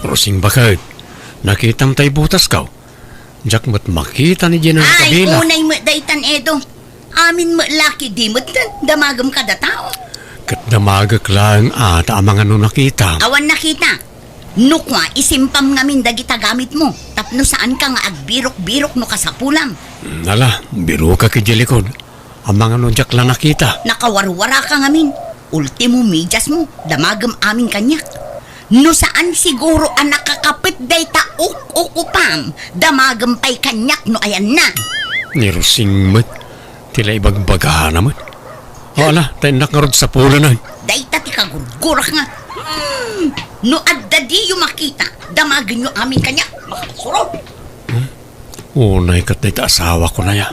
Rosing bakit? Nakitam tay butas ka. Jak mo't makita ni Jen ang Ay, kabila. unay mo daytan Edo. Amin mo laki di mo damagam kada tao. Kat damagak lang ata ang mga nakita. Awan nakita. Nukwa, isimpam ngamin dagita gamit mo. Tapno saan ka nga agbirok-birok no kasapulang. Nala, biro ka kay Jelikod. Ang mga jak lang nakita. Nakawarwara ka ngamin. Ultimo medyas mo, damagam amin kanyak. No saan siguro ang nakakapit day tauk-ukupam. Damagam pa'y kanyak no ayan na. Ni Rosing mo't. Tila ibagbagahan naman. Wala, tayo nakarod sa pula na. Day tati ka gurgurak nga. No adda di yung makita. Damagin nyo amin kanyak. Makasurot. Unay kat na asawa ko na ya.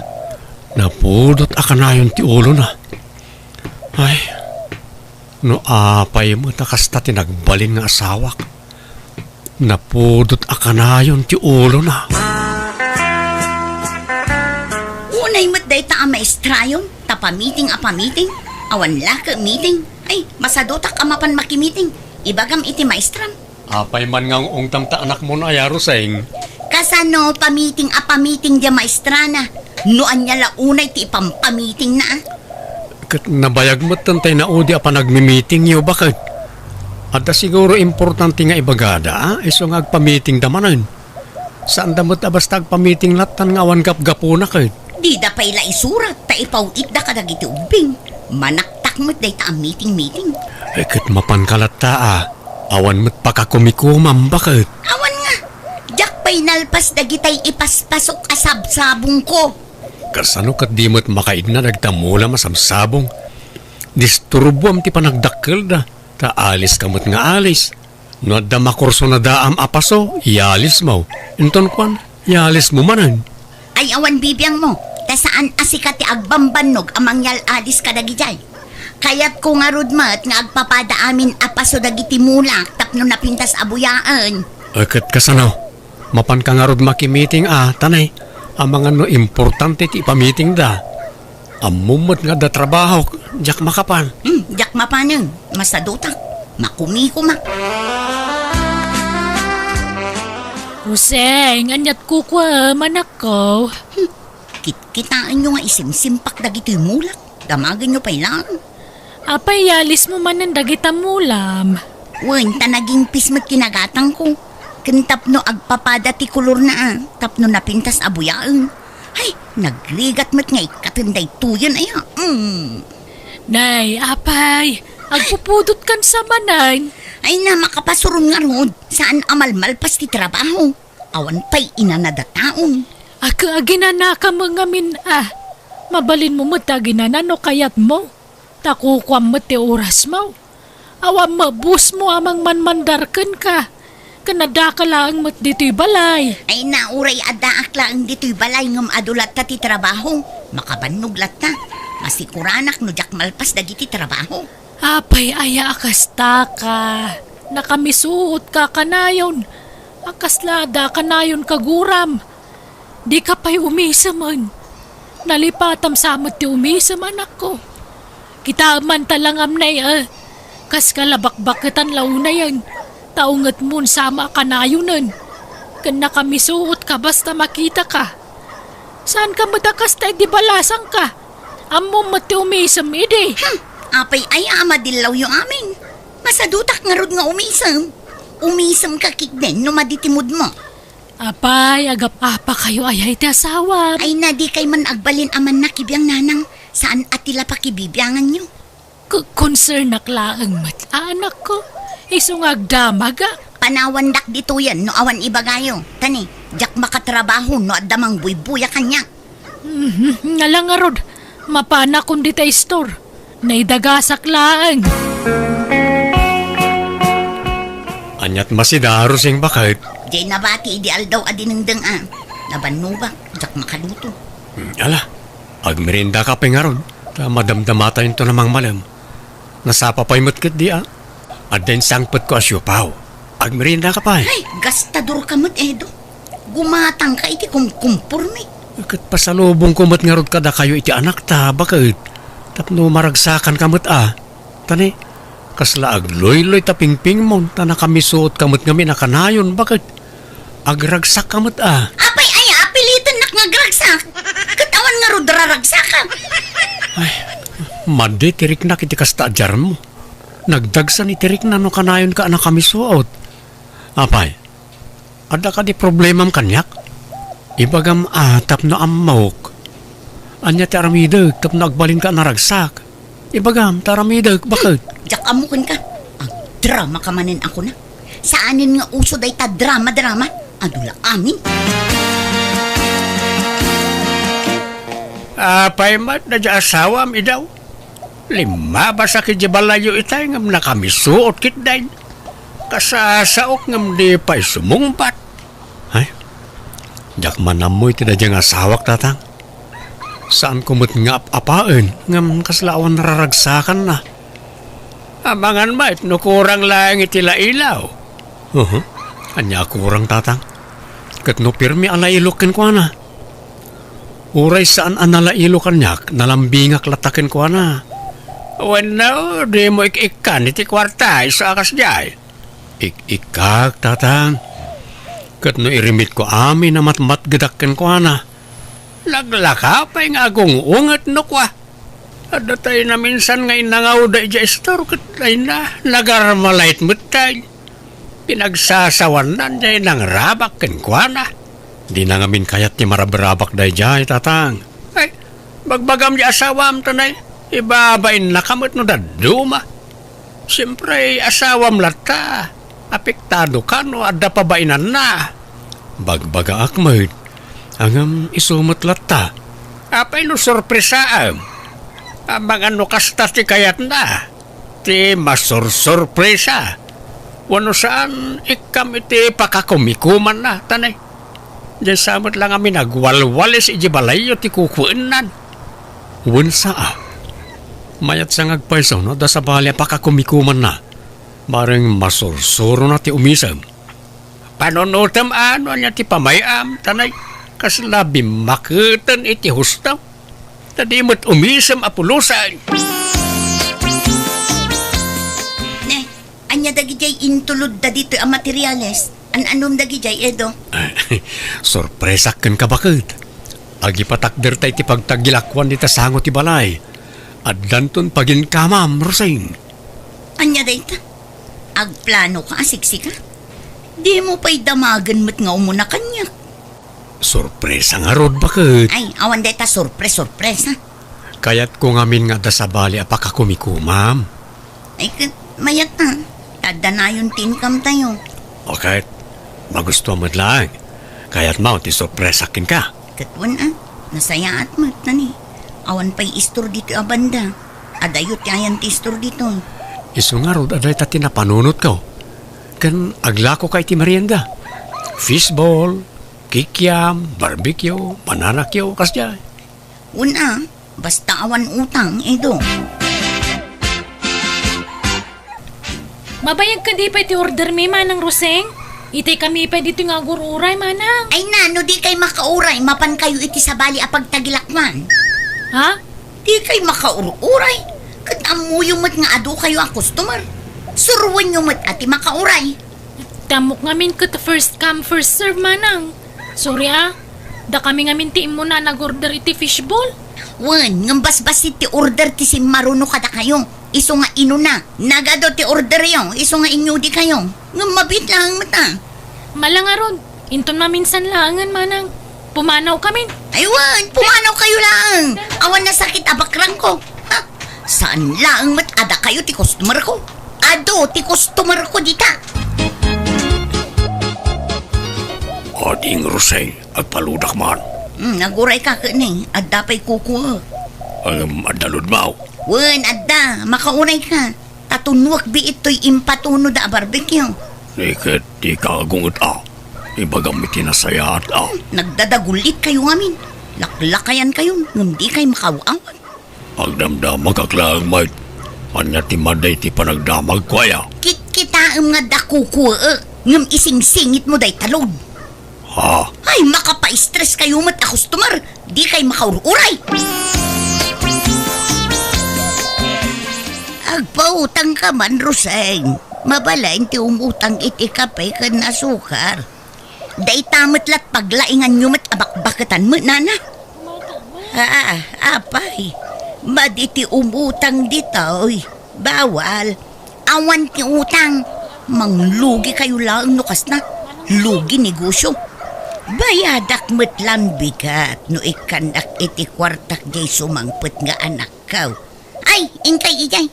Napudot akanayon ti ulo na. Ay, no apay mo takasta tinagbalin nga asawa ko. Napudot akanayon ti ulo na. Unay mo't day ta ang maestrayon. Tapamiting apamiting. Awan laka meeting. Ay, masadotak amapan makimiting. Ibagam iti maestram. Apay man nga ang tamta anak mo na ayaro saying. Kasano pamiting apamiting dia maestrana. Noan niya launay ti ipampamiting na. Kat nabayag mo tantay na udi pa nagmi-meeting niyo bakit? At siguro importante nga ibagada, iso nga agpa-meeting damanan. Saan damot basta agpa-meeting latan nga awan gap-gapuna kayo? Di da pa'y isurat ta ipautit da kadagiti ubing. Manaktak mo't day ta ang meeting. Kat mapankalat ta awan mo't pakakumikumam bakit? Awan nga. Jak pa'y nalpas dagitay ipaspasok asab-sabong ko. Kasano kat di mo't makaid na nagtamula masamsabong. Disturbuam ti panagdakkel da. Ta alis kamot nga alis. No da makurso na daam apaso, ialis mo. Inton kwan, ialis mo manan. Ay awan bibiyang mo. Ta saan asikat ti agbambanog amang yal alis kadagijay. Kaya't ko nga rudmat nga agpapada amin apaso dagiti mulak tapno napintas abuyaan. Kat kasano, mapan ka nga rod makimiting tanay. Ang mga no importante ti ipamiting da. Amumot nga da trabaho, jak makapan. Jak mapaneng, masadutak, makumikuma. Useng, anyat kukwa, manak ko. Kitaan nyo nga isimsimpak dagiti mulak. Damagan nyo pa'y lang. Apay yalis mo man ang dagita mulam. Wen, tanaging pismat kinagatang ko. Kentap no agpapada ti kulor na tapno napintas abuyaan. Ay, nagligat mo't nga ikatinday tuyan aya. Nay, apay, agpupudot kan sa manan. Ay na makapasurun nga rod. Saan amalmalpas ti trabaho? Awan pa'y inanada taon. Aga aginanaka mga min Mabalin mo mo taginana no kayat mo. Takukwam mo ti oras mo. Awam mabus mo amang manmandarken ka. Kanada ka lang mo't dito'y balay. Ay nauray adaak lang dito'y balay ngam adulat ta ti trabaho. Makabanuglat ta. Masikuranak no jak malpas dagiti trabaho. Apay aya akasta ka. Nakamisuot ka kanayon. Akaslada kanayon kaguram. Di ka pa'y umisaman. Nalipatam samot ti umisam anak ko. Kita man talangam na kas kalabakbaketan launa yan. Taungat mun sama kanayunan. Kan nakamisuot ka basta makita ka. Saan ka madakas tayo di balasang ka? Amo mati umisam ide. Apay ay amadilaw yung amin. Masadutak nga rod nga umisam. Umisam ka kikden no maditimod mo. Apay, agap-apa kayo ayay ti asawa. Ay na di kay man agbalin aman na kibiyang nanang. Saan atila pa kibibiyangan nyo? Concern naklaang anak ko. Isong agdamaga. Panawandak dito yan no awan ibagayo. Tani, jak makatrabaho no adamang buybuya kanya. Nalangarod, mapana kundi tayo store. Naidagasak laang. Anyat masidaro sing bakit? Jay nabati ideal daw adinengdeng Nabanubak, jak makaluto. Ala, agmerinda ka pa nga ron. Madamdamata yun to namang malam. Nasapa pa'y matkit di At din sangpot ko asyopaw. Agmerinda ka pa Ay, gastador ka mo't Edo. Gumatang ka iti kumkumpurmi. Kat pasalubong kumot nga rod kada kayo iti anak ta. Bakit? Tapno maragsakan kamot Tani, Kasla agloy-loy tapingping mo, ta nakamisuot kamot ngami na kanayon, bakit? Agragsak kamot Apay ay, apilitan nak nga gragsak. Katawan nga ro dararagsakan. Madi, tirik na kiti kasta ajar mo. Nagdagsa ni tirik na no kanayon ka na kamisuot. Apay, ada ka di problemam kanyak? Ibagam tap na amawok. Anya ti aramideg, tap na agbalin ka naragsak. Ibagam, taramideg, bakit? Diyak amukon ka. Ang drama ka manin ako na. Saanin nga uso day ta drama-drama? Adula amin. Apay mat na di asawam idaw. Lima ba sa kijibalayo itay ngam nakamisuot kit dayn. Kasasaok ngam di pa'y sumungpat. Ay, jak manamoy ti da diyang asawak tatang. Saan kumot nga apaan ngam kaslawan nararagsakan na. Abangan mat no kurang lang itila ilaw. Anya kurang tatang. Kat no pirmi ala ilokin ko na. Uray saan anala ilokan nyak nalambingak latakin ko na. Wano, di mo ik-ikan iti kwarta sa akas jay. Ik-ikak tatang. Kat no irimit ko amin na matmat gadakin ko na. Laglakapay nga agong ungat no kwa. Ada tayo na minsan nga inangaw da ija istor kat tayo na nagarmalait mo tayo. Pinagsasawan na dyan ng rabak ken kwa na. Di na ngamin kayat ni marabarabak da ija tatang. Ay, bagbagam di asawam tanay. Ibabain na kamot no daduma. Siyempre asawam lata. Apektado ka no adda pabainan na. Bagbaga akmad. Angam isumot lata. Apay no sorpresaam. Amang ano kasta ti kayat na. Ti masor-sorpresa. Wano saan ikam iti pakakumikuman na, tanay. Diyan samot lang kami nagwalwalis ijibalayo ti kukuenan. Wansa mayat sa ngagpaisaw no, da sa balya pakakumikuman na. Bareng masursuro na ti umisam. Panonotam ano niya ti pamayam, tanay. Kaslabi makitan iti hustaw. Tadi mo't umisam apulusan. Ne, anya dagijay intulod da dito ang materyales. An-anom dagijay, Edo? Sorpresa ken ka bakit? Agi patakder tay ti pagtagilakwan di tasango ti balay. At danton pagin kamam, Rosing. Anya dayta? Agplano ka, siksika? Di mo pa'y damagan mo't nga umuna kanya. Sorpresa nga rod bakit? Ay, awan dayta sorpresa. Kayat ko ngamin nga da sa bali apakakumikumam. Ay, mayat na. Tada na yung tinkam tayo. Okay, magusto mo lang. Kaya't mo, ti sorpresa kin ka. Katwan nasaya at mat na ni. Awan pa'y istor dito a banda. Adayot yayan ti istor dito. Iso nga rod, aday tati na panunot ko. Kan aglako kay ti merienda. Fishball, kikiam, barbecue, mananakyo, kasya. Una, basta awan utang, Edo. Mabayag ka di pa iti order mi manang Roseng? Itay kami pa dito nga gururay manang. Ay no di kay makauray, mapan kayo iti sa bali a pagtagilakman. Ha? Di kay makaururay. Kat amuyo mat nga ado kayo a customer. Suruan nyo mat ati makauray. Tamok ngamin ka ta first come first serve manang. Sorry da kami ngamin ti mo na nag-order iti fishball. Wan, ngambas-bas ti order ti si maruno kada kayo. Iso nga ino na. Nagado ti order yung. Iso nga inyo di kayo. Ngambabit lang mata. Malangaron, inton maminsan langan manang. Pumanaw kami. Aywan, pumanaw kayo lang. Awan na sakit abakrang ko. Ha? Saan lang mat ada kayo ti customer ko? Ado ti customer ko dita. Ading Rosay, agpaludak man. Naguray ka ka ni. Adda pa'y kukuha. Ang adalod mo. Wan, adda. Makauray ka. Tatunwak bi ito'y impatuno da barbecue. Nikit, di ka agungot Ibagam iti nasaya at Nagdadagulit kayo amin. Laklakayan kayo. Hindi kayo makawaan. Agdamdamag aklang mait. Anya ti maday ti panagdamag kwaya. Kitaam nga da kukuha. Ngam ising-singit mo day talod. Ha? Ay, makapa-stress kayo mat a customer. Di kayo makaururay. Agpautang ka man, Roseng. Mabalain ti umutang iti kape kan asukar. Day tamat lat paglaingan nyo mat abakbakatan mo, nana. Apay. Maditi umutang ditoy. Bawal. Awan ti utang. Manglugi kayo lang nukas na. Lugi negosyo. Bayadak metlan bigat no ikandak iti kwartak jay sumangpet nga anak kaw. Ay, inkay ijay.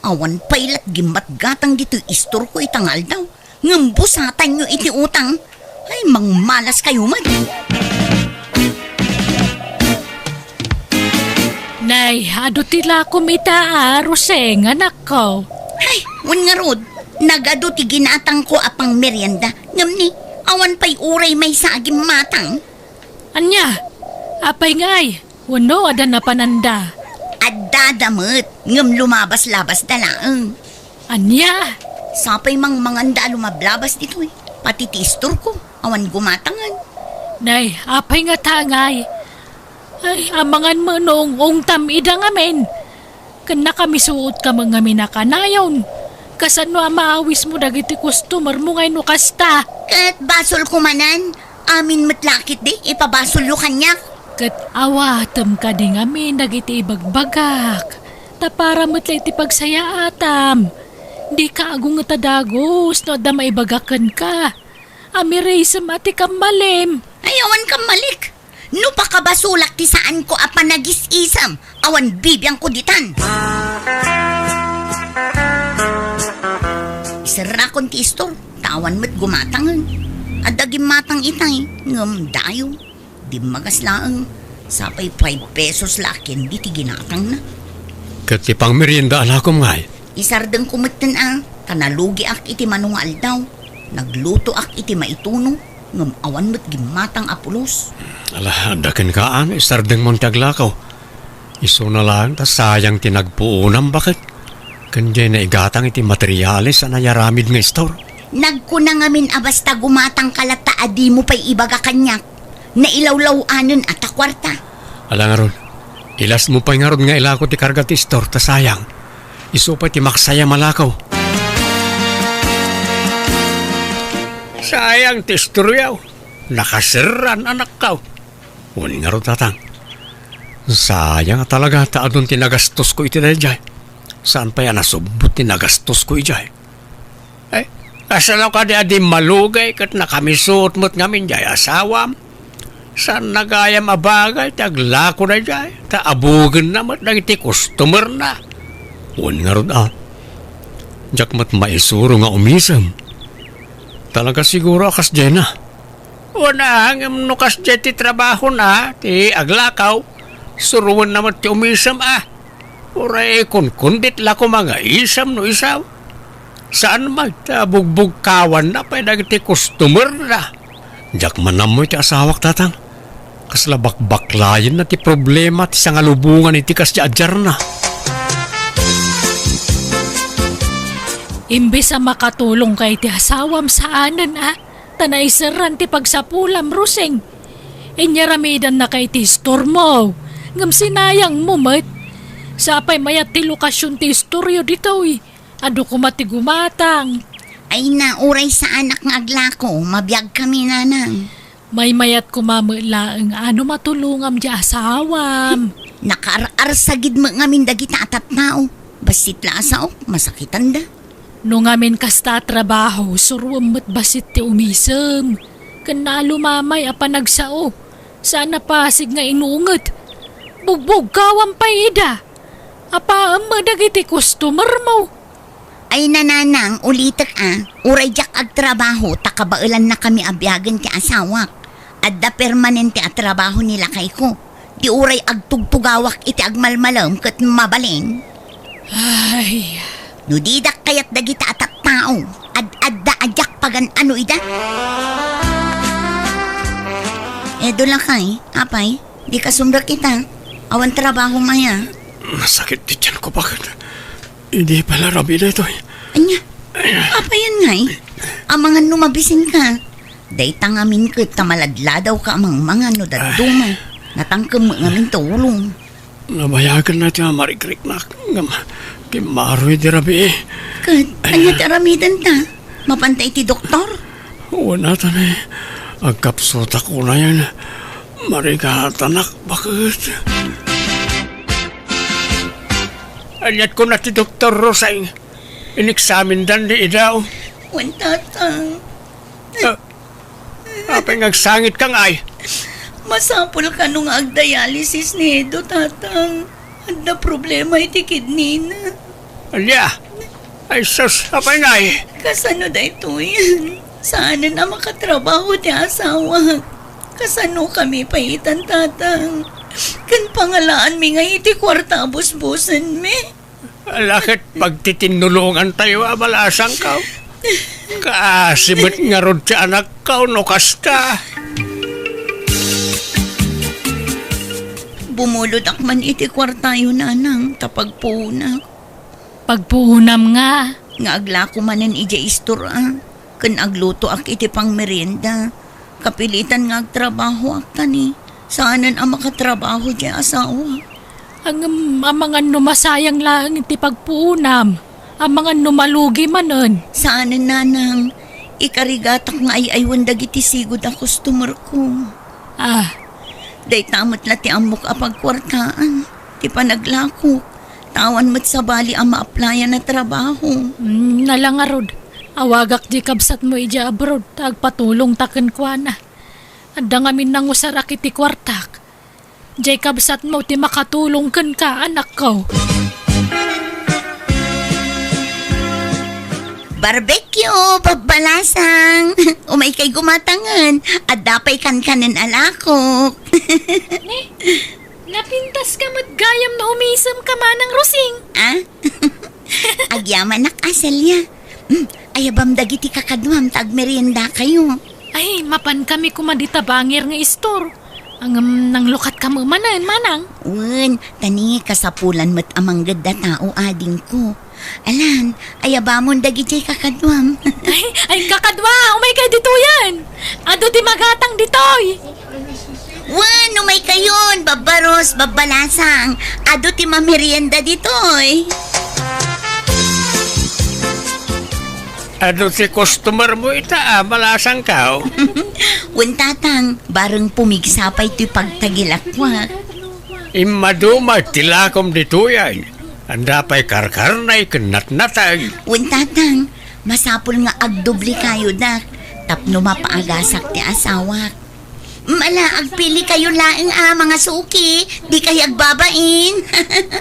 Awan pailat gimat gatang dito istor ko itangal daw. Ngambusatan nyo iti utang. Ay, mangmalas kayo man. Nay, ado tila kumita Roseng, anak ko. Ay, wan nga rod. Nagado ti ginatang ko apang merienda. Ngam ni, awan pa'y uray may saging matang. Anya, apay ngay, wano ada na pananda. At dadamot, ngam lumabas-labas dalaang. Anya, Sapay mang manganda lumablabas dito eh. Pati tistor ko, awan gumatangan. nay, apay nga tangay. Ay, amangan mo noong ungtam ida ngamin. Kana kami suot ka mga minakanayon. Kasano maawis mo dagiti customer mo ngay no kasta. Kat basol ko manan, amin matlakit di, ipabasol lo kanya. Kat awatam ka di ngamin dagiti ibagbagak. Tapara matla iti pagsaya atam. Di ka agong tadagos no da maibagakan ka. Amirisam ati kamalim. Ayawan ka malik. No pa ka basulak ti saan ko apa nagis-isam, awan bibiyang ko ditan. Isara kon ti istor, tawan mo't gumatangan. Adagim matang itay, ngam dayo. Di magaslaang, sapay 5 pesos lakin, di ti ginatang na. Kati pang merienda alakom ngay. Isardeng kumatan kanalugi ak iti manungal daw. Nagluto ak iti maituno, ngam awan mo't gimatang apulos. Ala, dakin kaan, isardeng mong taglakaw. Iso na lang, ta sayang tinagpuunam, bakit? Kanjay na igatang iti materyales na yaramid nga store. Nagkuna ngamin abasta gumatang kalata adi mo pa'y ibaga kanyak. Nailawlaw-anon at akwarta. Ala nga ron, ilas mo pa nga ron nga ilako ti karga ti store, ta sayang. Iso pa ti maksaya malakaw. Sayang ti store yaw. Nakasiran anak kaw. Uni nga ron tatang. Sayang talaga taadon tinagastos ko iti dahil jay. Saan pa yan nasubot tinagastos ko ijay? Eh, asalaw ka di adi malugay kat nakamisot mo't ngamin jay asawam. Saan nagayam abagay taglako na jay. Taabugan na mo't nagiti customer na. Uni nga ron Jak mat maisuro nga umisam. Talaga siguro akas jay na. Una, hanggang nukas dyan ti trabaho na, ti aglakaw, suruan naman ti umisam Uray, kung kundit la ko mga isam no isaw. Saan magtabugbog kawan na pa ti customer na. Jak manamoy ti asawak tatang. Kaslabak-baklayan na ti problema ti sangalubungan iti kas di adjar na. Imbes ang makatulong kay ti asawam saanan tanaisaran ti pagsapulam Roseng. Inyaramidan na kay ti store mo. Ngam sinayang mo mat. Sapay mayat ti lokasyon ti istoryo dito Ado ko mati gumatang. Ay nauray sa anak ng aglako, mabiyag kami nanang. May mayat kumamalaang ano matulungam di asawam. Nakaarar sa gid mo ngamin dagita atat nao. Basit lasa masakitan da. Nung amin kasta trabaho, suruam mo't basit ti umisam. Kanalo mamay apa nagsao. Sana pasig nga inungot. Bugbog kawam pa ida. Apa ang madagiti customer mo? Ay nananang, ulitak uray jak ag trabaho, takabailan na kami abyagan ti asawak. Adda permanente at trabaho nila kay ko. Di uray ag tugtugawak iti agmalmalam kat mabalin. Ay, No didak kayat dagita atat tao. Adda ajak pagan ano ida. Edo lang kay, apay, di kasumber kita. Awan trabaho maya. Masakit di tiyan ko, bakit? Hindi pala rabi na ito. Anya, apa yan ngay? Amangan numabisin ka. Day tangamin ka, tamaladladaw ka amang mga no daduma. Natangkam mo ngamin tulong. Nabayagan na tiya marikrik na. Kimaroy di rabi eh. Kat, anya taramidan ta? Mapantay ti doktor? Wala ta na eh. Agkapsot ako na yan. Marikatanak, bakit? Anyat ko na ti Dr. Rosay. Inexamin dan di idaw. Wan tatang. Apay ngagsangit kang ay. Masapol ka nung ag-dialysis ni Edo, tatang. Anda problema iti kidney na. Alya. Ay sus, apay nga eh. Kasano da ito yan? Saan na makatrabaho ti asawa? Kasano kami paitan, tatang? Kan pangalaan mi nga iti kwarta busbusan mi. Alakit pagtitinulungan tayo abalasang ka. Kaasibit nga rod sa anak ka, no kasta. Bumulod akman iti kwarta yun, anang, tapagpuna. Pagpuunam nga. Nga agla ko manan ija istor, Kan agluto ak iti pang merienda. Kapilitan nga agtrabaho ak tani. Saanan ang makatrabaho di asawa? Ang mga numasayang lang iti pagpuunam. Ang mga numalugi manon. Saanan nanang, ikarigatak nga ay dagiti sigod ang customer ko. Day tamot la ti amok apagkwartaan. Ti panaglakok. Tawan mo't sa bali ang ma-applyan na trabaho. Nalangarod. Awagak di kabsat mo ija abroad. Agpatulong taken kwa na. Anda ngamin nang usarak iti kwartak. Jay kabsat mo ti makatulong ken ka anak ko. Barbecue, pabalasang. Umay kay gumatangan. At dapay kan-kanin alakok. Napintas ka mo't gayam na umisam ka manang rusing. Agyaman nak asalya. Ayabam dagiti kakadwam tag merienda kayo. Ay, mapan kami kumadita bangir nga istor. Ang nang lukat ka mo manan, manang. Wen, tani kasapulan mo't amang ganda tao ading ko. Alan, ayabamon dagiti kakadwam. ay kakadwa, umay kay dito yan. Ado di magatang ditoy. Wen, umay kayon, babaros, babalasang. Ado ti mamerienda ditoy. Ano si customer mo ita, malasang ka. Wen tatang, bareng pumigsapay ti pagtagilakwak. Imaduma tilakom dito yan. Anda pa'y karkarnay kenat-natay. Wen tatang, masapul nga agdubli kayo dak. Tapno mapaagasak ti asawak. Mala, agpili kayo laing mga suki. Di kayo agbabain.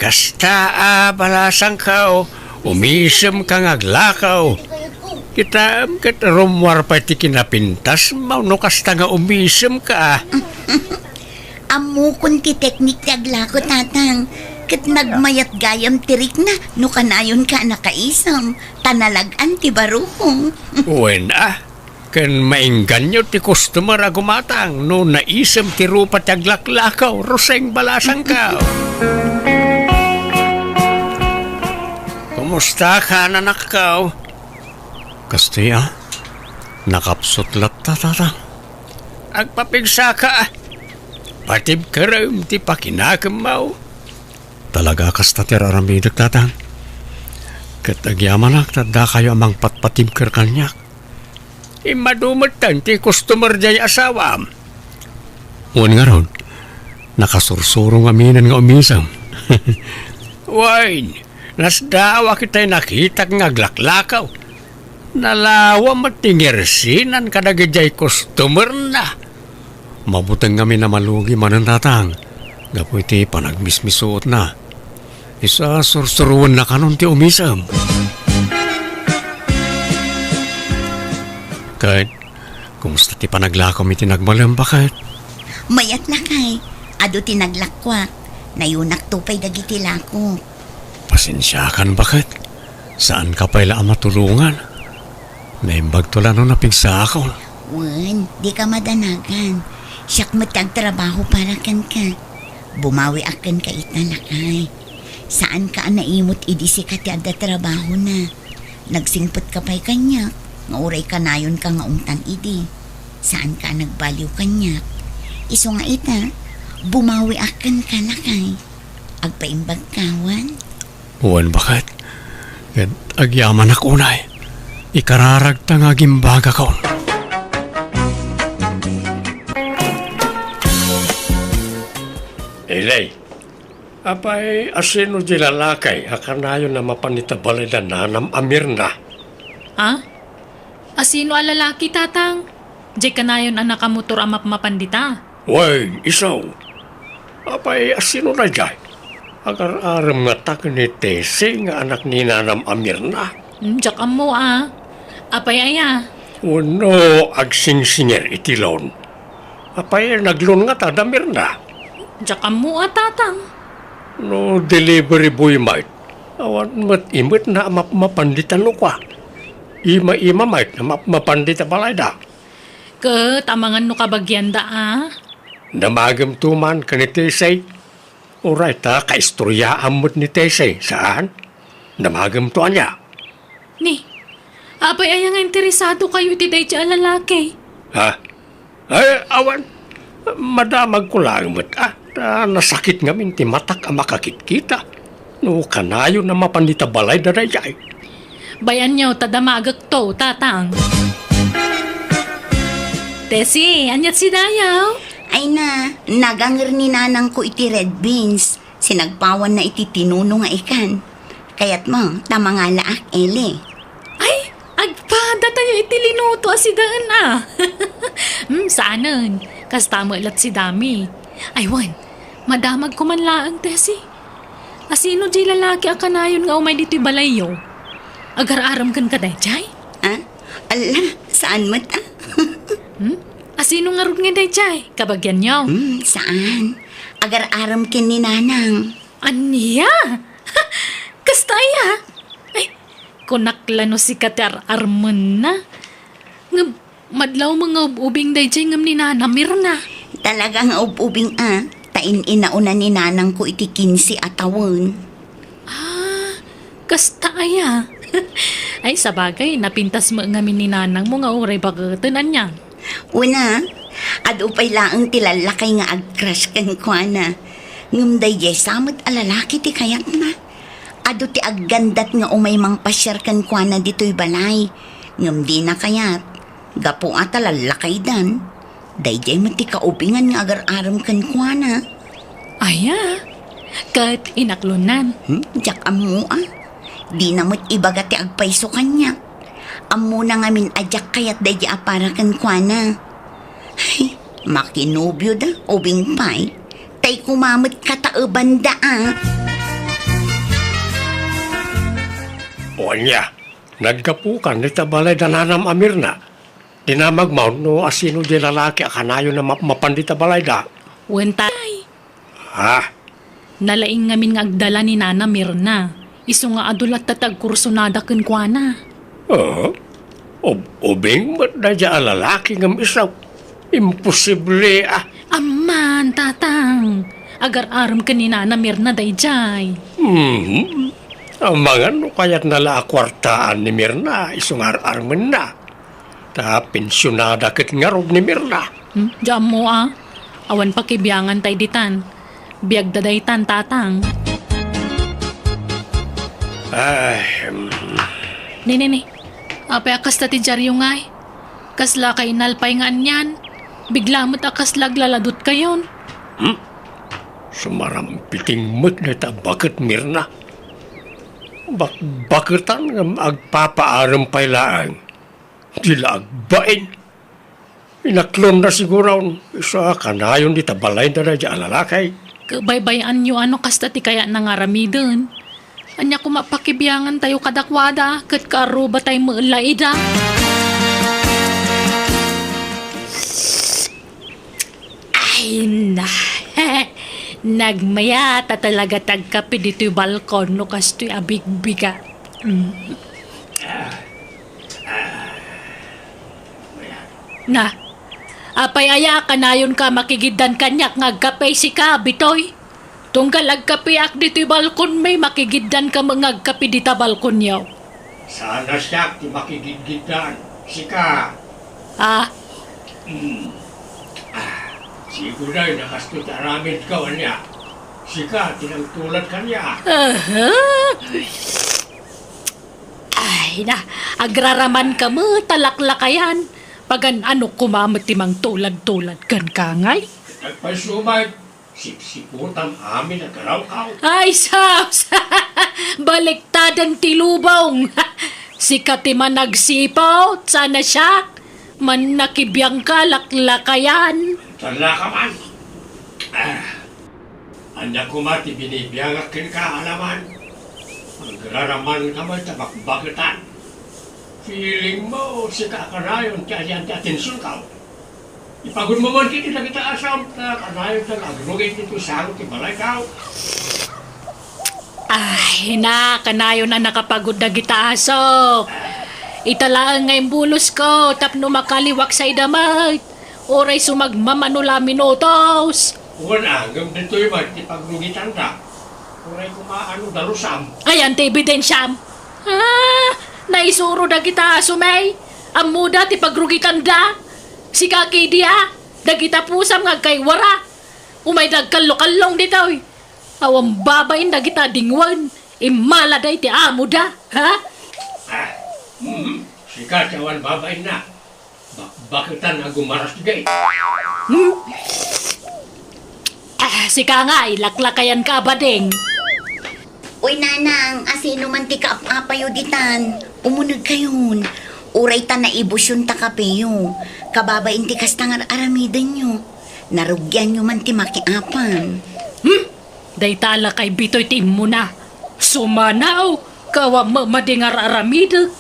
Kasta balasang ka. Umisem kang aglakaw. Kita rumwar pa ti kinapintas. Mauno kasta nga umisem ka. Amukon ti teknik ti aglako, tatang. Kat nagmayat gayam tirik na, no kanayon ka nakaisam. Tanalagan ti barukong. Uwen Ken maingganyo ti customer agumatang. No naisem ti rupa ti aglaklakaw. Roseng balasang ka. Kumusta ka, nanak ka? Kasti nakapsot latta tata. Agpapigsa ka. Patib ka rin ti pakinakamaw. Talaga kasta ti raramidak tatang. Katagyaman tanda kayo amang patpatib ka kanyak. Imadumatan ti customer jay asawam. Uwan nga ron, nakasursurong aminan nga umisam. Wine, nasdawa kita'y nakita nga glaklakaw. Nalawa matingirsinan kadagijay customer na. Mabutang kami na malugi manan tatang. Gapoy ti panagmismisuot na. Isa sursuruan na kanon ti umisam. Kahit, kumusta ti panaglakom iti nagmalam bakit? Mayat lakay. Ado tinaglakwa. Nayunak tupay dagiti lako. Pasensyakan bakit? Saan ka pala matulungan? Naimbag tula no napigsa ako. Wen, di ka madanagan. Siyak matagtrabaho para kan ka. Bumawi akan ka italakay. Saan ka naimot idisi ka ti adda trabaho na. Nagsingpot ka pa'y kanya. Nga uray ka nayon ka nga umtan idi. Saan ka nagbaliw kanya. Iso nga ita, bumawi akan ka lakay. agpaimbag kawan. Uwan bakit? Kat agyaman ako unay. Ikararag nga gimbaga kaon. Ilay, apay asino di lalakay akanayo na mapanitabalay na nanam amir na. Ha? Asino a lalaki, tatang? Di ka na yun ang nakamotor ang mapmapandita. Way, isaw. Apay asino na jay? Agar-aram nga tak ni Tese nga anak ni nanam amir na. Diyak mo Apay aya. Uno agsing-singer itilon. Apay naglon nga tadamir na. Diyak mo tatang. No delivery boy mate. Awan mat imit na mapanditan lo kwa. Ima mate na mapandita balay da. Tamangan no kabagyan da Namagam tuman ka ni Tesay. Oray ta, kaistorya amot ni Tesay. Saan? Namagam to anya. Ni, apay aya nga interesado kayo iti day siya lalaki. Ha? Ay, awan. Madamag ko lang mat nasakit nga minti matak ang makakit-kita. No, kanayo na mapandita balay da dayay. Bayan niyo, tadamagak to, tatang. Tesi, anyat si Dayaw? Ay na, nagangir ni nanang ko iti red beans. Sinagpawan na iti tinuno nga ikan. Kayat mo, tama nga laak, Eli. Ay, agpada tayo iti linuto si Daan saanan? Kastama ilat si Dami. Aywan, madamag ko man laang, Tesi. Asino di lalaki ang kanayon nga umay dito balayo? Agar-aram kan ka dayjay? Ala, saan mo ta? Asino nga rin nga dayjay? Kabagyan niyo? Saan? Agar-aram kin ni nanang. Aniya? Kastaya? Ay, kunaklano si Katar Arman na. Nga, madlaw mga ubing dayjay ngam ni Nanamir na. Talagang ubing tain inauna ni nanang ko iti 15 atawon. Kastaya? Ay, sabagay, napintas mo ngamin ni Nanang mo nga oray bagatunan niya. Una, adupay laang tilalakay nga ag-crush kan kwa na. Ngumday samot alalaki ti kayat na. Adu ti aggandat nga umay mang pasyar kan kwa na dito'y balay. Ngumdi na kayat. Gapo ata lalakay dan. Dayjay mo ti kaupingan nga agar-aram kan kwa na. Aya, kat inaklunan. Jak amu Di na mo't ibaga ti agpayso kanya. Amu na ngamin ajak kayat dayjay apara kan kwa na. Ay, makinubyo da, ubing pay. Tay kumamot katauban da O anya, nagkapukan ni tabalay da nanam amir na. Dinamagmaw no asino di lalaki akanayo na mapandita balay da. Wentay, Ha? nalaing ngamin nga agdala ni Nana Mirna. Iso nga adulat tatag kursunada kun kwa na. Ubing ba't na dya lalaki ngam isaw? Imposible Aman, tatang. Agar-aram ka ni Nana Mirna dayjay. Ang mga no kaya't nala kwartaan ni Mirna, isong ar-arman na. Ta pensyonada ket ngarog ni Mirna. Diyan mo Awan pa kibiyangan tay ditan. Biyag dadaytan, tatang. Ay, Ni. Apay akas ta ti dyaryo ngay. Kasla kay nalpay nga anyan. Bigla mo't akas laglaladot kayon. sumarampiting mat na ta bakit Mirna? Bakitan nga agpapaaram pailaan. Dila agbain. Inaklon na siguro isa kanayon di tabalay na dya alalakay. Kabaybayan nyo kasta ti kaya nangaramidon. Anya ko mapakibiyangan tayo kadakwada kat karo ba tayo maalaida? Ay na, nagmaya ta talaga tagkapi dito yung balkon no kasto'y abig-biga. Na, apay aya ka na yun ka makigidan kanyak ngagkapay si ka, bitoy. Tunggal agkapi ak dito'y balkon may makigiddan ka mangagkapi dita balkon yaw. Sana siya ti makigigidan. Sika. Ah, Siguro na nakastut aramid ka niya. Sika, tinangtulad kanya. Ay na, agraraman ka mo, talaklakayan. Pagan ano kumamit timang tulad-tulad kan kangay. Nagpasumay, siksiputan amin ang karaw-kaw. Ay, saus! Baliktadan tilubong! Sikat man nagsipaw, sana siya. Man nakibiyang ka, laklakayan. Tala ka man. Anya kumati binibiyangak kin ka alaman. Magraraman ka man tabakbakitan. Feeling mo, sika ka na yun, kaya ti atensyon ka. Ipagod mo man kiti na kita asam na kanayon sa agrugay nito sarong ti balay ka. Ay, na, kanayo na nakapagod na gitaasok. Italaan ngayong bulos ko, tapno makaliwak sa idamay. Oray sumagmamanula minutos. Una, hanggang dito yung ti pagrugitan ka. Kuray kumaano darusam. Ayan, ti ebidensyam. Naisuro na kita, sumay. Ang muda, ti pagrugitan da. Si kaki dia, dagita pusam nga kay wara. Umay dagkallo-kallong dito. Awang babayin dagita dingwan. Imaladay ti amo da, ha? Sika cawan babain na. Bakitan na gumaras gay. Si ka nga, laklakayan ka ba ding? Uy, nanang, asino man ti kaapayuditan. Umunag kayon. Uray ta na ibusyon ta kapeyo. Kababain ti kastangar aramidan nyo. Narugyan nyo man ti makiapan. Day tala kay bitoy tim mo na. Sumanaw, kawa mamadingar aramidag.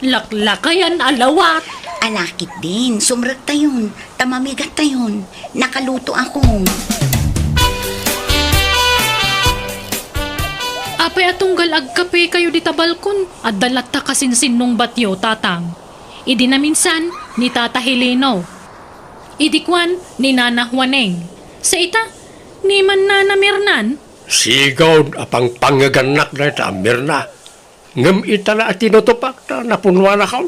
Laklakayan alawat. Alakit din, sumrag tayon. Tamamigat tayon. Nakaluto ako. Apay atunggal agkape kayo di tabalkon. At dalat ta kasinsin nung batyo, tatang. Idi na minsan, ni Tata Heleno. Idi kwan, ni Nana Juaneng. Sa ita, ni man Nana Mirnan. Sigaw apang pangaganak na ita Mirna. Ngam ita na at tinutupak na napunwa na ka.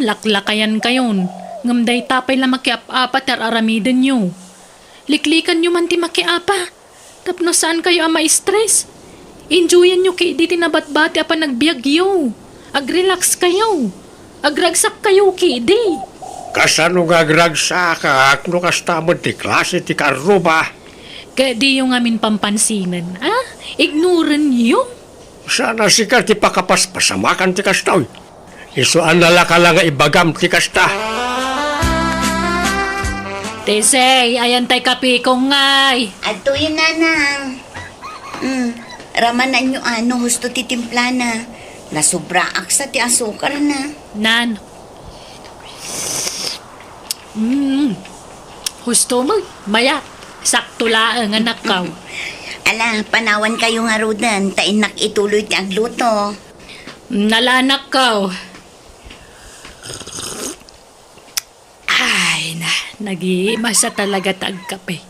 Laklakayan kayon. Ngam day tapay la makiap-apat aramiden nyo. Liklikan nyo man ti makiapa. Tapno saan kayo ang ma-stress? Enjoyan nyo kay di tinabat-bati apa nagbiagyo. Ag-relax kayo. Agragsak kayo kay di. Kasano nga gragsaka, no kastamod ti klase ti karuba. Kaya di yung amin pampansinan. Ignoran nyo. Sana sika ti pakapaspasamakan ti kastaw. Isuan na ka lang nga ibagam ti kasta. Tesay, ayan tay kapi ko ngay. Ato yun, nanang. Ramanan nyo ano, husto ti timpla na. Nasubra aksa ti asukar na. Nan. Husto mo, maya. Sakto laang anak kaw. Ala, panawan kayo nga rudan. Tainak ituloy ti agluto. Nalanak kaw. Ay na, nag-iimasa talaga tagkape.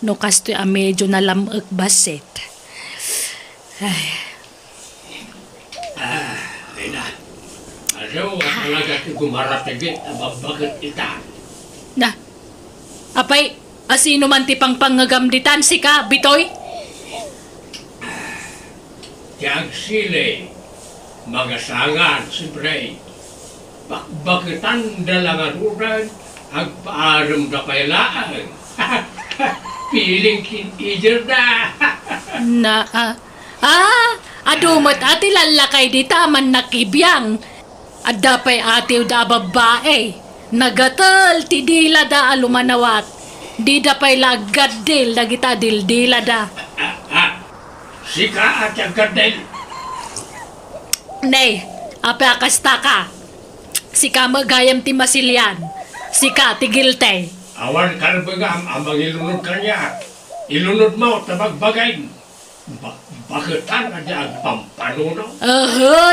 No kasto'y a medyo nalamag baset. Ay. Ay na. Ayaw nga talaga ti gumaratagit ababagit ita. Na, apay, asino man ti pangpangagamditan si ka, bitoy? Tiyag sili. Mga sangan, siyempre. Bakbakitan dalangan uran, agpaaram na kailaan. Piling kin-ider na. Na, adumat ati lalakay di taman nakibiyang. Adapay ati da babae. Nagatal ti dila da alumanawat. Di dapay lagadil dagita dildila da. Sika at agkadel. Nay, apa akasta ka? Sika magayam ti masilyan. Sika ti gilte. Awan karbagam amang ilunod kanya. Ilunod mo, tabagbagay. Bakitan na di agpampanuno.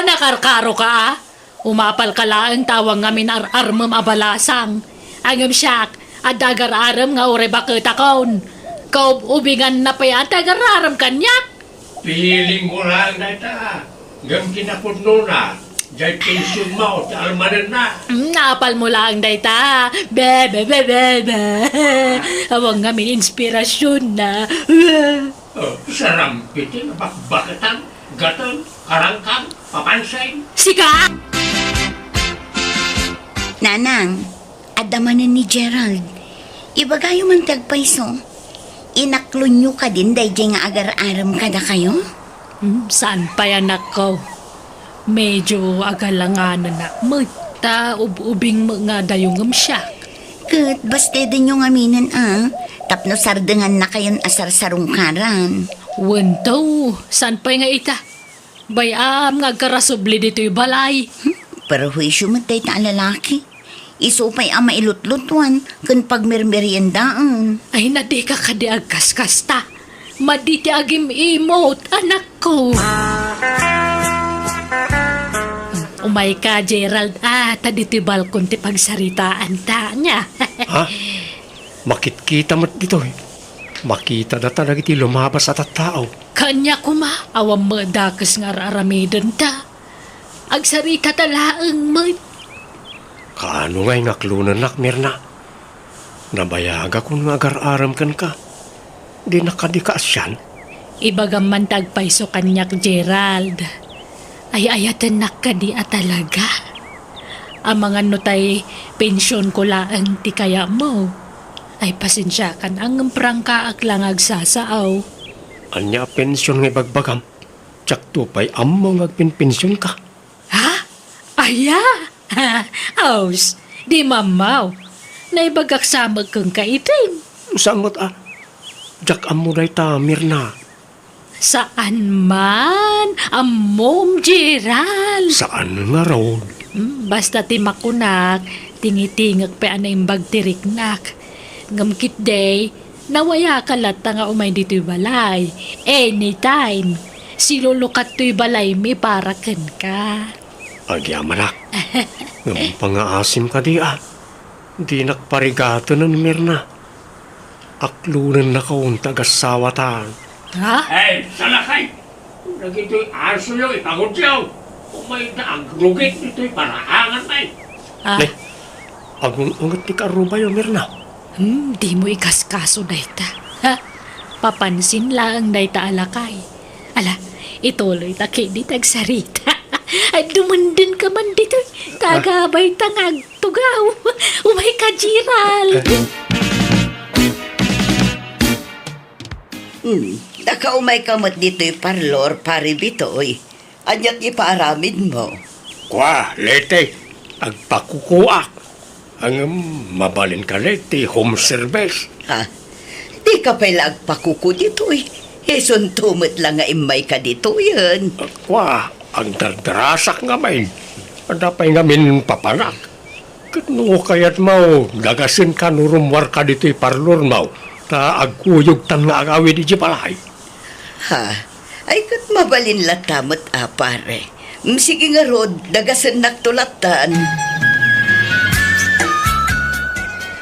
Nakarkaro ka. Umapal ka lang tawang ngamin armam abalasang. Angam siyak, adagar-aram nga ure bakit akon. Kau ubingan na pa yan, tagar-aram kanyak. Piling mo lang na ita. Ngam kinapudno na. Diyay pension mo, ta almanan na. Napal mo lang dayta. Be. Awang ngamin inspirasyon na. Sarampitin, bakbakatan, gatang, karangkang, papansay. Siga! Nanang, adamanan ni Gerald. Ibagayo man tagpaiso. Inaklon nyo ka din day nga agar-aram ka na kayo? Saan pa yan ako? Medyo agalanganan na. Magta ubing mga dayong siya. Kat, basta din yung aminan Tapno sardengan na kayon asar sarungkaran. Wento, saan pa nga ita? Bayam nga karasubli dito'y balay. Pero huisyo mo tayo ta lalaki. Isupay ang mailutlutuan kun pagmermeryendaan. Ay nadi ka kadiag kaskasta. Maditi agim imot, anak ko. Umay ka, Gerald. Tadito'y balkon ti pagsaritaan ta niya. Ha? Makitkita mo dito eh. Makita na talaga iti lumabas at tao. Kanya kuma, awam mo dakas nga raramidan ta. Agsarita talaang mo. Kaano nga'y ngaklunan nak, Mirna? Nabayaga kung agar-aram kan ka. Di nakadikaas yan. Ibagam man tagpaiso kanyak, Gerald. Ay ayatan nakadi talaga. Ang mga nutay pensyon ko lang ti kaya mo. Ay pasensya kan ang prangkaak lang agsasaaw. Anya pensyon nga bagbagam. Tsak tupay ammo ngagpinpensyon ka. Ha? Aya? Aus, di mamaw. Naibagak samag kang kaiting. Samot Jak ammo day ta, Mirna. Saan man? Amom, Gerald. Saan nga raw? Basta timakunak, tingitingag pa anay bagtiriknak. Ngamkit day, nawaya ka lata nga umay dito'y balay. Anytime, silulukat to'y balay mi para ken ka. Agyaman nak. Ngam pangaasim ka di Di nakparigato ng Mirna. Aklunan na kaun tagasawa ta. Ha? Hey, salakay! Nagito'y aso yung ipagod yaw. Umay na ang rugit nito'y paraangan na Ne, agungat ti karuba yung Mirna. Di mo ikaskaso dayta. Ha? Papansin lang dayta alakay. Ala, ituloy ta kay di tagsarita. Ay dumundin ka man dito. Tagabay tangag tugaw. Umay ka, Gerald. Nakaumay kamot dito'y parlor paribitoy. Anyat ipaaramid mo. Kwa, lete, agpakukuak. Ang mabalin ka lete, home service. Ha? Di ka pala agpakuko dito'y. Eson tumot lang nga imay ka dito yan. Kwa, ang dardrasak nga may. Adapay nga min papanak. Katno kayat mau, gagasin ka nurumwar ka dito'y parlor mau. Ta agkuyog tan nga agawi di balay. Ha? Ay kat mabalin latamot pare. Sige nga rod, dagasan naktulatan.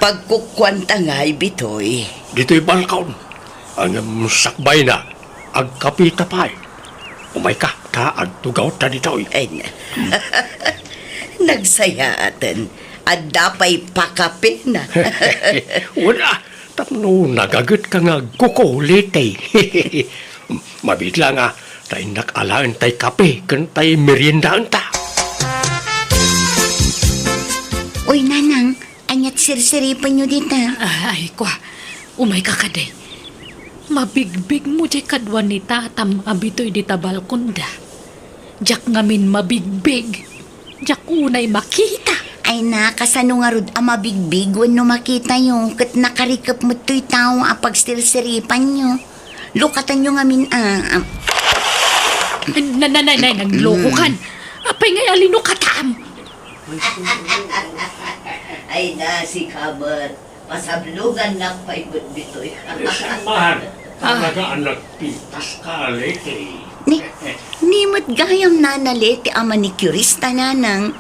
Pagkukwanta nga'y bitoy. Dito'y balkaon. Ang sakbay na, agkapita pa'y. Umay ka, ta agtugaw ta dito'y. Ay na. Nagsaya atin. At dapay pakape na. Wala, tapno nagagot ka nga kukulitay. Mabitla nga, tay nakalaan tay kape, kan tay meriendaan ta. Uy, nanang, anyat sirsiripan nyo dito. Ay, kwa. Umay ka kaday. Mabigbig mo di kadwan ni tatam abito'y di tabalkunda. Jak ngamin mabigbig. Jak unay makita. Ay na, kasano nga rod ang mabigbig no makita yung kat nakarikap mo to'y tao apag sirsiripan nyo. Lukatan nyo nga min Nanay, nagloko kan. Apay ngay alino katam. Ay na, si Kabat. Pasablugan na paibot bitoy. Samahan, talaga ang nagpintas ka, lete. Nimot gayam nanaliti ang manicurista nanang.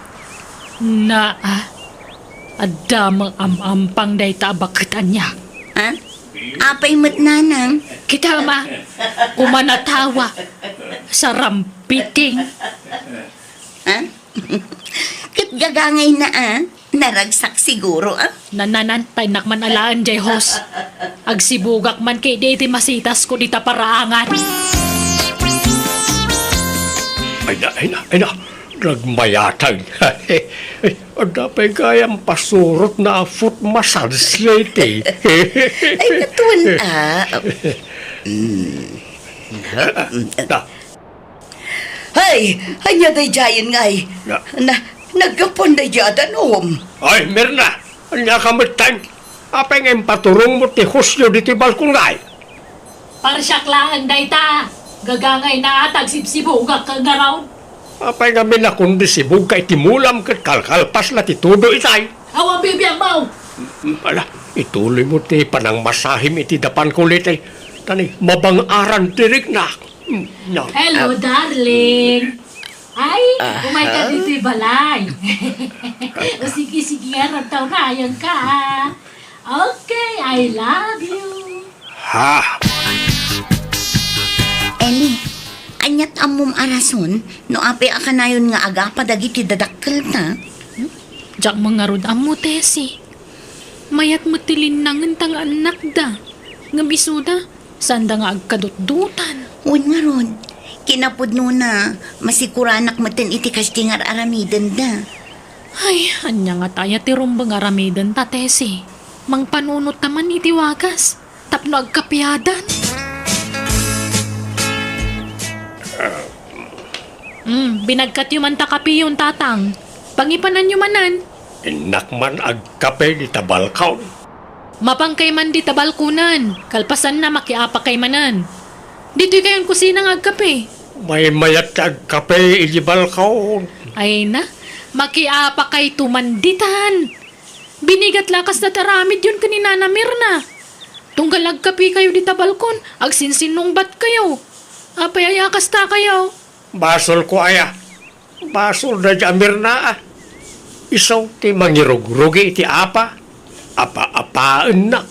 Adamang amampang day tabakatan niya. Ha? Apay mo't nanang. Kita ma, kumanatawa sa rampiting. Ha? Kat gagangay na Naragsak siguro, ah. Nananantay nakman alaan jay hos. Agsibugak man kay di iti masitas ko dita paraangan. Ay na. Nagmayatag. Ada pa kayang pasurot na foot massage late. Ay, natuan, ah. Hay, hanya day jayan ngay. Nagkapon day jadan, Ay, Mirna. Anya kamitang. Apa nga paturong mo ti husyo dito balkon ngay? Parsyak lang dayta. Gagangay na atag sibsibugak kang garaw. Apa nga minakundi si Bugay timulam kat kalkalpas na ti tudo itay. Awa bibiyang mau. Ala, ituloy mo ti panang masahim iti dapan kulit ay. Tani, mabang-aran tirik na. No. Hello, darling. Ay, umay ka dito'y balay. O sige, aram taw na yan ka. Okay, I love you. Ha? Eli, anyat amom arason, no ape akanayon nga aga padagiti dadakkel ta. Jak mga rod amo, Tesi. Mayat mo tilinangan tang anak da. Nga bisuda, sanda nga agkadut-dutan. Un nga ron, kinapudno na, masikuranak maten iti kastingar aramiden da. Ay, anya nga taya ti rumbang aramidan ta, Tesi. Mang panunot naman iti wagas. Tapno agkapiadan. Binagkat yung man takapi yung tatang. Pangipanan yung manan. Inakman agkape di tabalkaw. Mapangkay man di tabalkunan. Kalpasan na makiapa kay manan. Dito'y kayon kusina ng agkape. May mayat agkape iti balkaw. Ay na, makiapa kay tumanditan. Binigat lakas na taramid yun kanina na Mirna. Tunggal agkape kayo di tabalkon. Agsinsinong bat kayo. Apay ayakas ta kayo. Basol ko aya. Basol na jamir na ah. Isaw ti mangirugrogi iti apa. Apa-apaan nak.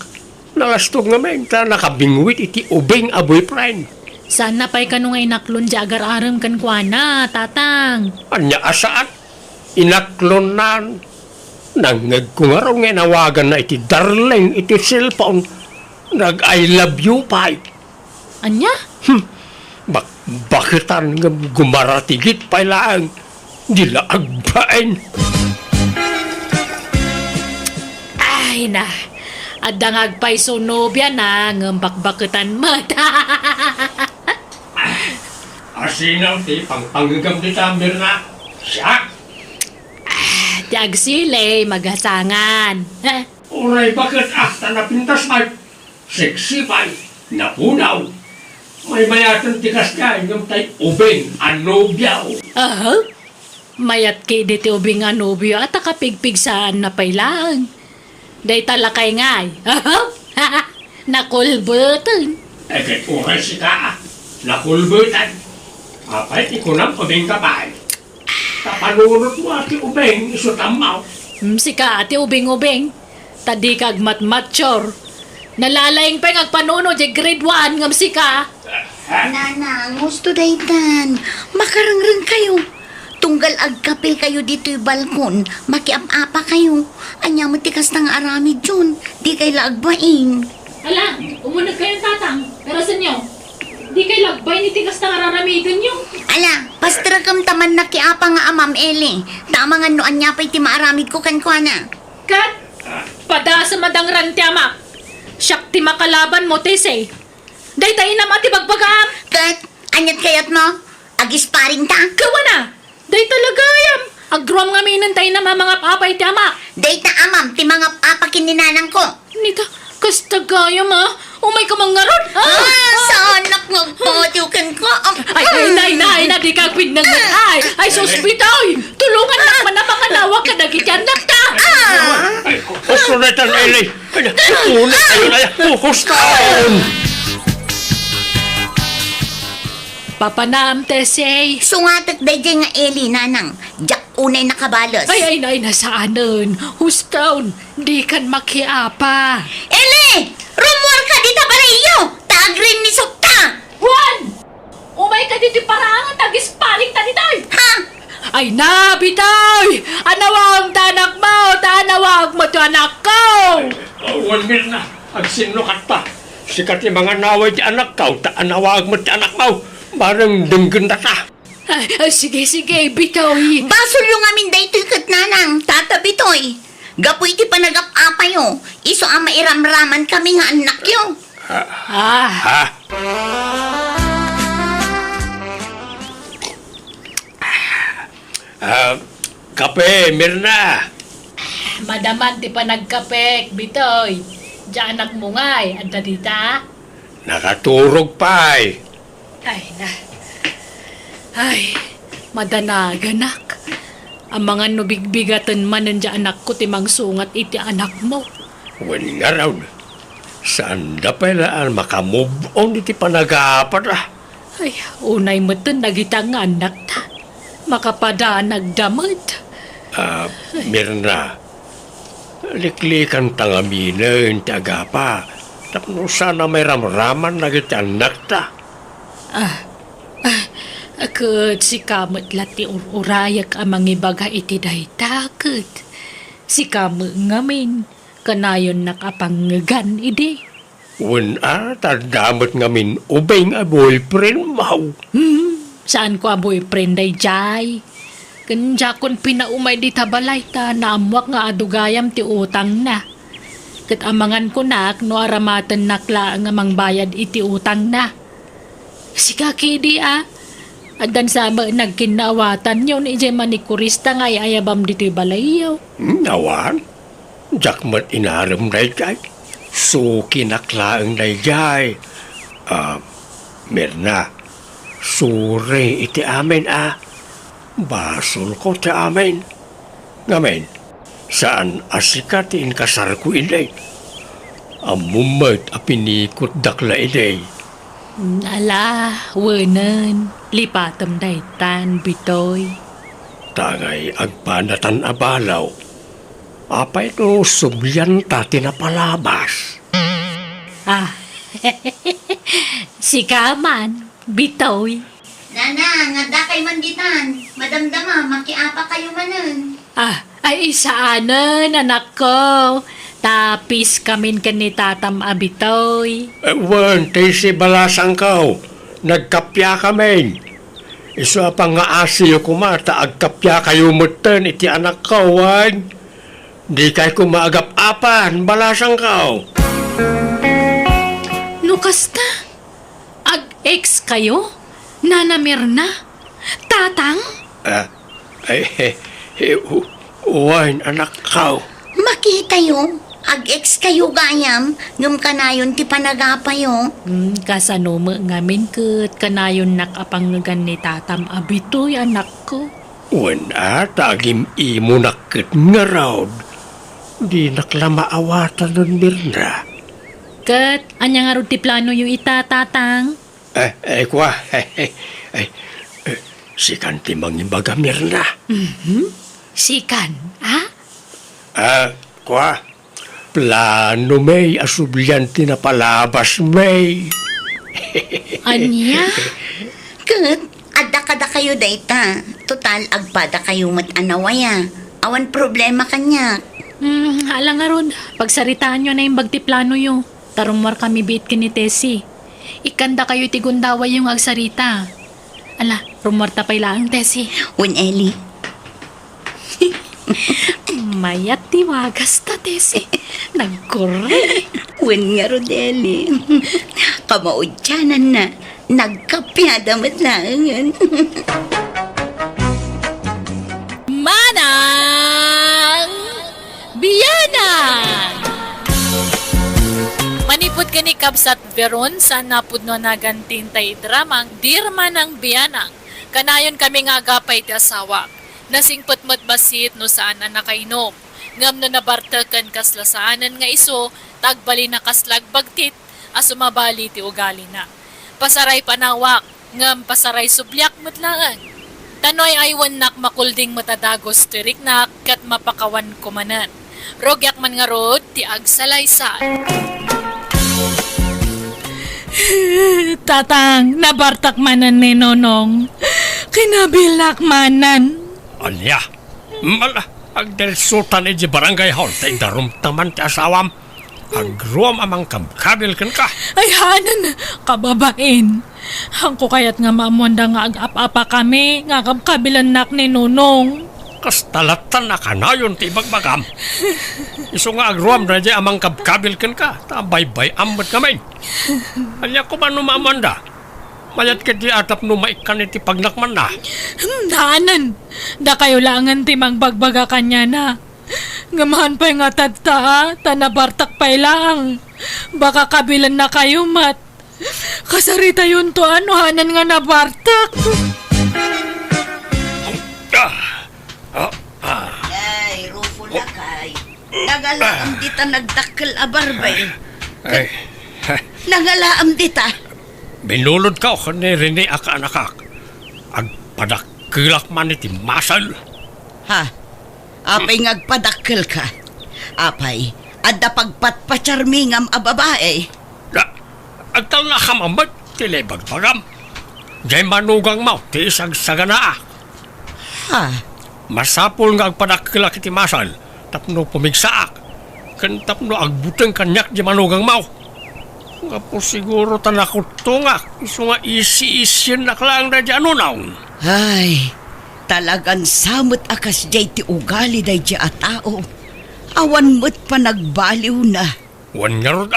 Nalastog nga menta nakabingwit iti ubing a boyfriend. Sana pa'y kanungay naklon di agar-aram kan kwa na, tatang. Anya asaan? Inaklon na. Nangag ko nga raw nga nawagan na iti darling iti cellphone. Nag-I love you pa. Anya? Bakitan nga gumaratigit pa lang. Dila agbain. Ay na, adangag pa'y sunobya na ngambak-bakutan mata. Asinaw ti pangpanggagam di tamir na. Siya. Tiag sile, magasangan. Uray bakit ahta na pintas ay. Sexy pa. Napunaw. May mayatan tikas ka. Yung tay ubing. Anobyaw. Mayat kay diti ubing nga nobyo at akapigpig saan na pailang. Day talakay ngay. Nakulbutan. Eket uray si ka. Nakulbutan. Apay ti kunang ubing ka pa. Tapanunot mo ati ubing. Isutamaw. Sika ati ubing-ubing. Tadi kag matmatchor. Nalalayang pa yung agpanuno di grade 1 ngam sika. Nanang, gusto daytan. Makarangrang kayo. Tunggal agkape kayo dito'y balkon. Makiap-apa kayo. Anya mo tikas ng aramid yun. Di kay laagbain. Ala, umunag kayong tatang. Pero sa inyo, di kay lagbay ni tigas na kararamigan nyo. Ala, pastragam taman nakiapa nga amam Eli. Tama nga noan niya pa'y timaaramid ko kankwana. Kat, pada sa madang rantiamak. Siyak ti makalaban mo, Tese. Day tayo na mati bagbagam. Kat, anyat kayat mo? Agis paring ta? Kawa na. Day talaga yam. Agruam nga minan tayo na mga papay ti ama. Date na amam, ti mga papakin ni nanang ko. Nita, kastagayam ha. Umay ka mga ron. Sa anak nga patiukan ko. Ay, nay, di ka pinang ay, sospitoy. Tulungan na man na mga nawa ka nagigyan na ta. Ay, kusunetan Eli. Ulit kayo na yan. Kukustaon. Papanam, Tese. Sungatak dayjay nga Eli nanang. Jak unay nakabalos. Ay, nasaanan. Hustown, di kan makiapa. Eli! Rumor ka dito pala iyo! Tagrin ni Sukta! Juan! Umay ka dito parangan, tagis paling ta ditoy. Ha? Ay na, bitay! Anawang tanak mo, anak ko! Awan Mirna, agsinukat pa. Sikat yung mga naway di anak ka, taanawag mo di anak mo. Parang denggan na ta. Sige, bitoy. Basol yung amin daytoy kat nanang, tatabi toy. Gapoy ti panagap-apa yo. Iso ang mairamraman kami nga anak yo. Ha? Kape, Mirna. Madaman ti pa nagkapek, bitoy. Diyan anak mo nga'y, anda dita? Nakaturog pa eh. Ay, madanaganak. Ang mga nubigbigatan man nandiyan anak ko timang sungat iti anak mo. Wen nga raw. Saan da pailaan makamove on iti panagapat ah. Ay, unay mo to nagitang anak ta. Makapada nagdamad. Mirna. Liklikan tangamina yung tiaga pa. Tapno sana may ramraman na iti anak ta. Akut si kamot lati urayak amang ibaga iti daytakot. Si kamot ngamin, kanayon nakapanggan idi. Wen tadamot ngamin ubay nga boyfriend mau. Saan ko a boyfriend day jay? Kanya kon pinaumay di tabalay ta naamwak nga adugayam ti utang na. Kat amangan ko nak no aramatan nakla nga mangbayad iti utang na. Si kaki di Adan sama nagkinawatan yun ije manikurista nga ayabam dito balayaw. Nawan? Jakmat inaram na jay. So kinaklaang na jay. Mirna, sure iti amin Basol ko ti amin. Ngamen, saan asikatin kasar ko inay? Amumat apinikot dakla inay. Ala, wanan, lipatam daytan, bitoy. Tagay agpanatan abalaw. Apay no subyan ta tinapalabas. Si Kaman, bitoy. Nana, nga kay manditan. Madamdama, makiapa kayo manan. Ay isaanan, anak ko. Tapis kamin ni tatam abitoy. Wan, tayo si balasang kao. Nagkapya kami. Isa pa nga asil kumata, agkapya kayo mutan iti anak ko, wan. Di kay kumaagap-apan, balasang kao. Nukasta? Ag-ex kayo? Nanamir na? Tatang? Wan, anak kao. Makita yo. Ag-ex kayo gayam. Ngam kanayon ti panagapayo. Kasano mo ngamin kat kanayon nakapanggan ni tatam abitoy anak ko. Wan tagim imo nakit nga raw. Di naklamaawatan nun, Mirna. Kat, anya nga ro ti plano yung itatatang? Kwa, si kanti mangimbaga, Mirna. Sikan, Kwa, plano may asublyan tinapalabas may. Anya? Kat, adda kayo dayta. Total, agpada kayo mat-anawaya. Awan problema kanya. Alang nga ron, pagsaritaan nyo na yung bagtiplano yung tarong mar kami bit kini Tessie. Ikanda kayo tigundawa yung agsarita. Ala, rumorta pa ilang Tessie. Wen Eli. Mayat tiwagas ta Tessie. Nagkore. Wen nga Rodeli. Kamaudyanan na. Nagkapyada matlangan. Manang Biyanan! Manipod ka ni Kabsat Veron sa napudno na gantintay dramang Dirma ng Biyanang. Kanayon kami nga agapay ti asawa. Nasingpot basit no saan na nakainom. Ngam no nabartakan kaslasaanan nga iso, tagbali na kaslag bagtit, asumabali ti ugali na. Pasaray panawak, ngam pasaray subyak matlaan. Tanoy aywan nak makulding matadagos tirik nak kat mapakawan kumanan. Rogyak man nga rod ti agsalaysan. Tatang, nabartak manan ni Nonong. Kinabilak manan. Anya, Ag del sultan di barangay hall, tay darum taman ti asawam. Agruam amang kabkabil kan ka. Ay, hanan, kababain. Ang ko kayat nga mamuanda nga ag-apa kami, nga kabilanak ni Nunong. Kastalatan na kanayon ti bagbagam. Iso nga agruam na di amang kabkabil kan ka. Tabay-bay ambat kami. Anya ko man numamanda. Mayat ka di atap numaikan iti pagnakman na. Hanan, da kayo langan timang bagbaga kanya na. Ngamahan pa nga tadta, tanabartak pa lang. Baka kabilan na kayo, mat. Kasarita yun to, ano, hanan nga nabartak. Ay, Rufo lakay. Nagalaam dita nagdakkel abarbay. Ay, Nagalaam dita. binulod ka o ni Rene aka anakak. Agpadakilak man iti masal. Ha? Apay ngagpadakkel ka. Apay, adda pagpatpacharmingam a babae. Agtal na kamamat, tilay bagbagam. Diyay manugang mo, ti isang saganaa. Ha? Masapol nga agpadakilak iti masal, tapno pumigsaak. Kan tapno agbuteng kanyak di manugang mo. Nga po siguro tanakot to nga, iso nga isi-isin na klang na dyan unaw. Ay, talagang samot akas jay ti ugali day di a tao. Awan mo't pa nagbaliw na. Wan nga rod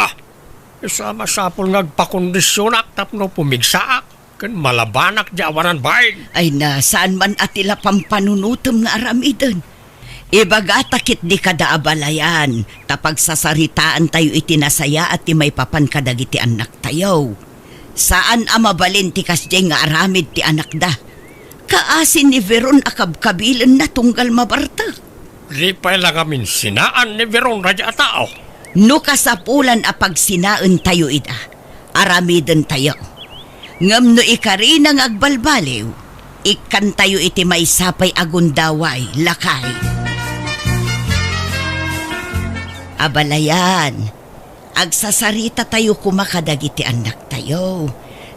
isa masapol nga agpakondisyonak tapno pumigsaak. Kan malabanak di awanan bayin. Ay na, saan man atila pampanunutom nga aramidon. Ibaga takit di kada abalayan, tapag sasaritaan tayo itinasaya at ti may papan kadagiti anak tayo. Saan amabalin ti kasjay nga aramid ti anak da? Kaasin ni Veron akabkabilan na tunggal mabarta. Di pa lang amin sinaan ni Veron radya tao. No kasapulan apag sinaan tayo ida, aramidon tayo. Ngam no ikari nang agbalbaliw, ikan tayo iti may sapay agundaway, lakay. Abalayan, agsasarita tayo kumakadagiti anak tayo.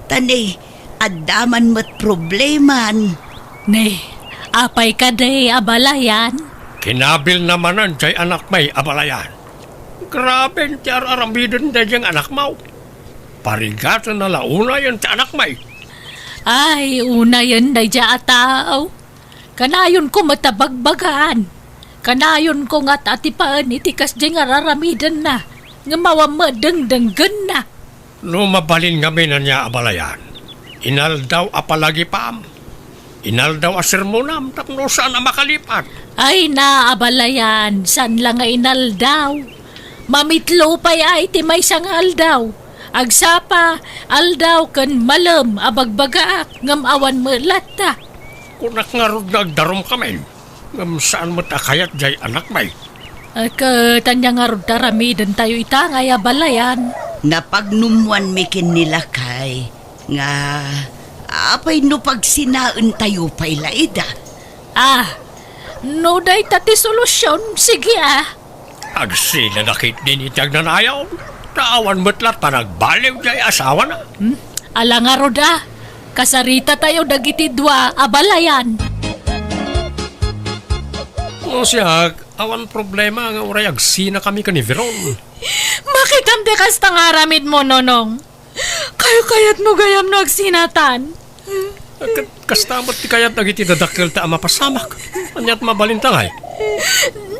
Tani, addaman mo't probleman. Ne, apay ka day abalayan. Kinabil namanan jay anak may abalayan. Grabe ti aramidon da jang anak mo. Parigatan na launa yan ti anak may. Ay, una yan day dya ataw. Kanayon ko matabagbagaan. Kanayon ko nga tatipaan itikas dyan nga raramidan na. Nga mawamadang-danggan na. No mabalin kami na niya abalayan. Inal daw apalagi pam. Inal daw asirmonam tapno saan na makalipat. Ay na, abalayan. San lang nga inal daw. Mamitlo pa ay ti may sangal daw. Agsapa, aldaw kan malam abagbagaak ngam awan mo lata. Kunak nga rod nagdarom kami. Ngam saan mo takayat jay anak may. Tanya nga rod daramidan tayo itangay abalayan. Napagnumuan mikin nila kay nga apay no pag sinaan tayo pa'y laida. No day tati solusyon. Sige Agsila nakit din itiyag nanayaw. Naawan mo't lat pa nagbaliw jay asawa na. Ala nga rod kasarita tayo dagiti dua abalayan. O siya, awan problema nga uray agsina kami ka ni Veron. Makikam de kasta nga aramid mo, Nonong. Kayo kayat mo gayam no agsinatan. Kastamot ti kayat nagiti dadakil ta mapasamak. Anyat mabalintangay.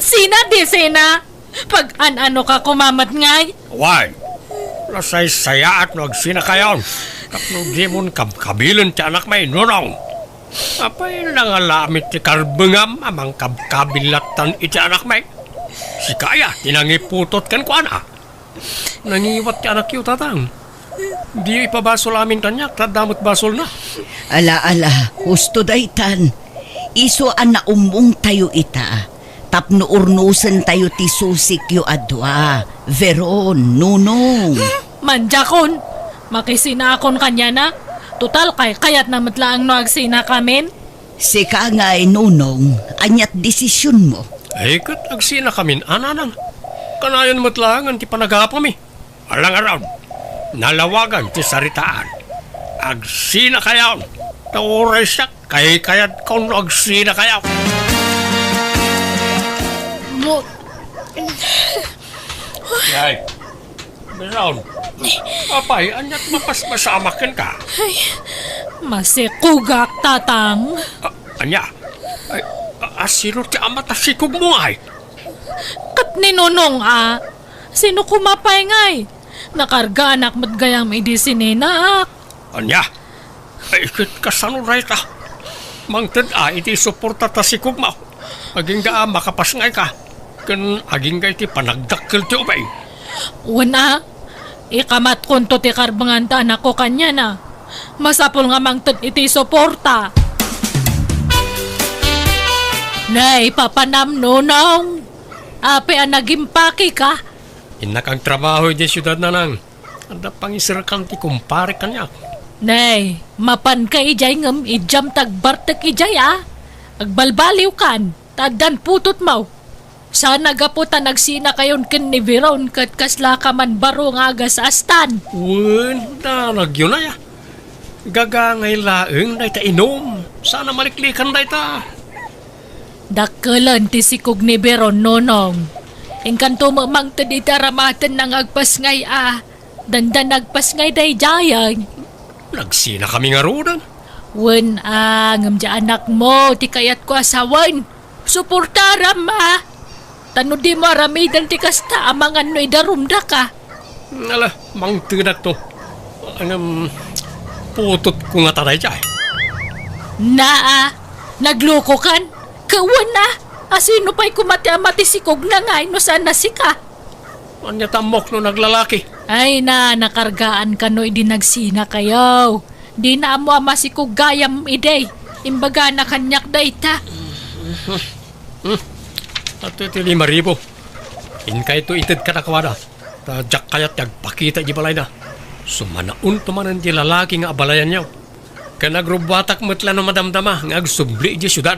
Sina di sina? Pag ano ka kumamat ngay? Why? Lasay saya at nagsina kayon. Kapno di mo kabkabilan ti anak may nunong. Apay nangalamit ti karbengam amang kabkabilatan iti anak may. Si kaya tinangiputot kan ko ana. Nangiwat ti anak yu tatang. Di ipabasol amin kanyak, tadamot basol na. Ala, husto daytan. Iso na umong tayo ita. Tapno urnusan tayo ti susik yu adwa. Veron, Nunong. Manjakon. Makisinakon kanya na. Total kayat na matlaang no agsina kamin. Sika nga Nunong, anyat desisyon mo. Ay kat agsina kamin ananang. Kanayon matlangan ti panagapami. Alang araw. Nalawagan ti saritaan. Agsina kayaw. Tauray siya kay kayat kung agsina kayaw. Kamot. Yay. Biraon. Apay, anyat mapasamakin ka. Masikugak, tatang. Anya. Ay, asino ti amat asikog mo ay? Kat ninunong, Sino kumapay ngay? Nakarga anak mat gayang medisina, Anya. Ay, ikit kasanuray ta. Mangtid iti suporta ta sikog mo. Aging ga makapasngay ka. Kan aging ga iti panagdakkel ti ubay. Una, ikamat kunto ti karbangan ta anak ko kanya na. Masapol nga mangtid iti suporta. Nay, papanam nunong. Ape nagimpaki ka. Inak ang trabaho di siyudad na nang. Anda pangisirkan ti kumpare kanya. Nay, mapan ka ijay ngam ijam tagbartek ijay Agbalbaliw kan, tadan putot mau. Sana gaputan nagsina kayon ken ni Viron kat kasla ka man baro nga aga sa astan. Wen, dalag yun na ya. Gagangay laeng na ita inom. Sana maliklikan na ita. Dakkelan ti sikog ni Viron nonong. Engkanto mamang tadi taramatan ng agpasngay Dandan agpasngay day jayan. Nagsina kami nga rodan. Wen ngam ja anak mo ti kayat ko asawan. Suportaram Tano di mo aramidan ti kasta amangan no idarumda ka. Ala, mang tinak to. Putot ko nga taray jay. Nagloko kan? Kawan asino pa'y kumati-amati sikog na nga no sana sika. Anya tamok no naglalaki. Ay nakargaan ka no idinagsina kayo. Di na mo masikog gayam iday. Imbaga na kanyak da ita. At ito 5,000. Inkay to itid ka na kawada. Tadyak kayat yagpakita di balay na. Sumanaun tumanan di lalaki nga abalayan niyo. Kanagrubatak matla no madamdama nga agsubli di syudad.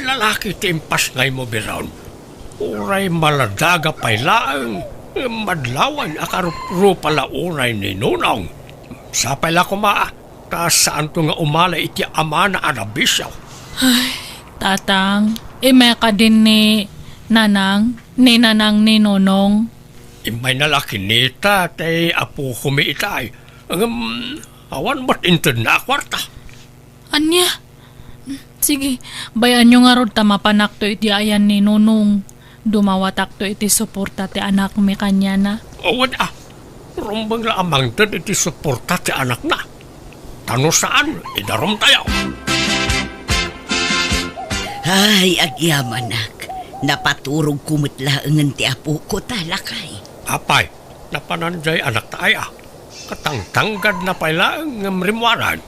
Lalaki timpas ngay mo Biraon. Uray maladaga pay laang. Madlawan akarup pala uray ni Nunong. Sapay la kumaa. Kasaan to nga umala iti ama na anabisyaw. Tatang, ime ka din ni Nanang ni Nonong. Imay nalaki nita tay apo kumiitay. Awan ba't intid na kwarta? Anya? Sige, bayan nyo nga rod tamapanak to iti ayan ni Nunong. Dumawatak to iti suporta ti anak mi kanya na. Awan rumbang la amang tad iti suporta ti anak na. Tano saan? Idarom tayo. Ay, agyamanak. Napaturog kumitlaangan ti apo ko talakay. Apay, napananjay anak tayo. Katangtanggad na pala ang rimwanan.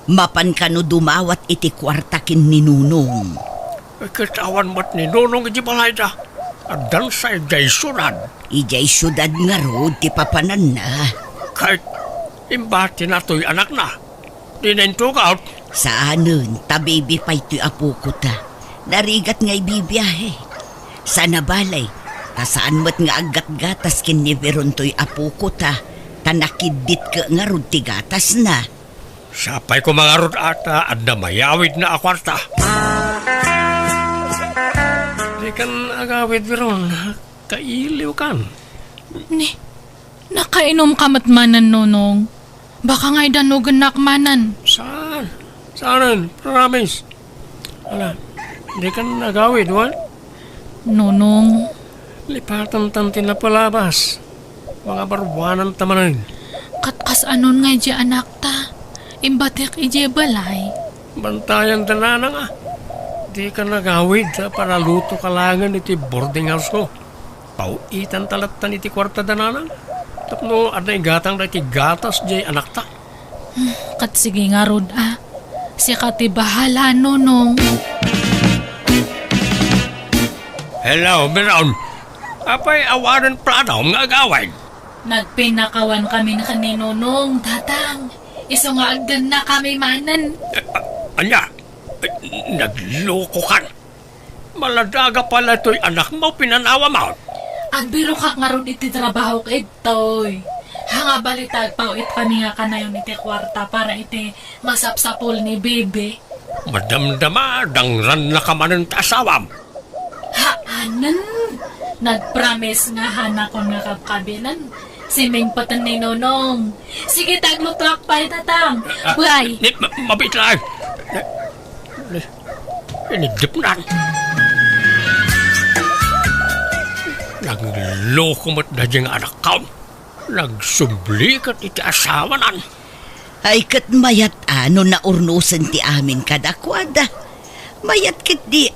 Mapan ka no dumawat iti kwartakin ni Nunong. Katawan ba't ni Nunong iti balay da? Adan sa ijay sunad. Ijay syudad nga rod ti papanan na. Kahit imbati na to'y anak na. Dinentok out. Saanon, tabibi pa ito'y apo ko ta. Narigat nga'y bibiyahe. Sa nabalay, tasaan mo't nga agat-gatas kin ni Veron to'y apo ko ta. Tanakidit ka nga rod ti gatas na. Sapay ko mga rod ata at na mayawid na akwarta. Di kan agawid Veron. Kailiw kan. Nakainom ka matmanan, Nonong. Baka nga'y danugan nakmanan. Saan? Saanan? Promise. Ala, di kan agawid, wan? Nonong, Lipatan tantin na palabas. Mga barwanan tamanin. katkas anon nga'y di anak ta. Imbatek ije balay. Bantayan tanana nga. Di ka nagawid sa paraluto kalangan iti boarding house ko. Pauitan talatan iti kwarta danana. Tapno ada igatang da iti gatas jay anak ta. Kat sige nga rod Si kati bahala, Nonong. Hello, Biraon. Apay awanan plano nga agawid. Nagpinakawan kami na kani Nonong, tatang. Iso nga agdan na kami manan. Anya, nagloko kan. Maladaga pala to'y anak mo pinanawa mo. Ang biro ka nga ron iti trabaho ka itoy. Hanga balitag pa it kami nga kanayon iti kwarta para iti masapsapol ni Bebe. Madamdama, dangran na ka man ang asawam. Anan, nag-promise nga hana ko nga kapkabilan. Si Ming patan ni Nonong. Sige, taglutok pa itatang. Buhay. Mabit lang. Inigdip na. Nagloko mo't na diyang anak ka. Nagsublikat iti asawa nan. Ay kat mayat ano na urnusan ti amin kadakwada. Mayat kit di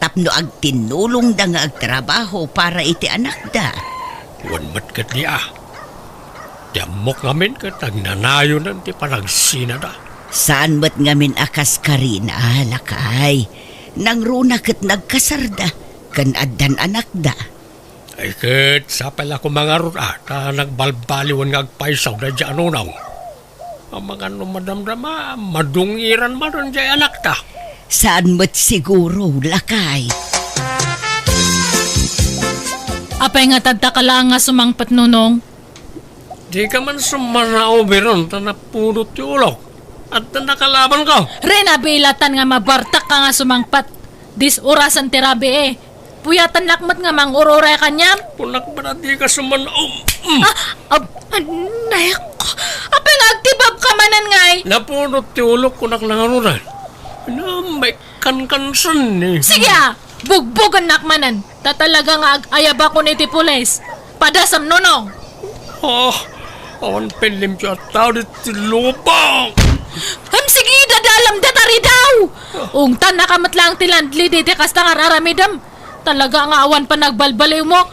tapno ag tinulong da nga agtrabaho para iti anak da. Wanmat kat niya. Diamok ngamin kat nagnanayo nan ti panagsina da. Saan mat ngamin akas karina lakay. Nang runa kat nagkasarda kan addan anak da. Ay kat sa pala ko mga runa ta nagbalbaliwan nga agpaisaw na dyan unaw. Ang mga numadamdama, madungiran man ron dyan anak ta. Saan mat siguro lakay. Apay nga tadta ka lang nga sumangpat Nonong. Di ka man sumanao biron ta napulot yung ulok. At ta nakalaban ko. Rena bilatan nga mabartak ka nga sumangpat. Dis orasan tirabi Puyatan lakmat nga mang urore kanyam. Punak ba na di ka sumanao? Nayak ko. Apay nga agtibab ka manan ngay. Napulot yung ulok ko naklangarunan. May kankansan eh. Sige bugbugan nakmanan. Tatalaga nga ayaba ko ni ti pulis. Padasam Nonong. Awan pelim siya tao dito lubang. Sige dadalam datari daw. Ungtan nakamatlang tilandli diti kasta nga raramidam. Talaga nga awan pa nagbalbaliw mo.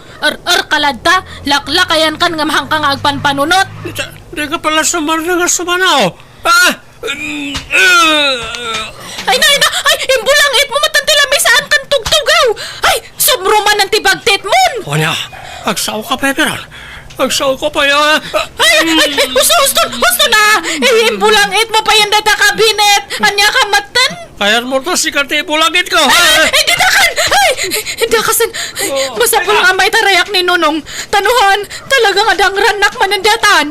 Kaladta. Laklakayan kan nga mahang nga agpanpanunot. Di ka pala sumarna nga sumanao. Ay, imbulangit mo matantilami saan kan tugtugaw. Ay, subruman ng tibagtit mon. O niya, agsaw ka pa peran. Agsaw ko pa yan. Gusto na. Imbulangit mo pa yan data kabinet. Anya ka matan. Kayan mo to si Kati Bulagit ko. Hindi dakan. Hindi kasan. Masapul nga may tarayak ni Nonong. Tanuhan, talaga nga dangranak manandatan.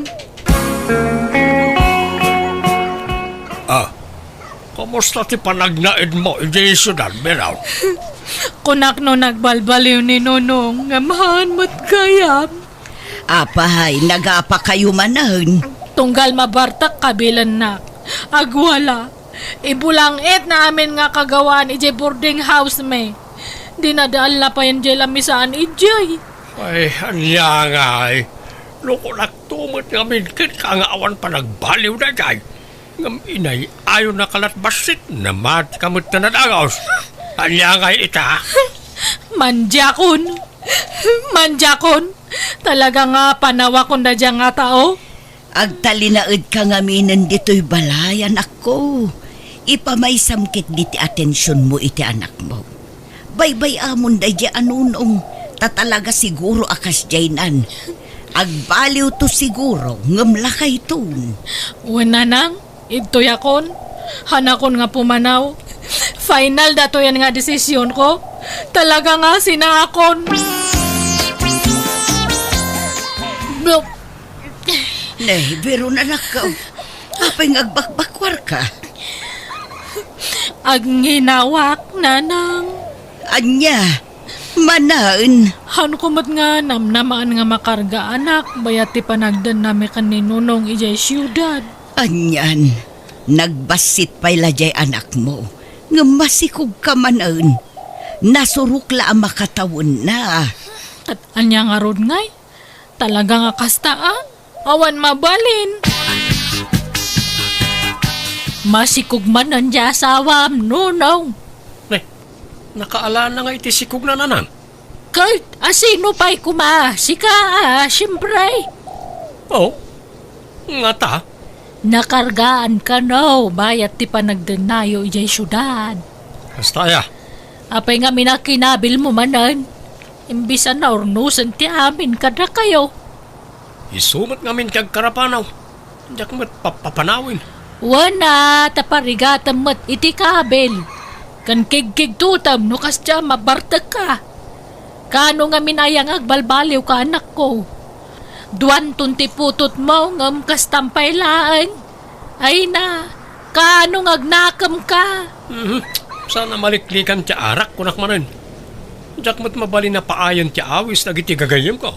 Kamusta ti panagnaid mo, hindi syudad, Beraw? Kunak no nagbalbaliw ni Nonong. Ngamahan mo't kayam. Apahay, nagapa kayo manan. Tunggal mabartak kabilan na. Agwala. Ibulangit na amin nga kagawan ije boarding house me. Dinadaan la pa yan jela misaan ijay. Ay, anya nga eh. Loko nagtumot nga minkit ka nga awan pa nagbaliw na jay. Ngam inay, ayaw na kalat basit na mat kamot na nadagaws. Anya nga ita. Manjakon. Talaga nga panawa ko na dyan nga tao. Agtalinaid ka nga minan dito'y balayan ako. Ipamaisamkit diti atensyon mo iti anak mo. Baybay amon da di anunong. Tatalaga siguro akas jaynan. Agbaliw to siguro ngamlakay tun. Wala nang, ito yakon. Hanakon nga pumanaw. Final dato yan nga desisyon ko. Talaga nga sinakon. Nay, biro na nakaw. Apay agbakbakwar ka. Agninawak, nanang. Anya, manaan. Han kumot nga namnamaan nga makarga anak. Bayat ti panagdan nami kaninunong ijay siyudad. Anyan, nagbasit pa'y lajay anak mo. Nga masikog ka manaan. Nasurukla ang makatawon na. At anya nga rod ngay. Talaga nga kastaan. Awan mabalin. Masikog man nandiya asawam, Nonong. Nakaala na nga iti sikog na nanan. Kurt, asino pa'y sika, siyempre. Oh, nga ta. Nakargaan ka no, bayat ti panagdenayo ijay syudad. Basta ya. Apay nga minakinabil mo manan. Imbisa na urnusan ti amin kada kayo. Isumat ngamin kag karapanaw. Diyak mo't papanawin. Wana, taparigatan mo't iti kabel. Kan kig tutam no kasya mabartag ka. Kano nga minayang agbalbaliw ka anak ko. Duwan tunti putot mo ngam kastampay laan. Ay na, ka, nung agnakam ka. Sana maliklikan ti arak kunak manen. Jak mo't mabali na paayon ti awis na giti gagayam ko.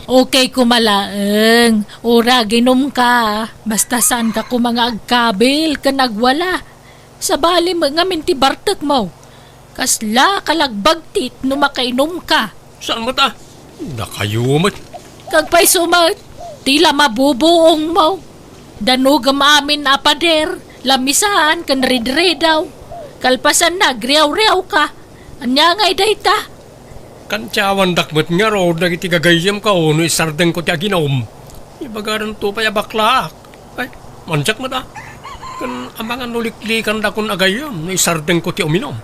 Okay kumalaeng, ura ginom ka. Basta saan ka mga agkabil ka nagwala. Sa bali mo nga minti bartek mo. Kasla kalagbagtit no makainom ka. Saan mo ta? Nakayumot. Kagpay sumat, tila mabubuong mo. Danugam amin apader, lamisaan kan ridredaw. Kalpasan na, griyaw-riyaw ka. Anya ngay dayta. Kantsawan dakmet nga ro, nagiti gagayam ka o no isardeng ko ti aginom. Ibagaran to pa yabaklaak. Ay, manjak mo ta. Kan amangan nuliklikan da kun agayam, no isardeng ko ti uminom.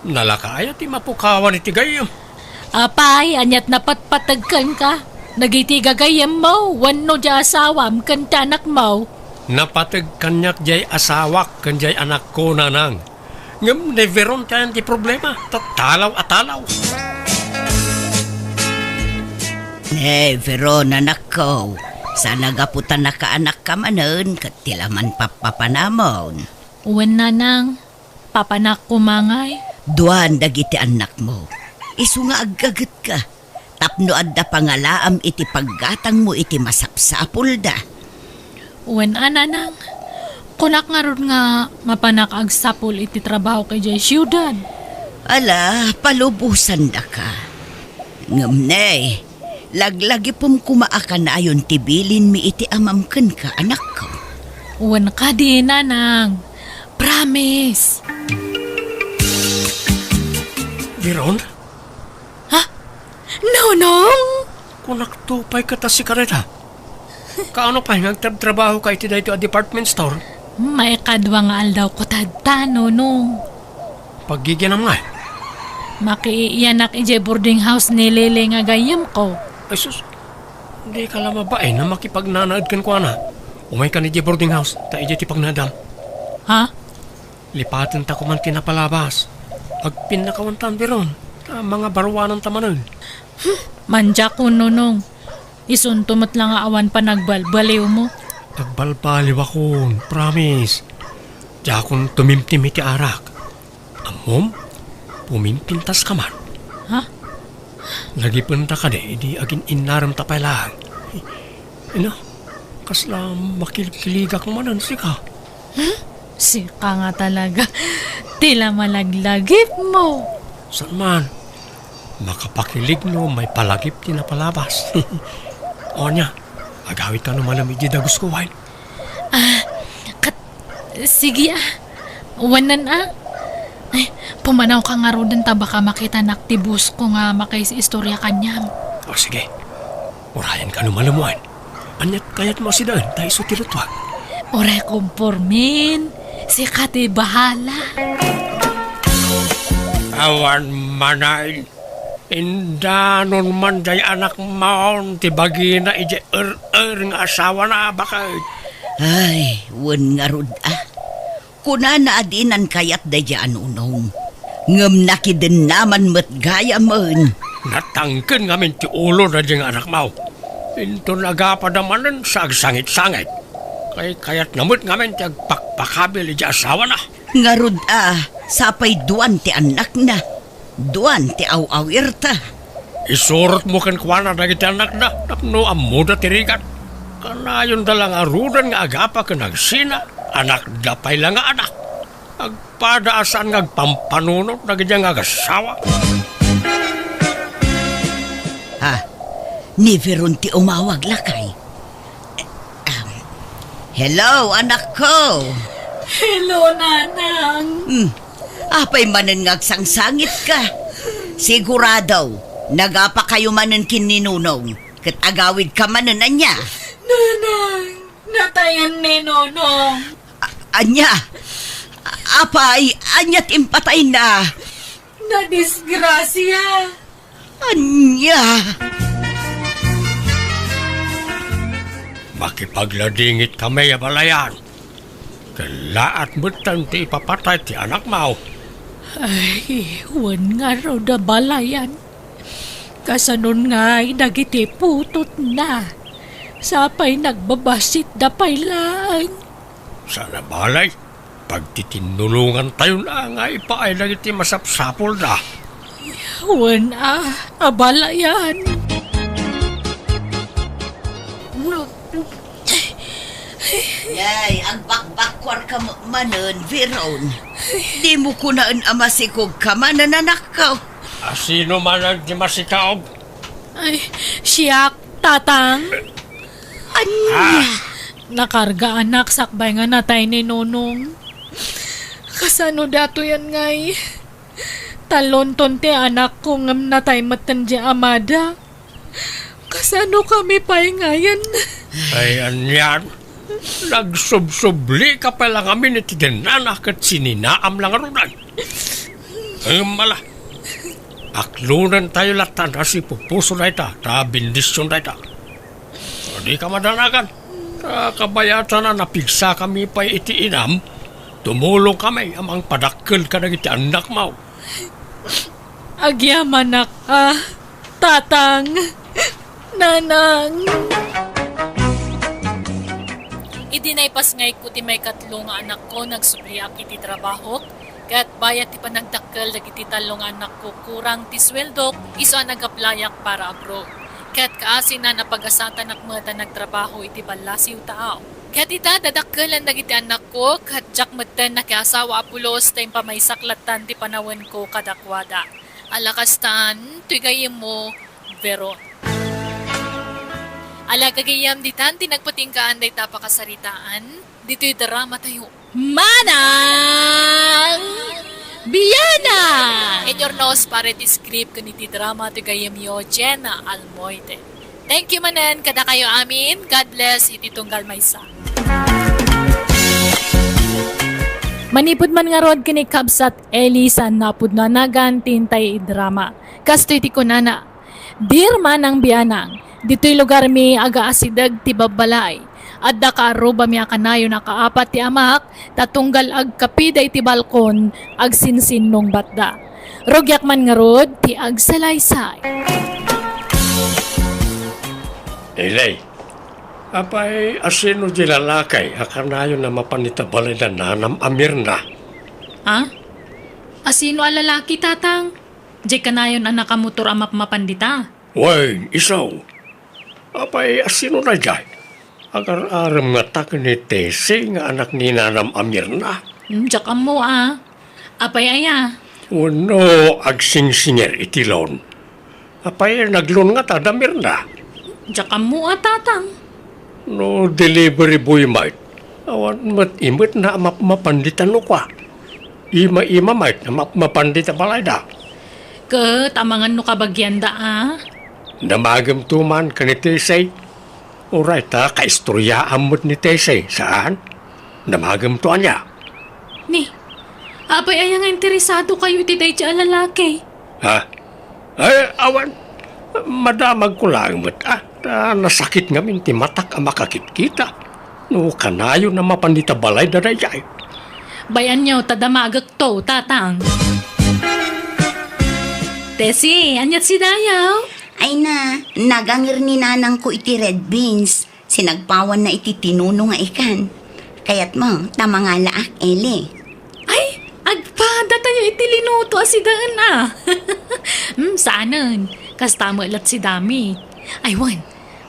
Nalakaya ti mapukawan iti gayam. Apay, anyat napatpatagkan ka. Nagiti gagayam mo, wano di asawam kan tanak mo. Napatag kanyak jay asawak kan jay anak ko nanang. Ngam neveron tayo ti problema. Tatalaw-atalaw. Veron, anak ko. Sana gaputan na ka anak ka manon, katilaman papapanamon. Uwan nanang, papanak kumangay. Duan dagiti anak mo. Isu nga aggagat ka. Tapno adda pangalaam iti paggatang mo iti masapsapul da. Uwan nanang, kunak nga ron nga mapanak agsapul iti trabaho kay jay siyudad. Ala, palubusan da ka. Ngamnay, laglagi pum kumaakan na ayon tibilin mi iti amamken ka, anak ko. Uwan ka di nanang, promise. Veron, Nonong! kunak tupay ka ta si Kareta. Kaano pa nagtrabaho ka iti dito a department store? May kadwa nga aldaw ko tadta, nonong. Paggiginam nga. Makiiyanak ije boarding house ni Lele nga gayam ko. Ay sus, hindi ka lang mabae na makipagnanaad kan ko na. Umay ka ni di boarding house, ta ije ti pagnadam. Ha? Lipatan ta kuman kinapalabas. Agpin na kawantan biron. Mga barwanan tamanon. Manja ko, nonong. Isuntumot lang nga awan pa nagbalbaliw mo. Agbalbaliw akon, promise. Di akong tumimtim iti arak. Amom, pumimpintas ka man. Ha? Lagi punta ka di agin inaram tapay lang. Ino, kasla makilikiligak manan sika. Sika nga talaga. Tila malaglagip mo. Saan man? Makapakilig no, may palagip ti napalabas. O niya, agawit ka no malamig di dagus ko wine. Sige Wanan Ay, pumanaw ka nga ro din ta baka makita naktibus ko nga makaisi istorya kanyam. O sige, urayan ka no malamuan. Anyat kayat mo si daan, tayo sa tirutwa. Oray kumpormin. Si Kati bahala. Awan manay. Indanon man day anak maon ti bagina ije nga asawa na bakit. Ay, wan nga rod Kuna na adinan kayat da dyan unong. Ngam nakidin naman mat gaya man. Natangken ngamin ti ulo na diyang anak mau. Into nagapadamanan sa agsangit-sangit. Kayat namut ngamin ti agpakpakabil ije asawa na. Nga rod sapay duan ti anak na. Duan ti aw-awirta. Isurot mo kan kuwana dagiti anak na. Tapno amuda tirigan. Kanayon dalang arudan nga agapa ka nagsina. Anak dapay lang nga anak. Agpadaasan nga agpampanunot na ganyang agasawa. Ni Veron ti umawag lakay. Hello, anak ko. Hello, nanang. Apay manen ngagsangsangit ka. Sigurado, nagapa kayo manen kininunong. Kat agawid ka manen anya. Nanang, natayan ni Nonong. Anya, apay, anya't impatay na. Nadisgrasya. Anya. Makipagladingit kami abalayan. Kalaat mutan ti ipapatay ti anak mau. Ay, wan nga raw da balayan. Kasanon nga'y dagiti putot na. Sapay nagbabasit da pay lang. Sana balay, Pagtitinulungan tayo na nga ipaay lang iti masapsapol na. Wan abala yan. Yay, ang bakbakwar ka manon, Veron. Di mo kunaan amasikog ka manananakaw. Sino man ang di masikaob? Ay, siyak, tatang. Anya? Nakarga anak, sakbay nga natay ni Nonong. Kasano dato yan ngay? Talon ti anak ko ngam natay matan di amada. Kasano kami pa'y ngayon? Ay, anyan. Nagsubsubli ka pa lang kami ni tinanak at sininaam lang arunan. Ay, mala. Aklunan tayo latan na si pupuso na ita, ta bindisyon na ita. So, di ka madanagan. Kabayatan na napigsa kami pa iti inam, tumulong kami amang padakkel ka na iti anak mo. Agyamanak tatang, nanang. Idinaypas ngay ko ti may katlong anak ko nagsupliak iti trabaho. Kat bayat ti panagdakkel dagiti talong anak ko kurang ti sweldo iso ang nagaplayak para abroad. Kat kaasin na napagasatan nakmata nagtrabaho iti balasiw tao. Kat ita dadakkelan dagiti anak ko kat jakmeten na kiasawa apulos tayong pamaysaklatan ti panawen ko kadakwada. Alakastan, tuyagayim mo, Veron. Alagagayam ditan tinagpatingkaan day tapakasaritaan, dito'y drama tayo. Manang! Biyana! In your nose, para ti script ko niti drama to gayam yo, Jenna Almoite. Thank you manan, kada kayo amin. God bless, iti tunggal maysa. Manipod man nga rod kini Kabsat Elisa napud na nagantintay drama. Kasto iti kunana. Dear Manang Biyanang, dito'y lugar mi aga asidag ti babalay. At dakaruba mi kanayo na kaapat ti amak, tatunggal ag kapiday ti balkon, ag sinsin nung batda. Rogyak man nga rod, ti ag salaysay. Ilay, apay asino di lalakay, akanayo na mapanitabali na nanam amir na. Ha? Asino alalaki tatang? Di kanayon ang nakamotor amap mapandita. Way, isaw. Apay asino na dyan? Agar-aram nga tak ni Tese nga anak ni nanam amir na. Diyak mo Apay aya. Uno agsing-singer itilon. Apay naglon nga tadamir na. Diyak mo tatang. No delivery boy mate. Awan mat imit na mapanditan no kwa. Ima-ima mate na mapandita balay da. Tamangan no kabagyan da Namagam tuman ka ni Tese. Alright kaistorya amot ni Tese. Saan? Namagam tuan niya. Ni, apay aya nga interesado kayo ti day ti lalaki. Ha? Ay, awan. Madamag ko lang mat nasakit nga min ti matak ang makakit-kita. No kanayo na mapandita balay da dayay. Bayan niyo tadamagak to, tatang. Tesi, anyat si Dayaw? Ay na, nagangir ni nanang ko iti red beans. Sinagpawan na iti tinuno nga ikan. Kaya't mo, tama nga laak, Eli. Ay, agpada tayo iti linuto si daan saanan? Kastama lat si Dami. Aywan,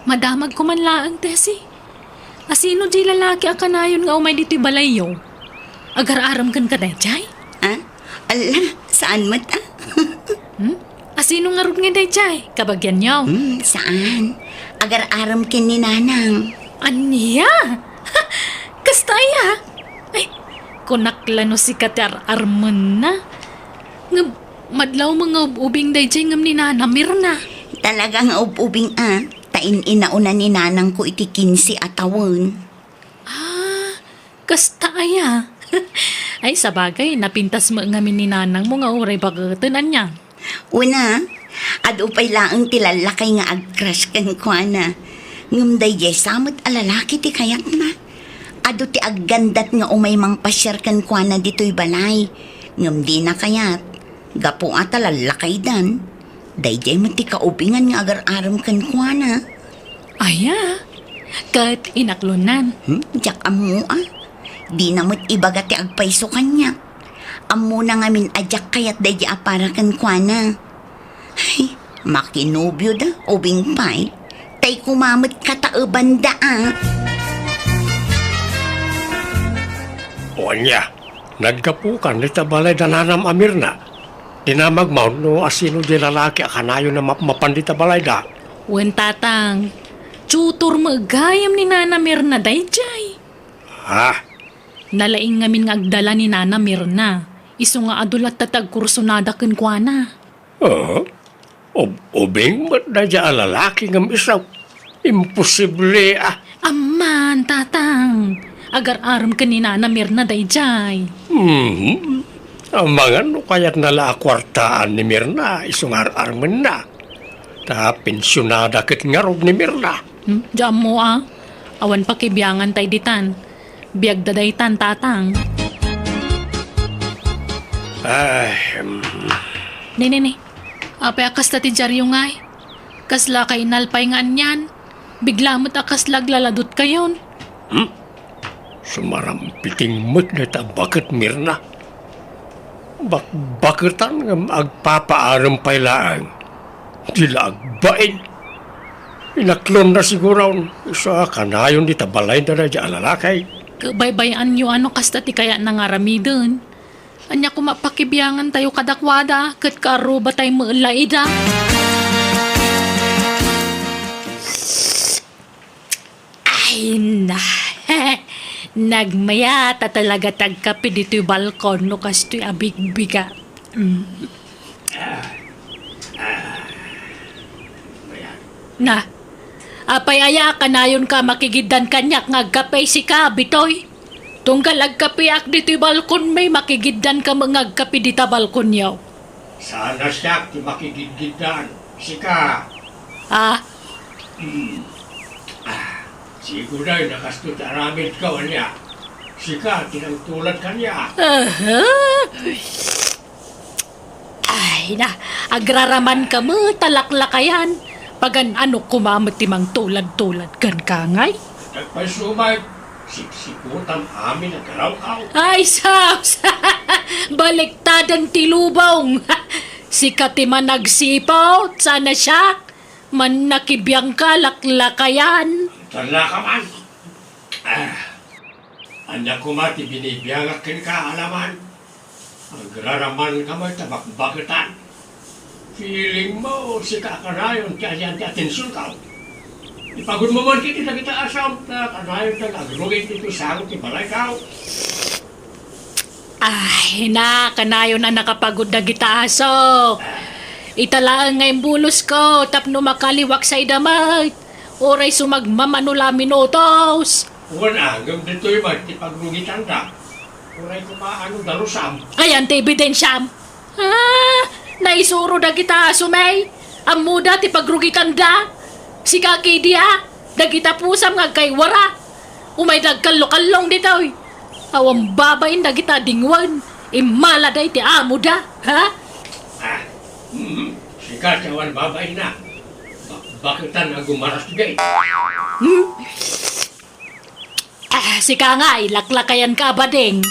madamag ko man laang, Tesi. Asino di lalaki akanayon nga umay dito'y balayo? Agar-aram kan ka dayjay? Ah? Ala, saan mat Asino nga rod nga dayjay? Kabagyan niyo? Saan? Agar-aram kin ni nanang. Aniya? Kastaya? Ay, kunaklano si Kater Armon na. Nga, madlaw mga ubing dayjay ngam ni nanamir na. Talagang ubing tain inauna ni nanang ko iti 15 atawon. Kastaya? Ay, sabagay, napintas mo ngamin ni nanang mo nga uray bagatunan niya. Una, adupay laang tilalakay nga ag-crush kan kwa na. Ngumday jay samot alalaki ti kayak na. Ado ti aggandat nga umay mang pasyar kan kwa na dito'y balay. Ngumdi na kayat. Gapo nga talalakay dan. Dayjay mo ti kaubingan nga agar-aram kan kwa na. Aya, kat inaklunan. Jak amo Di namot ibaga ti agpaiso kanya. Amo na ngamin adyak kayat da di aparakan kwa na. Ay, makinobyo da, ubing pay. Tay kumamot katauban da O niya, nagkapukan ni tabalay da nanam Amirna. Tinamagmaw no asino di lalaki akanayo na mapandita balay da. Wen tatang, tutor magayam ni Nana Mirna dayjay. Ha? Nalaing ngamin nga agdala ni Nana Mirna. Iso nga adulat tatag kursunada ken kuana. Ubing ba't na dya lalaki ng isaw? Imposible Amman, tatang. Agar-aram ka ni Nana Mirna dayjay. Ang mga no kaya't nala kwartaan ni Mirna, isungar-arman na. Ta pensyonada ket ngarog ni Mirna. Diyan mo Awan pakibiyangan tay ditan. Biyag dadaytan, tatang. Ay, Nene, apay akas ta ti Jaryo ngay. Kasla kay nalpay nga anyan. Bigla mo't akas laglaladot kayon. sumarampiting mat na ta bakit Mirna? Bakitan ng agpapaaram pailaan. Dila agbain. Inaklon na siguro isa kanayon di tabalay na dya alalakay. Kabaybayan nyo kasta ti kaya nangaramidon. Anya kumapakibiyangan tayo kadakwada, kat karo ba tayo maulaida? Ay na, nagmayata talaga tagkapi dito'y balkon no kasto'y abigbiga. Na, apay aya ka na yun ka makigidan kanyak ngagkapay si ka, bitoy. Tunggal agkapiak dito'y balkon may makigidan ka mangagkapi dita balkon yaw. Sana siya ti makigidgidan. Sika. Ah, Siguro ay nakastut aramid ka niya. Sika, tinangtulad ka niya. ay na, agraraman ka mo, talaklakayan. Pagan ano kumamot timang tulad-tulad kan kangay. Nagpasumay, siksikutan amin at karaw-kaw. Ay, saps! Baliktadan tilubong! Si Katima nagsipaw, sana siya. Man nakibiyang ka, laklakayan. Tala ka man. Anya ko mati binibiyangak kin ka alaman. Agraraman ka mo tabakbakitan. Feeling mo, si kakanayon, kaya ti atensyon ka. Ipagod mo man kita asam na kanayon na nagrugit dito sa ti balay ka. Ay, na, kanayo na nakapagod na gitaaso. Italaan nga yung bulos ko, tapno makaliwak sa idamay. Oray sumagmamanula minutos. Wala, hanggang dito yung magtipagrugitan ka. Kuray kumaano darusam. Ayan, ti ebidensyam. Naisuro na kita, sumay. Ang muda, ti pagrugitan da. Si kaki dia, dagita pusam nga kay wara. Umay nagkalokallong dito. Awang babayin na kita dingwan. Imaladay ti amo da, ha? Sika, cawan babay na. Bakitan na gumaras gay. Sika nga, ilaklakayan ka ba ding?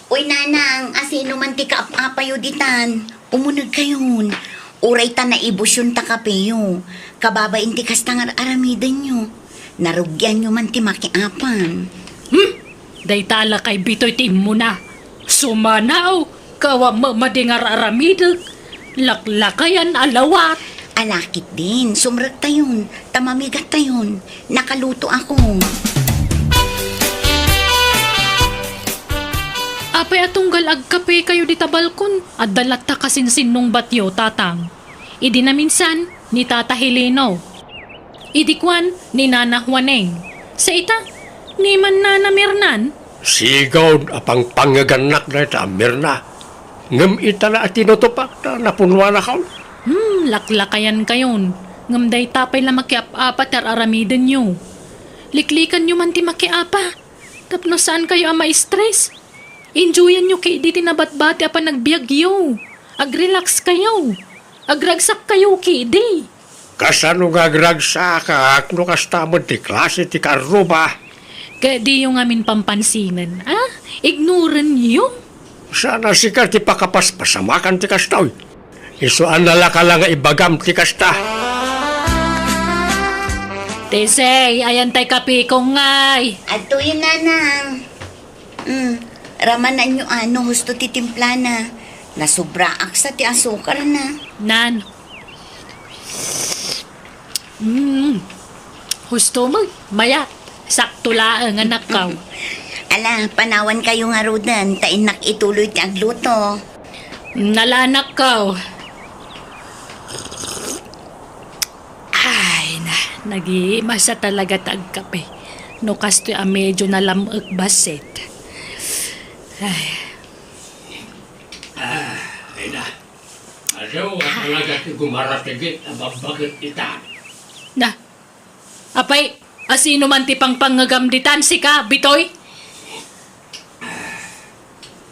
Uy, nanang, asino man ti kaapayo ditan. Umunag kayon. Uray ta na ibusyon ta kapeyo. Kababain ti kastangar aramidan nyo. Narugyan nyo man ti makiapan. Daytala kay bitoy tim mo na. Sumanaw, kawa mamadingar aramidag. Laklakayan alawat. Alakit din, sumrag tayon. Tamamigat tayon. Nakaluto ako. Apay atunggal agkape kayo di tabalkon. At dalat ta kasinsin nung batyo, tatang. Idi na minsan, ni Tata Heleno. Idi kwan, ni Nana Juaneng. Sa ita, ni man Nana Mirnan. Sigaw apang pangaganak na ita, Mirna. Ngam itala at tinutupak na napunwa na ka. Laklakayan kayon. Ngam day tapay la makiap-apat ar aramidan nyo. Liklikan nyo man ti makiapa. Tapno saan kayo ama stress? Enjoyan nyo kay di tinabat-bati apa nagbiagyo. Agrelax kayo. Agragsak kayo kay di. Kasano nga gragsa ka, no kastamod ti klase ti karuba. Kaya di yung amin pampansinan. Ignoran niyo. Sana sika ti pakapaspasamakan ti kasta. Isuan na ka lang nga ibagam ti kasta. Tesay, ayan tay kapikong ngay. Ato yun, nanang. Ramanan nyo gusto ti timpla na. Nasubra aksa ti asukar na. Nan. Husto mo, maya. Sakto laang anak ka. Ala, panawan kayo nga rodan. Tain ituloy ti agluto. Nalanak ka. Ay, nag-iimasa talaga tagkape. No kasto medyo nalamag basit. Ay. Ay na. Ayaw ang talaga ti gumaratigit ang babagit kita. Na, apay, asino man ti pangpangagamditan si ka, bitoy?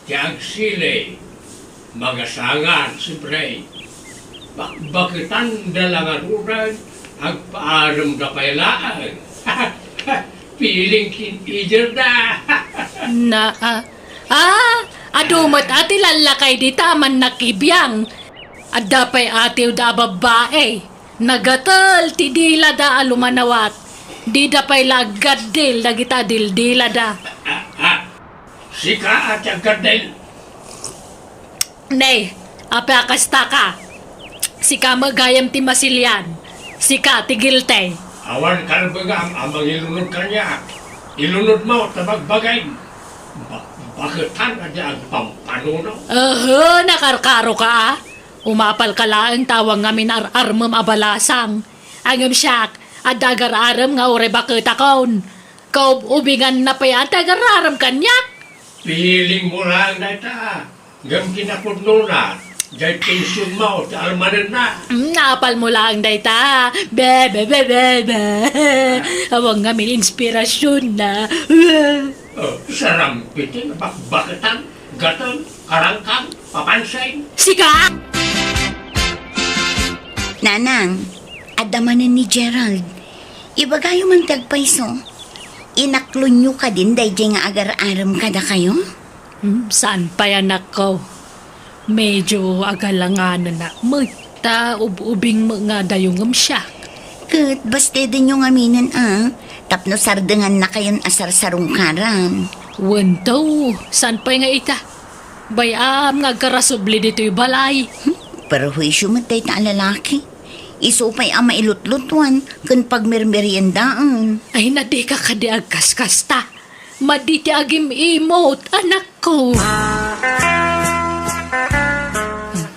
Tiag sile, magasangan si Bray. Bakitan dalangan uran, agpaaram na pailaan. Piling kintiger na. Na, adumat ati lalakay di taman nakibiyang. Adapay atiw da babae. Nagatal ti dila da alumanawat. Di da pay lagadil dagita dildila da. Sika at agkadil. Nay, apakasta ka. Sika magayam ti masilyan. Sika ti gilte. Awan kalbagang amang ilunod kanya. Ilunod mo tabagbagay. Bakitan na di agpampanuno. Nakarkaro ka. Umapal ka lang tawang ngamin armam abalasang. Angam siyak, adagar-aram nga ure bakit akon. Kau ubingan na pa yan, adagar-aram kanyak. Piling mo lang na ita. Gam kinapudno na. Dahil pensyon mo, ti almanan na. Napal mo lang dayta. Be. Awang ngamin inspirasyon na. Sarampitin, bakbakitan, gaton, karangkang, papansay. Sika! Nanang, adamanan ni Gerald. Ibagayo man tagpaiso. Inaklon nyo ka din dahil nga agar-aram kada kayo? Saan pa yan ako? Medyo agalanganan na. Magta ubing mga dayong siya. Kat, baste din yung aminan Tapno sardengan na kayon asar sarungkaran. Wanto, saan pa nga ita? Bayam nga karasubli dito'y balay. Pero huisyo matay ta lalaki. Isupay ang mailutlutuan kan pagmermeryendaan. Ay nadi ka kadiag kaskasta. Maditi agim emote, anak ko.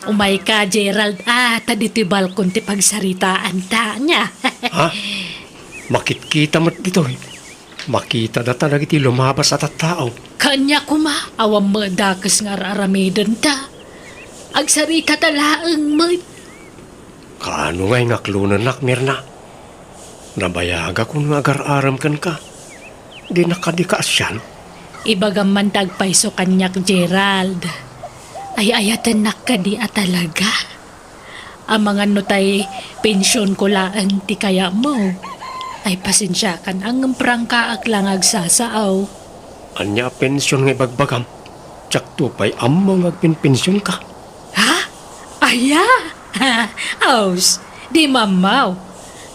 Umay ka, Gerald. Taditi balkon ti pagsaritaan ta niya. Ha? Makit-kita mo dito. Makita na talaga iti lumabas at tao. Kanya kuma, awam madakas nga raramidan ta. Agsarita talaang Kaano nga'y ngaklunan nak, Mirna? Nabayaga kung agar-aram kan ka. Di nakadikaas yan. Ibagam man tagpaiso kanyak, Gerald. Ay ayatan nakadi talaga. Ang mga nutay pensyon ko laan ti kaya mo. Ay pasensya kan ang prangkaak lang agsasaaw. Anya pensyon nga'y bagbagam. Tsak tupay among agpinpensyon ka. Ha? Aya? Aus, di mamaw.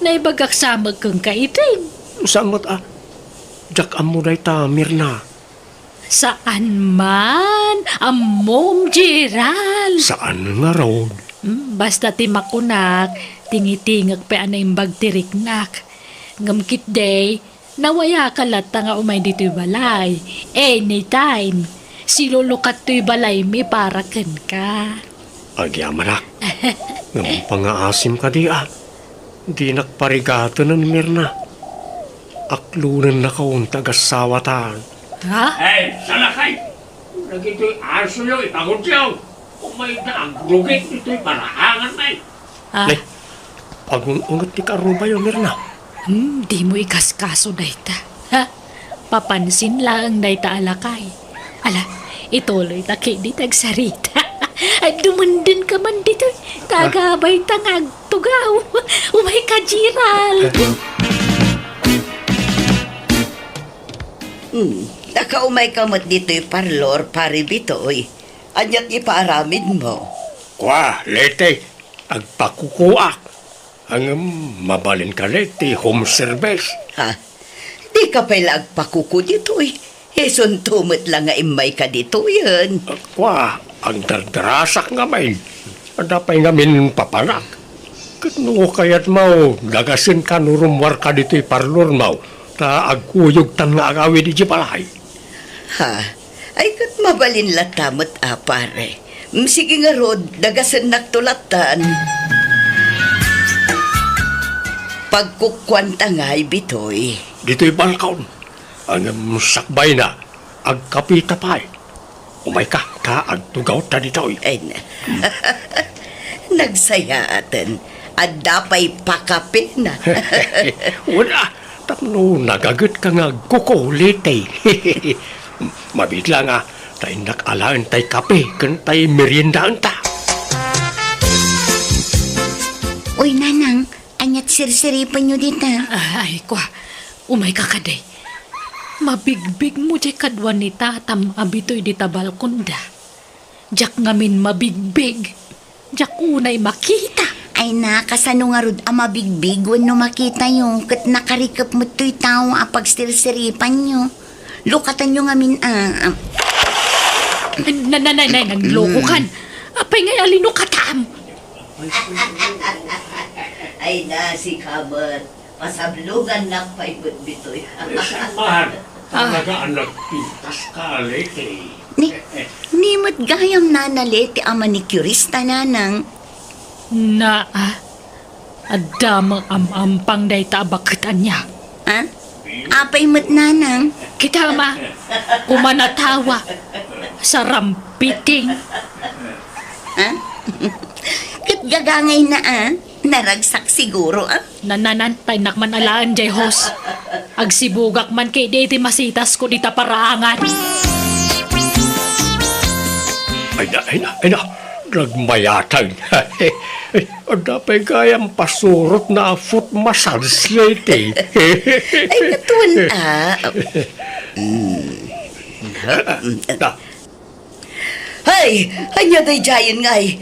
Naibagak samag kang kaiting. Samot Jak amuray ta, Mirna. Saan man? Amom, Gerald. Saan nga raw? Basta timakunak, tingitingag pa anay bagtiriknak. Ngamkit day, nawaya ka lata nga umay dito'y balay. Anytime, silulukat to'y balay mi para ken ka. Agyamanak. Ngam pangaasim ka di Di nakparigato ng Mirna. Aklunan na kaun tagasawa ta. Ha? Hey, salakay! Nagito'y aso yun, ipagod siya. Umay na, ang rugit ito'y parahangan na Lay, pag-ungot ni Karuba yun, Mirna. Di mo ikaskaso dayta. Ha? Papansin lang dayta alakay. Ala, ituloy taki di tagsarita. Ay, dumundin ka man dito. Tagabay tangag tugaw. Umay ka, Gerald. Nakaumay kamot dito'y parlor, pari bitoy. Anyat ipaaramid mo. Kwa, lete, agpakukuak. Ang mabalin ka lete, home service. Ha? Di ka pala agpakuko dito'y. Heson tumot lang nga imay ka dito yan. Kwa, ang dardarasak nga may. Adapay nga min papanak. Kano kaya't mau, dagasin ka nurumwar ka dito'y parlor mau. Ta agkuyog tan nga agawi di balay. Ha? Ay kat mabalin latamot pare. Sige nga rod, dagasan nagtulatan. Pagkukwanta nga'y bitoy. Dito'y balkaon. Ang sakbay na, agkapita pa'y. Umay ka, agtugaw ta dito'y. Ay na. Nagsayatan. At dapay pakape na. Wala, tapno nagagot ka nga kukulit eh. Mabigla nga, tayo nakalaan tayo kape, kan tayo meriendaan ta. Uy, nanang, anyat sirsiripan nyo dito. Ay, kwa, umay ka kaday. Mabigbig mo jay kadwan ni tatam abitoy di tabalkon da. Jak ngamin mabigbig. Jak unay makita. Ay na, kasano nga rod ang mabigbig no makita yung kat nakarikap mo to'y tao apag sirsiripan nyo. Lukatan nyo ngamin Nanay, nagloko kan. Apay ngay alino katam. Ay na si Kabat. Pasablugan na paibot bitoy. Samahan, talaga ang nagpintas ka, lete. Ni mo't gayam nanalete ang manicurista nanang. Adamang amampang day tabakatan niya. Ha? Apay mo't nanang. Kita ma, kumanatawa sa rampiting. Ha? Kat gagangay na naragsak siguro Nananantay nakman alaan jay hos. Agsibugak man kay di masitas ko dita paraangan. Ay na, nagmayatag. Adapay kayang pasurot na foot massage, lete. Ay natuan Na, Hay, hanya day jayan ngay.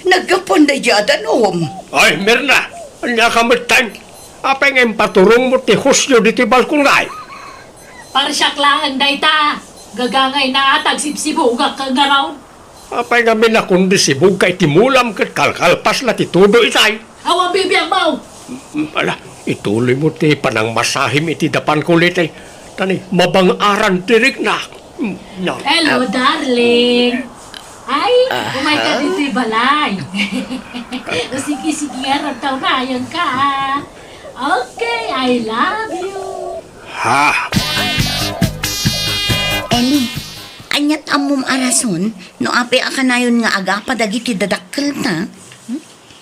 Nagkapon day jadan ay, Mirna, anya ka matang. Apay ngayon paturong mo ti husyo dito balkong ngay. Parsyak lang day ta. Gagangay na atag sipsibugak kang garaw. Apay nga minakundi si Bugay timulam kat kalkalpas na titudo itay. Awa bibiyang mau. Ala, ituloy mo ti panang masahim iti dapan kulit ay. Tani, mabang-aran tirik na. No. Hello, darling. Ay, umay ka dito balay. Sige, harap daw na yan ka. Okay, I love you. Ha? Eli, anyat amom arason no ape akanayon nga aga padagiti dadakkel ta.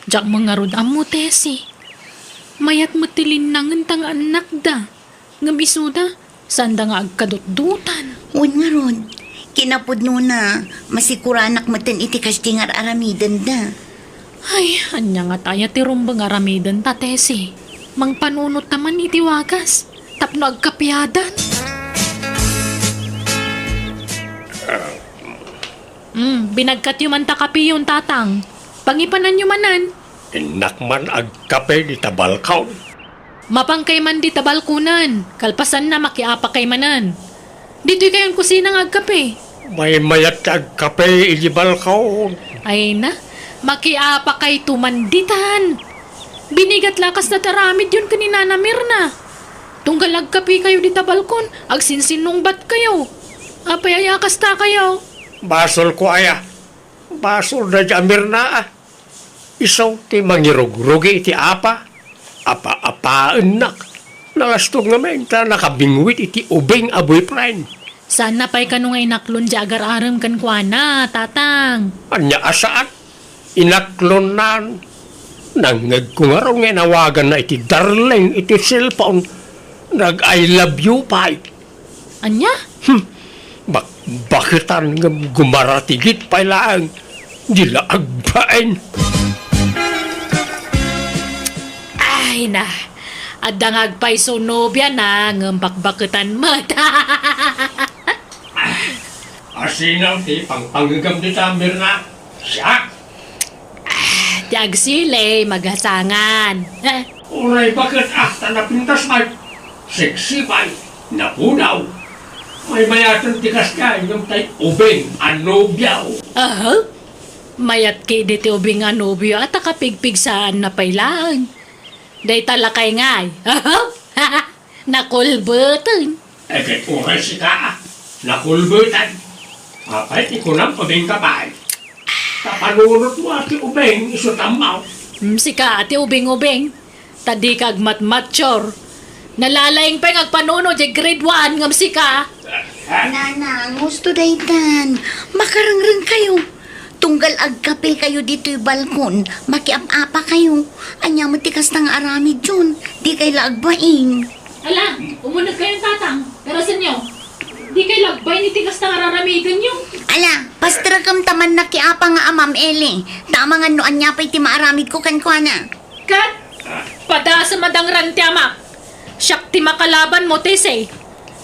Jak mangarod amo tesi. Mayat matilin nangan tang anak da. Ngabisuda, sanda nga agkadot-dutan. Uy nga ron, kinapod no na masikuranak maten iti kastingar aramidan da. Ay, anya nga taya ti rumbang aramidan ta tesi. Mang panunot naman iti wagas. Tapno agkapiadan. Binagkat yung manta kapi yung tatang. Pangipanan yung manan. Inakman agkape di tabalkaw. Mapangkay man di tabalkunan. Kalpasan na makiapa kay manan. Dito'y kayong kusina ng agkape. May mayat agkape iti balkaw. Ay na, makiapa kay tumanditan. Binigat lakas na taramid yun kanina na Mirna. Tunggal agkape kayo di tabalkon. Agsinsinong bat kayo. Apay ayakas ta kayo. Basol ko aya. Basol na jamir na Isaw ti mangirog-rogi iti apa. Apa-apaan nak. Nalastog naman ta nakabingwit iti ubing a boyfriend. Sana pa'y kanong inaklon di agar-aram kan kuana, tatang. Anya asaan? Inaklon nan. Nangag ko nga raw nga nawagan na iti darling iti cellphone. Nag-I love you pa. Anya? Bakitan nga gumaratigit pa lang. Dila agbain. Ay na, At dangag pa'y sunobya na ngambakbakutan mo. Asinaw ti pangpanggagam di tamir na. Siya! Tiag sile, maghasangan. Uray bakit napintas ay seksipay, napunaw. May mayatan tikas ka yung tay ubeng, anobyaw. Mayat kay diti ubing anobyo at akapigpig saan na pailaan. Day talakay ngay. Nakulbutan. Kahit uray si ka, nakulbutan. Apay ti kunang pabing kapay. Kapanunot mo ati ubeng, isutamaw. Sika ati ubing-ubing. Tadi kag matmatyor. Nalalaing pa yung agpanuno di grade 1 ngam sika. Nanang, gusto daytan. Makarangrang kayo. Tunggal agkape kayo dito yung balkon. Makiap-apa kayo. Anya mo tikas ng arami dyan. Di kayo laagbaing. Ala, umunag kayong tatang. Pero sa inyo, di kayo lagbay ni tigas na araramigan nyo. Ala, pastra kam taman na kiapa nga amam Eli. Tama nga noan niya pa'y timaaramid ko kan kwa na. Kat, pada sa madang rantiama. Siyak ti makalaban mo, tese.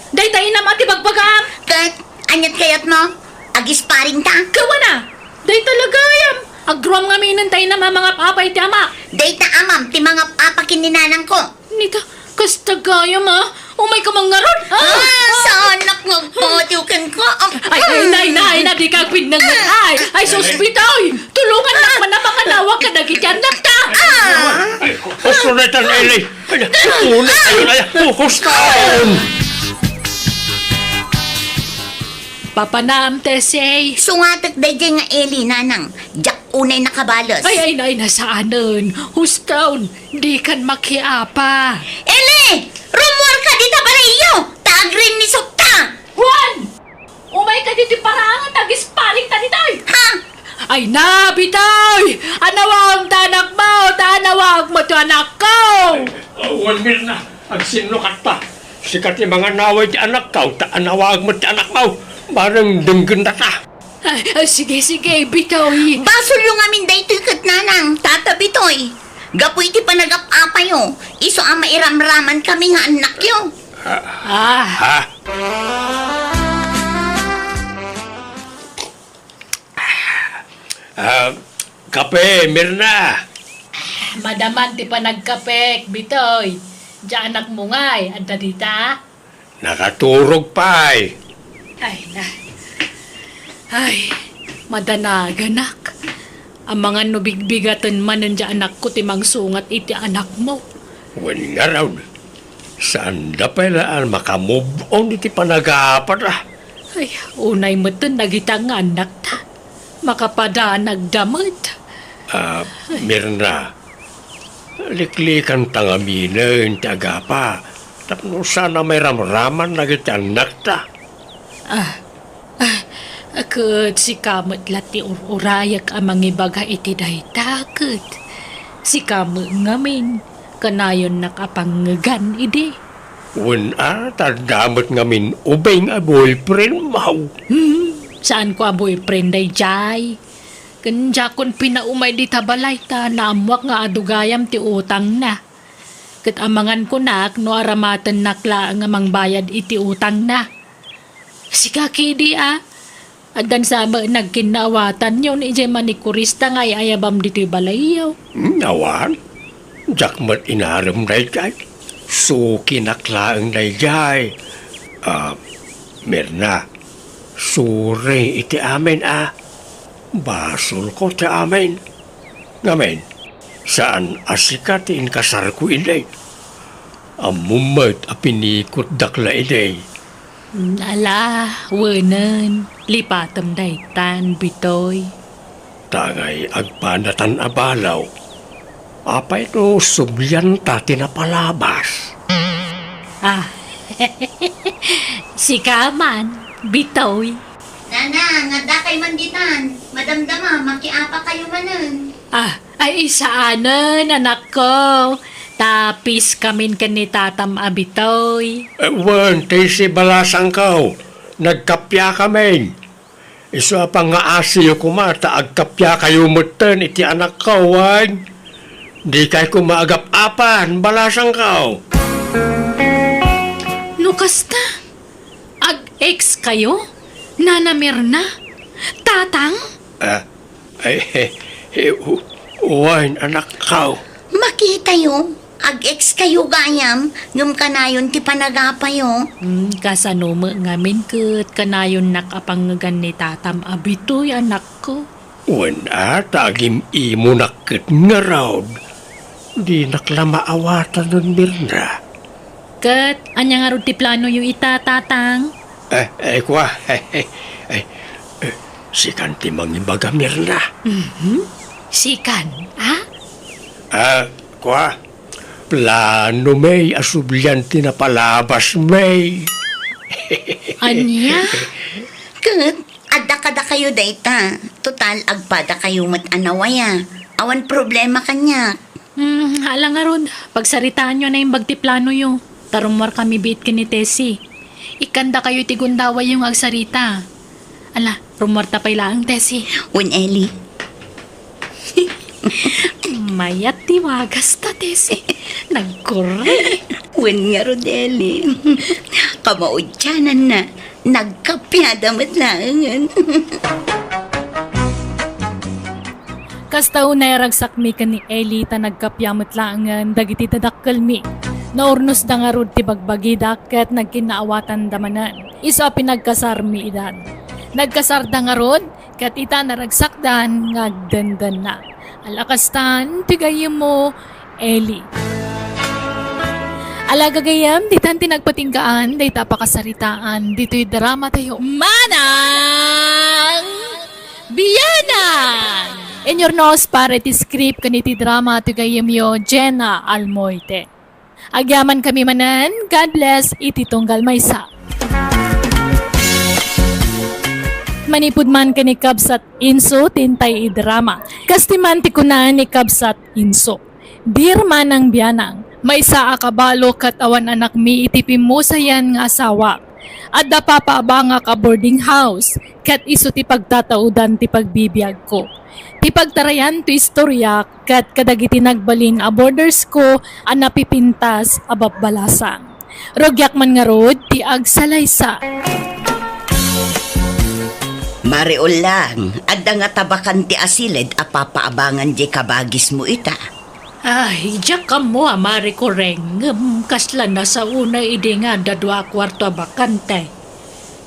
Day tayo na mati bagbagam. Kat, anyat kayat mo? Agis paring ta? Kawa na. Day talaga yam. Agruam nga minan tayo na mga papay ti ama. Dayta amam, ti mga apakin ni nanang ko. Nita, kastagayam ha. Umay ka mga ron. Sa anak mo, patukan ko. Ay, di ka pinangan. Ay, sospitoy. Tulungan na man ang mga nawa ka nagityan na ta. Ay, kusunetan, Eli. Unay kayo na yan. Puhustaon! Papanam, tese. Sungatak dayjay nga Eli, nanang. Jak unay nakabalos. Ay, nasaanan. Hustown, di kan makiapa. Eli! Rumor ka dito pala iyo! Tagrin ni Sukta! Juan! Umay ka dito parangan, tag-ispaling ta dito. Ha? Ay na, bitoy! Anawag tanak mo, tanawag mo to anak ko! One minute na. Agsinlukat pa. Sikat yung mga naway ti anak ka. Taanawag mo ti anak mo. Barang denggan na ta. Ay, sige, bitoy. Basol yung amin dayto kat nanang, tatabitoy. Gapoy ti panagap-apa yo. Iso ang mairamraman kami nga anak yo. Ha? Kape, Mirna. Madaman ti panagkapek, bitoy. Diyan anak mo nga'y, anda dita. Nakaturog pa eh. Ay, madanaganak. Ang mga nubigbigatan man nandiyan anak ko timang sungat iti anak mo. Wani nga raw. Saan da pala makamove on iti panagapat ah. Ay, unay mo ito nagitang anak ta. Makapada nagdamot. Mirna. Liklikan tangamina yung tagapa. Tapno sana may ramraman na iti anak ta. Akad si kamot lati urayak amang ibaga iti daytakot. Si kamot ngamin, kanayon nakapangagan idi. Tardamot ngamin ubeng a boyfriend mo. Saan ko a boyfriend day jay? Kanya kon pinaumay di tabalay ta naamwak nga adugayam ti utang na. Kat amangan ko nak no aramatan nakla nga mangbayad iti utang na. Sikaki di Adan sama nagkinawatan yun ije manikurista nga ayabam dito'y balayaw. Nawan? Jakmat inaram na jay. Suki naklaang na jay. Mirna, sure iti amin Basol ko ti amin. Ngamen, saan asikatin kasar ko inay? Amumat apinikot dakla inay. Ala, wanan, lipatam daytan, bitoy. Tangay agpanatan abalaw. Apay no subyan ta tinapalabas. Si Kaman, bitoy. Nana, nga dakay manditan. Madamdama, makiapa kayo manan. Ay isaanan, anak ko. Tapis kamin ni tatam abitoy. Wan, si balasang kao. Nagkapya kami. Iso pang nga asiyo kumata, agkapya kayo mutan iti anak ko, wan. Di kay kumaagap-apan, balasang kao. Ano kasta? Ag-ex kayo? Nana Mirna? Tatang? Uwan, anak kao. Makita yung ag-ex kayo gayam, ngam kanayon ti panagapayo. Kasano mo ngamin kat kanayon nakapanggan ni tatam abitoy anak ko. Uwan tagim imo nakit nga raw. Di nakla maawatan nun, Mirna. Kat, anya nga ro ti plano yung itatatang? Kwa, si kanti mangibaga, Mirna. Sikan, ha? Kwa, plano may asublyanti na palabas may. Anya? Kat, ada kayo dayta. Total, agpada kayo mat-anawaya. Awan problema kanya. Hala nga ron, pagsaritaan nyo na yung bagtiplano yung tarumwar kami bit ni Tessie. Ikanda kayo tigundaway yung agsarita. Ala, rumwar tapay lang, Tessie. Un Eli, Mayat tiwagas ta, Tessie. Nagkure. un nga Rodeli. Kamaudyanan na, nagkapyadamat lang. Kastaw na ragsak mi ka ni Eli ta nagkapyamot laangan dagiti tadakkel mi. Naurnos da nga rod ti bagbagida ket nagkinaawatan damanan. Isa pinagkasar mi idan. Nagkasar da nga rod ket ita naragsakdan ngagdandan na. Alakastan tigayem mo Eli. Alagagayam di tanti nagpatinggaan day tapakasaritaan dito'y drama tayo manang biyanan. In your nose, para ti script kaniti drama tigayem yo Jenna Almoite. Agyaman kami manan, God bless, iti tunggal maysa. Manipud man ka ni Kabsat Inso, tintay i-drama. Kastiman ti kunaan ni Kabsat Inso. Dear manang biyanang, may sa akabalo kat awan anak mi itipim mo sayan nga asawa. At da papaaba nga ka boarding house, kat iso ti pagtataudan ti pagbibiyag ko. Ti pagtarayan ti istorya kat kadagiti nagbalin a borders ko a napipintas a babbalasang. Rogyak man nga rod ti agsalaysa. Mariol lang, adda nga tabakan ti asilid a papaabangan di kabagis mo ita. Ay, diyak ka mo amari ko reng. Kasla na sa una idi nga dadwa kwarto bakante.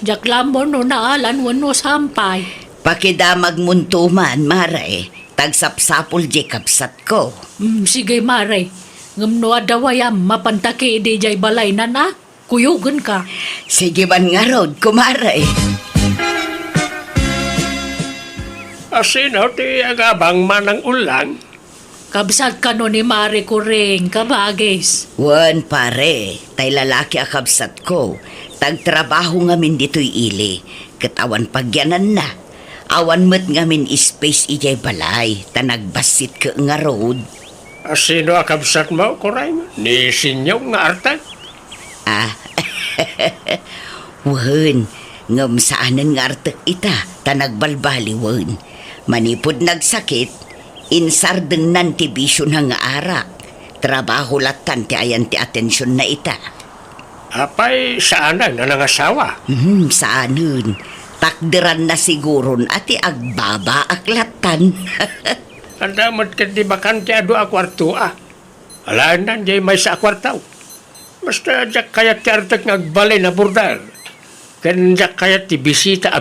Diyak lamo no naalan wano sampay. Pakidamag muntuman, Mare. Tagsapsapol di Kabsat ko. Sige mare. Ngamno adawayam mapantaki idi jay balay na na. Kuyugan ka. Sige man nga rod, kumare. Asino ti agabang manang ulang? Kabsat ka no ni mare ko ring kabagis. Wan pare, tay lalaki a Kabsat ko. Tagtrabaho ngamin dito'y ili. Katawan pagyanan na. Awan met ngamin space ijay balay. Tanagbasit ka nga road. Asino akabsat mo, kuray? Ni sinyaw nga artag? Wan, ngam saanan nga artak ita. Tanagbalbali wan. Manipod nagsakit, insardeng nanti bisyo na nga arak. Trabaho latan ti ayan ti atensyon na ita. Apay, saan na nangasawa? Saanan? Takdiran na siguron ati agbaba aklatan. Ang damot ka di bakante ado a kwarto Alaan na, di may sa kwartaw. Basta jak kayat ti artag ngagbalay na burdar. Kan jak kayat ti bisita a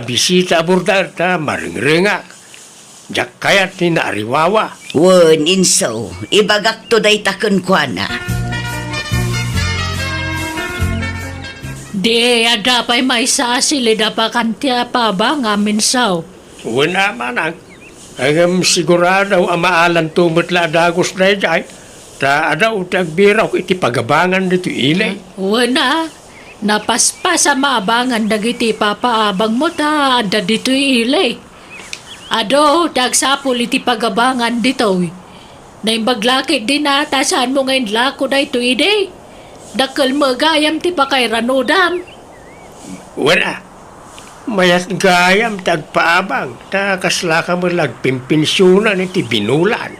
burdar ta maringringak. Jak kayat ni naariwawa. Wan, inso, ibagak to day takon kwa na. Di ada pa'y may sasilid pa kantya pa ba ngamin saw. Wala manang. Ang sigurado ang maalan tumot la dagos na jay. Ta adaw tagbiraw iti pagabangan dito ilay. Wana, napaspas sa maabangan dagiti papaabang mo ta ada dito ilay. Ado, tagsapul iti pagabangan dito. Naimbaglakit din ata saan mo ngayon lako na ito ide. Dakal magayam ti pakay ranodam. Wala. Mayat gayam tagpaabang. Ta kasla ka mo lagpimpinsyunan iti binulan.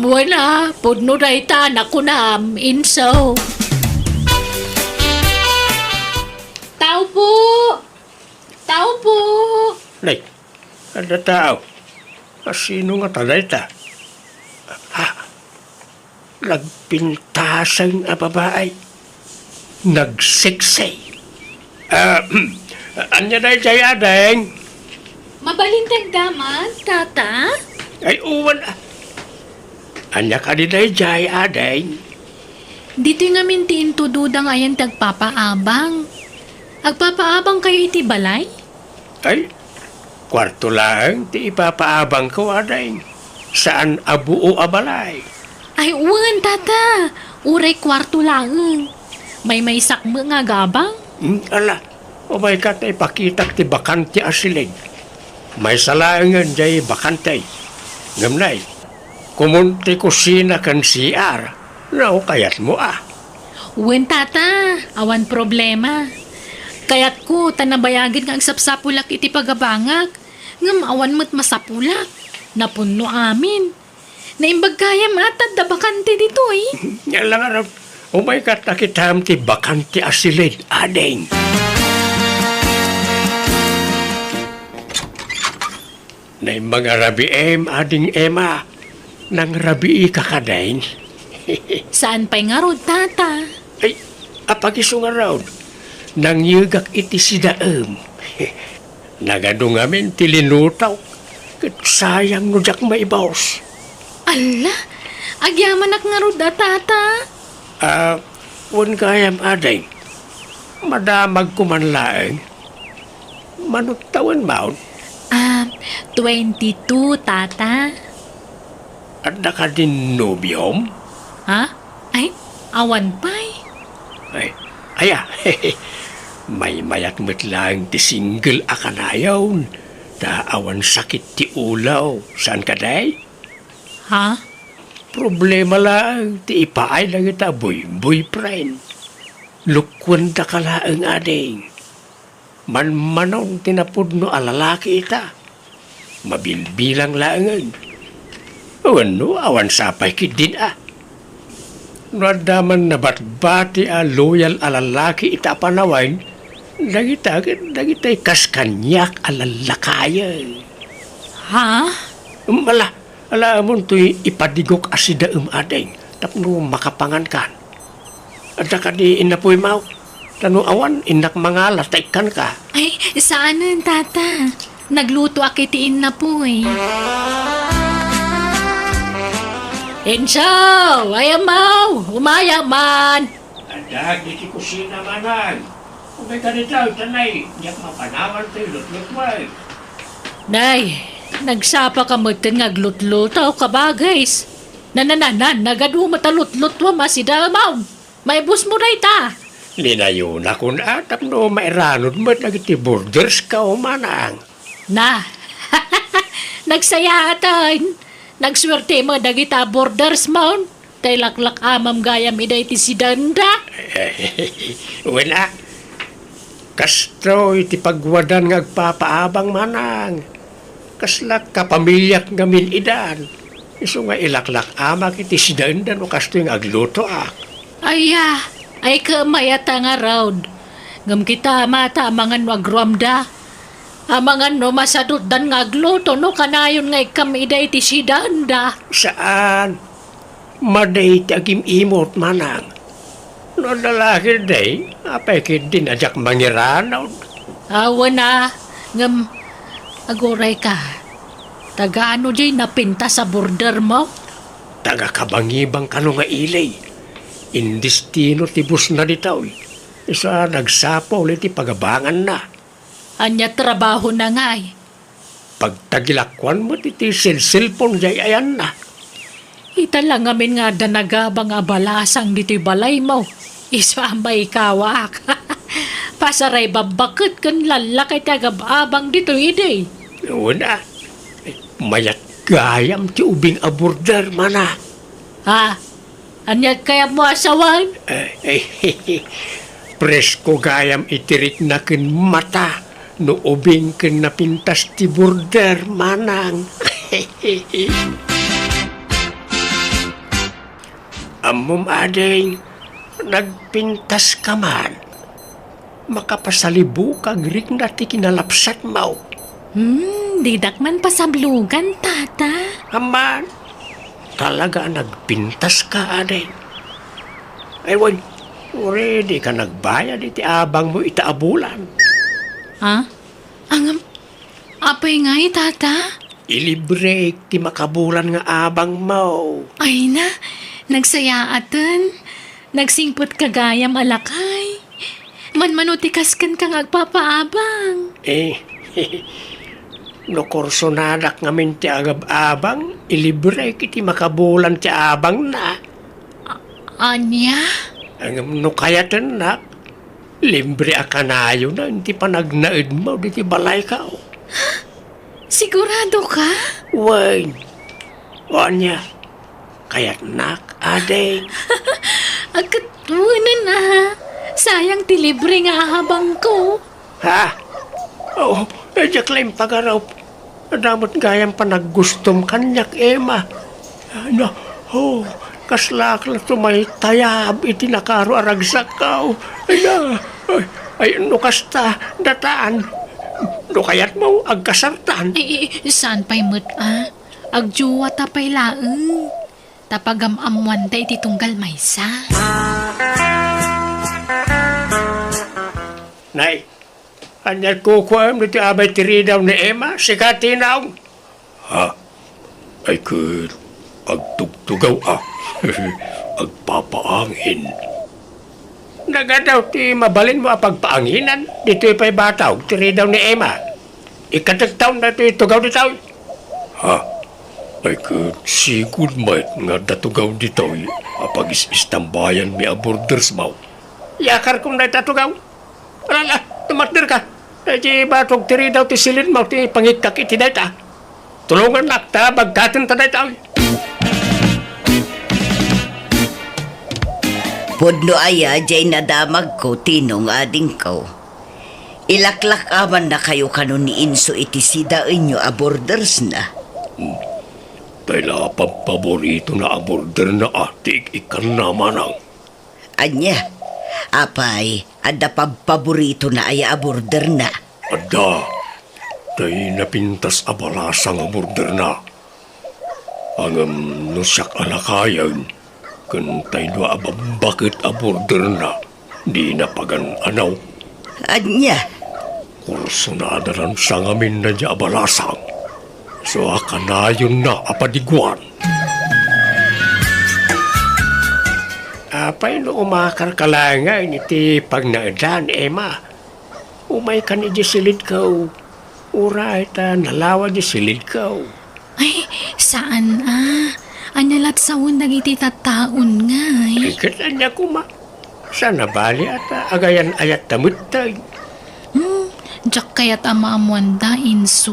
Wala, pudno na itan ako na inso. Ada tao. Sino nga taday ta? Nagpintasang a babae. Nagsiksay. Anya na jaya deng. Mabalintag daman, tata? Ay uwan Anya ka di day jaya deng. Dito nga mintiin tududang ayan tagpapaabang. Agpapaabang kayo iti balay? Ay, kwarto lang ti ipapaabang ko adeng. Saan abuo abalay? Ay, uwan, tata. Uray kwarto lang. May sakmo nga gabang. Ala, o may kat ay pakitak ti bakante asilig. May salangan jay bakante. Gamnay, kumunti kusina kan CR. No, kayat mo Uwan, tata. Awan problema. Kayat ko, tanabayagin nga ang sapsapulak iti pagabangag. Ngam awan mo't masapulak. Napuno amin. Naimbag kaya matad da bakante dito Yan lang arap. O may kat nakitam ti bakante asilid adeng. Na mga rabi ading ema. Nang rabi kakadain. Saan pa'y nga rod, tata? Ay, apagiso nga raw. Nang yugak iti si daem. Nagadong amin tilinutaw. Kat sayang no jak maibaws. Ala, agyaman ak nga rod, tata. Wan kayam aday. Madamag kumanlaeng. Manugtawan maun. 22, tata. At naka din nobyom. Ha? Ay, awan pa'y. Ay, aya. May mayat mo't lang ti single akanayaw. Awan sakit ti ulaw. Saan ka day? Ha? Problema lang, ti ipaay lang ita boyfriend. Lukwan da ka lang ading. Manmanong tinapod no alalaki ita. Mabilbilang lang. Ano, awan sapay kidin Nadaman na batbati loyal alalaki ita panawain. Dagitay kaskanyak alalakayan. Ha? Ala amon to'y ipadigok asida adeng, tapno makapangan kan. At ka di inapoy mau, tano awan inak mga lataikan ka. Ay, saanan, tata? Nagluto akitiin na po Ensaw! Ayamaw! Umayaman! Adag, di ti kusina manan. Kung may ganitaw, tanay, diyak mapanawan to'y lutlutway. Nay, nagsapa ka mo nga glutluto ka ba, guys? Nanananan, nagadu matalutlutwa masidamaw. May bus mo na ita. Linayo na kun tapno mairanod mo't nagiti borders ka manang. Na, nagsaya atan. Nagswerte mo dagita borders mount. Tay laklak amam gayam iday ti si Danda. Wala. Kastro iti pagwadan nga agpapaabang manang. Kaslak kapamilyak ngamin idan. Iso nga ilaklak amak iti si Danda no kasto yung agluto Ay kamayata nga raud. Ngam kita mata amangan agruamda. Amangan no masadot dan nga agluto no kanayon nga ikamiday ti si Danda. Saan? Maday ti agim imot manang. No lalaki day, apay din ajak mangiranaw. Awa na. Ngam, aguray ka. Tagaano jay napinta sa border mo? Taga kabangibang kano nga ilay. Indistino tibus na ditaw. Isa nagsapaw ulit pagabangan na. Anya trabaho na nga Pagtagilakwan mo titi cellphone jay ayan na. Ita lang amin nga danagabang abalasang dito'y balay mo. Isa may kawak. Pasaray babakit kan lalakay tagababang dito'y ide. Una, mayat gayam ti ubing aborder mana. Ha? Anya kaya mo asawan? Presko gayam itirik na kin mata. No ubing kin napintas ti border manang. Amom adeng, nagpintas ka man. Makapasalibu kag rik na ti kinalapsat mau. Didak man pasablugan, tata. Aman, talaga nagpintas ka, aday. Ay, wan, ready ka nagbayad iti abang mo itaabulan. Ha? Apay nga tata? Ilibre ti makabulan nga abang mo. Ay na, nagsayaatan. Nagsingpot kagayam alakay. Manmanutikas kan kang agpapaabang. No korsonadak ngamin ti agab-abang, ilibre kiti makabulan ti abang na. Anya? Ang no kayatan nak, libre akanayo na, hindi pa nagnaid mo, di ti balay ka. Sigurado ka? Wan, wanya, kayat nak, aday. Agkatunan na. Sayang ti libre nga habang ko. Ha? Oo, klaim pagaraw. Adamot gayang pa naggustom kanyak, Emma. Ano, kaslak lang tumay tayab, iti nakaro aragsakaw. Ay, no kasta, dataan. No kayat mo, agkasartan. Saan pa'y mo't Agjuwa tapay laeng. Tapagam-amuan da iti tunggal maysa. Nay, anyal kukuam nito abay tiridaw ni Emma, sikatinaw. Ha? Ay kud, agtugtugaw agpapaangin. Nagadaw ti mabalin mo apagpaanginan, dito ipay bataw, tiridaw ni Emma. Ikatagtaw na ito itugaw dito. Ha? Ay kud, sigud mait nga datugaw dito, apag istambayan mi aborders mo. Yakar kong na itatugaw. Alala, tumatdir ka. Di batog tiri daw ti silid mo, ti pangikak iti dayta. Tulungan nakta, bagkatin ta dayta. Pudno aya, jay nadamag ko, tinong ading ko. Ilaklak aman na kayo kanon ni Inso iti sida inyo aborders na. Kaila paborito na aborder na atik ikan naman ang. Anya, apay, ada paborito na ay aborder na. Ada, tay napintas abalasang aborder na. Ang nusak alakayan, kantay doa bakit aborder na, di napagan anaw. Anya, Kurso na adaran sa ngamin na di abalasang. So akanayon na apadiguan. Apay no umakar kalangan iti pagnaedan, Emma. Umay ka ni silid ka. Uray ta nalawa di silid ka. Ay, saan Anyalat sa undag iti tataon nga Ikat anya kuma. Sana bali at agayan ayat tamutay. Diyak kaya't amaamuan da, Inso.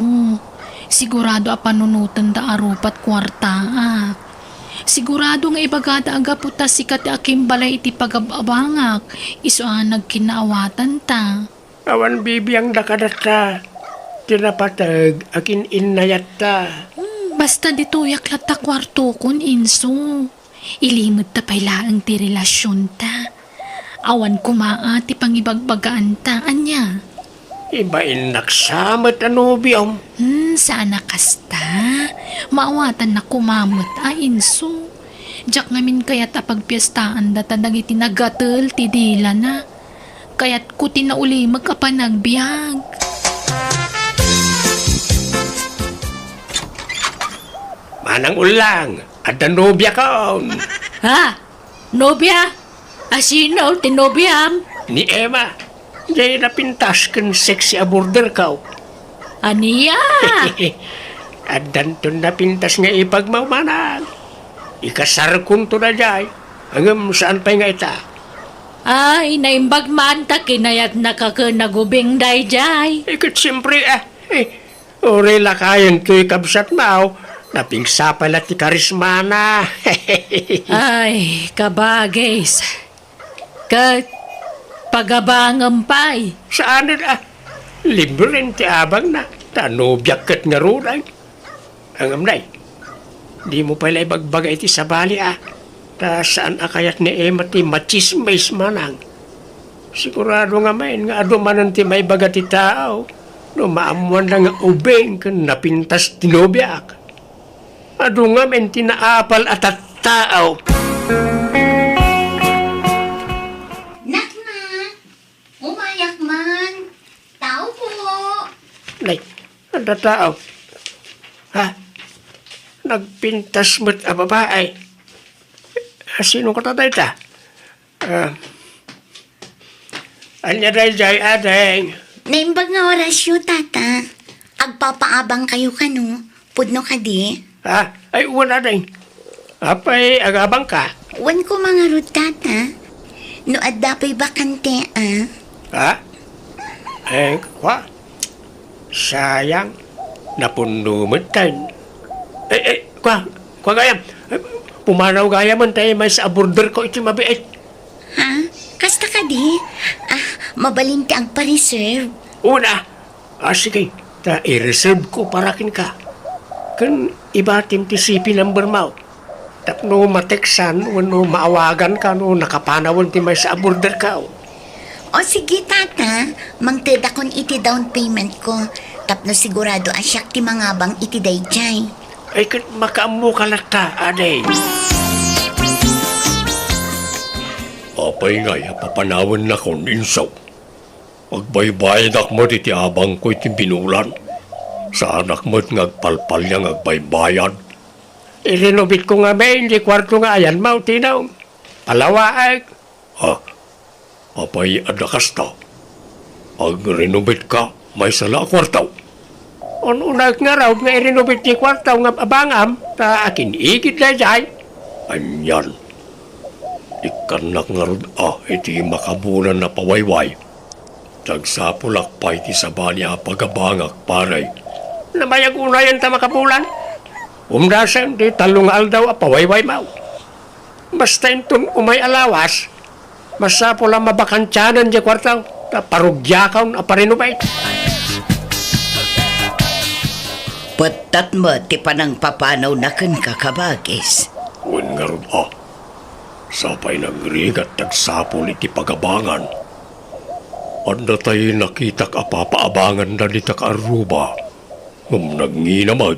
Sigurado panunutan da arupat kwarta. Sigurado nga ibagada aga puta sikat aking balay iti pagababangak. Iso nagkinaawatan ta. Awan bibiyang dakadata. Tinapatag akin inayat ta. Basta dito yaklat ta kwarto kun, Inso. Ilimot ta pailaang ti relasyon ta. Awan kumaa ti pangibagbagaan ta, anya. Ibain naksamat ano biyong. Sana kasta. Maawatan na kumamot, Inso. Diyak ngamin kaya't apagpiyestaan data dagiti nagatel ti dila na. Kaya't ko tinauli magkapanagbiag. Manang ulang, at nobya ka. Ha? Nobya? Asino, tinobyam? Ni Emma, jay napintas kan sexy aborder ka. Aniya? At danton napintas nga ipagmamanag. Ikasar kong to na jay. Hanggang saan pa nga ita? Ay, naimbag man ta kinayat nakakanagubing dayjay. Ikat siyempre orela kayan ko'y kabsat mao. Napingsa pala ti karismana. Ay, kabagis. Pagabangang pay. Saan na? Libre ti abang na. Tanobyak kat nga runay. Ang amnay, di mo pala ibagbagay ti sabali Ta saan akayat ni Emma ti machismis manang. Sigurado nga main nga adumanan ti may baga ti tao. No maamuan na nga ubeng kan napintas tinobyak. Ado nga men tinaapal at tao. Nakman! Umayak man! Tao po! Nay, ada tao. Ha? Nagpintas mo't a babae. Sino ka tatay ta? Anya day adeng. Naimbag nga orasyo, tata. Agpapaabang kayo kano. Pudno ka di. Ha? Ay, wala adeng. Apay, agabang ka. Wan ko mga rod, tata. No adapay bakante, ah. Ha? Kwa? Sayang. Napundo mo tayo. Kwa gayam. Pumanaw gayam man tayo may sa border ko iti mabiit. Ha? Kasta ka di? Mabalinti ang pa-reserve. Una. Sige. I-reserve ko para kin ka. Kan iba tim ti CP number mo. Tapno mateksan, wano maawagan ka, no nakapanawan ti may sa border ka. O sige, tata. Mangteda kon iti down payment ko. Tapno sigurado asyak ti mga bang iti dayjay. Ay, kat makaamu ka lata, aday. Apay nga, papanawan na kong insaw. Agbaybayad akmo iti abang ko iti binulan. Sa anak mo't ngagpalpal niya ngagbaybayad. Irinobit ko nga may, hindi kwarto nga ayan mau, tinaw. Palawaag. Ha? Apay adakas ta. Ag renobit ka, may sala kwartaw. Unag nga raw nga irinobit ni kwartaw nga abangam, ta akin ikit na jay. Anyan. Ikanak nga rin, iti makabulan na pawayway. Tagsapulak pa iti sabani pagabangak paray. Namayag unayan ta makabulan. Umdasan di talong aldaw pawayway mau. Basta intun umay alawas, masapula mabakantyanan di kwartaw, ta parugyakaw na parinubay. Patat mo ti panang papanaw na kan kakabagis. Wen nga rin, sapay nagrigat tagsapul iti pagabangan. Anda tayo nakitak apapaabangan na di Aruba. Nagnginamag.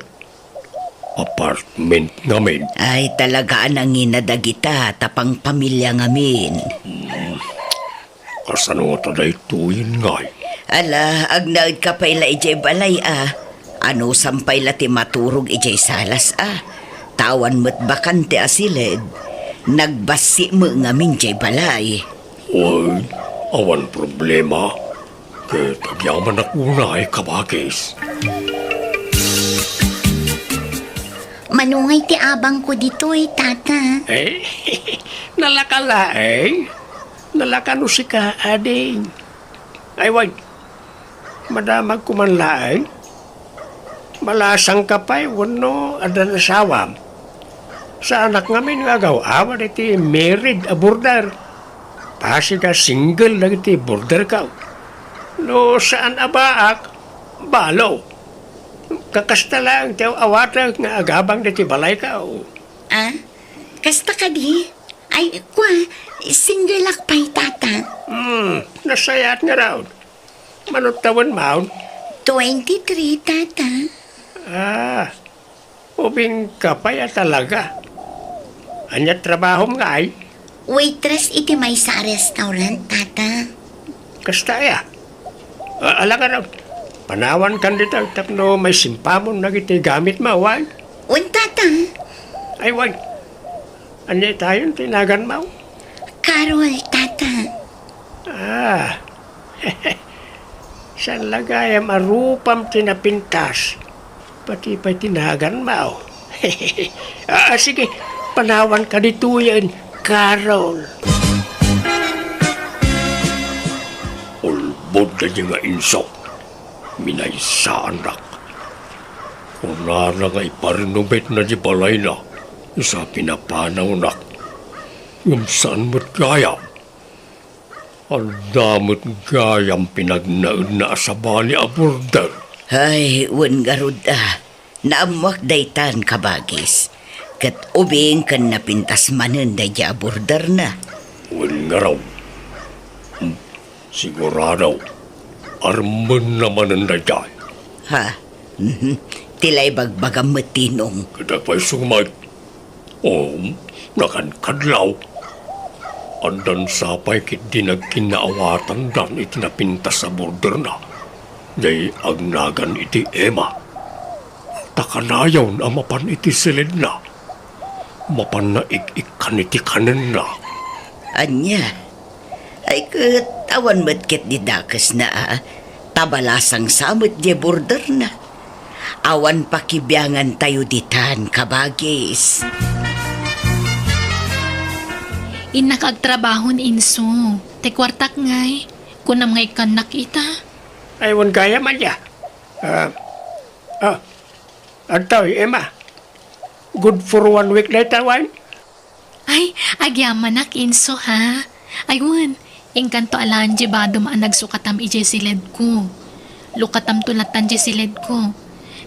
Apartment ngamin. Ay talaga ang inadagita tapang pamilya ngamin. Kasano nga taday tuyin ngay. Ala, agnaud ka pa ila ijay balay Ano sampay la ti maturog ijay salas Tawan mo't bakante asilid. Nagbasi mo ngamin jay balay. Uy, awan problema. Kaya tagyaman ako na ay kabagis. Manungay ti abang ko dito tata. Nalakala Nalakano si ka, ading. Ay, wag. Madamag kumanlaeng. Malasang kapay, wano, adan asawam. Sa anak ngamin nga awan iti married a border. Pasi ka single na iti border ka. No, saan abaak? Balo. Kakasta lang, tiyaw awata nga agabang na ti balay ka. Kasta ka di? Ay, kwa, single akpay tata. Nasayat nga raw. Manutawan maun. 23 tata. Ubing kapay talaga. Anya trabaho nga ay. Waitress iti may sa restaurant tata. Kasta ya. Ala ka raw. Panawan kan dito, tapno may simpamon na iti gamit mo, wag? Un tata. Ay, wag. Anya tayo tinagan mo? Carol tata. San lagayam arupam tinapintas. Pati pa tinagan mo. Sige, panawan ka dito yan, Carol. Ulbod na niya nga insok. Minaysaan rak. Kung nara nga iparinubit na di balay na, isa pinapanaw nak. Yung saan mo't gayam? Ang damot gayam pinagnaon na sa bali a border. Ay, wan garud Naamwak daytan kabagis. Kat ubing kan napintas manen da ja border na. Wan nga raw. Sigurado. arman naman na dyan. Ha? Tilay bagbagam matinong. Kita pa'y sumay. Nakankadlaw. Andan sapay kit di nagkinaawatan dan iti napinta sa border na. Day agnagan iti Emma. Takanayaw na mapan iti silid na. Mapan na ik-ikan iti kanan na. Anya? Ay katawan matkit di dakas na tabalasang samot di border na. Awan pakibiyangan tayo ditan, kabagis. Inakagtrabahon inso. Te kwartak ngay. Kunam ngay kan nakita. Aywan kaya man ya. Antaw, Emma. Good for 1 week na itawan. Ay, agyaman nak inso ha. Aywan, engkanto alaan di ba dumaan nagsukatam ije silid ko. Lukatam tulatan di silid ko.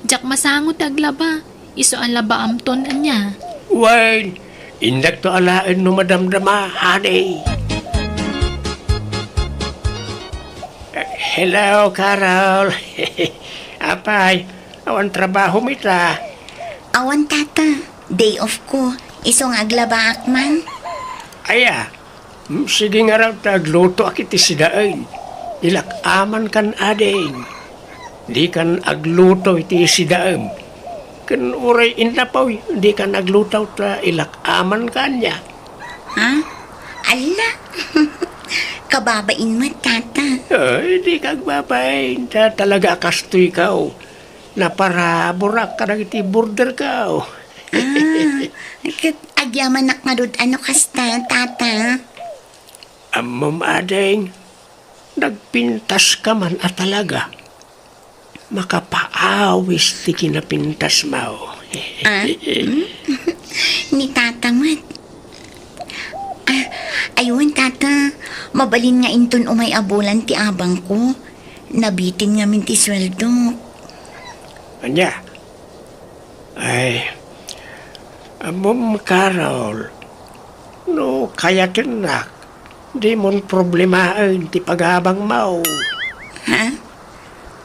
Jak masangot aglaba. Iso ang laba amton anya. Wayne, indak to alaan no madamdama, honey. Hello, Carol. Apay, awan trabaho mita. Awan tata, day off ko. Isong aglaba akman. Aya, sige nga raw tagluto akiti sidaan. Ilak aman kan ading. Di kan agluto iti sidaan. Kan uray inapaw, di kan aglutaw ta ilak aman kanya. Ha? Ala. Kababain mo, tata. Ay, di kagbabain. Talaga kasto ikaw. Na para burak ka na iti border ka. Agyaman nak marud ano kasta, tata. Amom ading, nagpintas ka man at talaga. Makapaawis ti kinapintas mo. Ni tata mat. Ayun, tata. Mabalin nga inton umay abulan ti abang ko. Nabitin nga min ti sweldo. Anya? Ay, amom Carol, no kaya tinak, di mon problemain ti pagabang mo. Ha?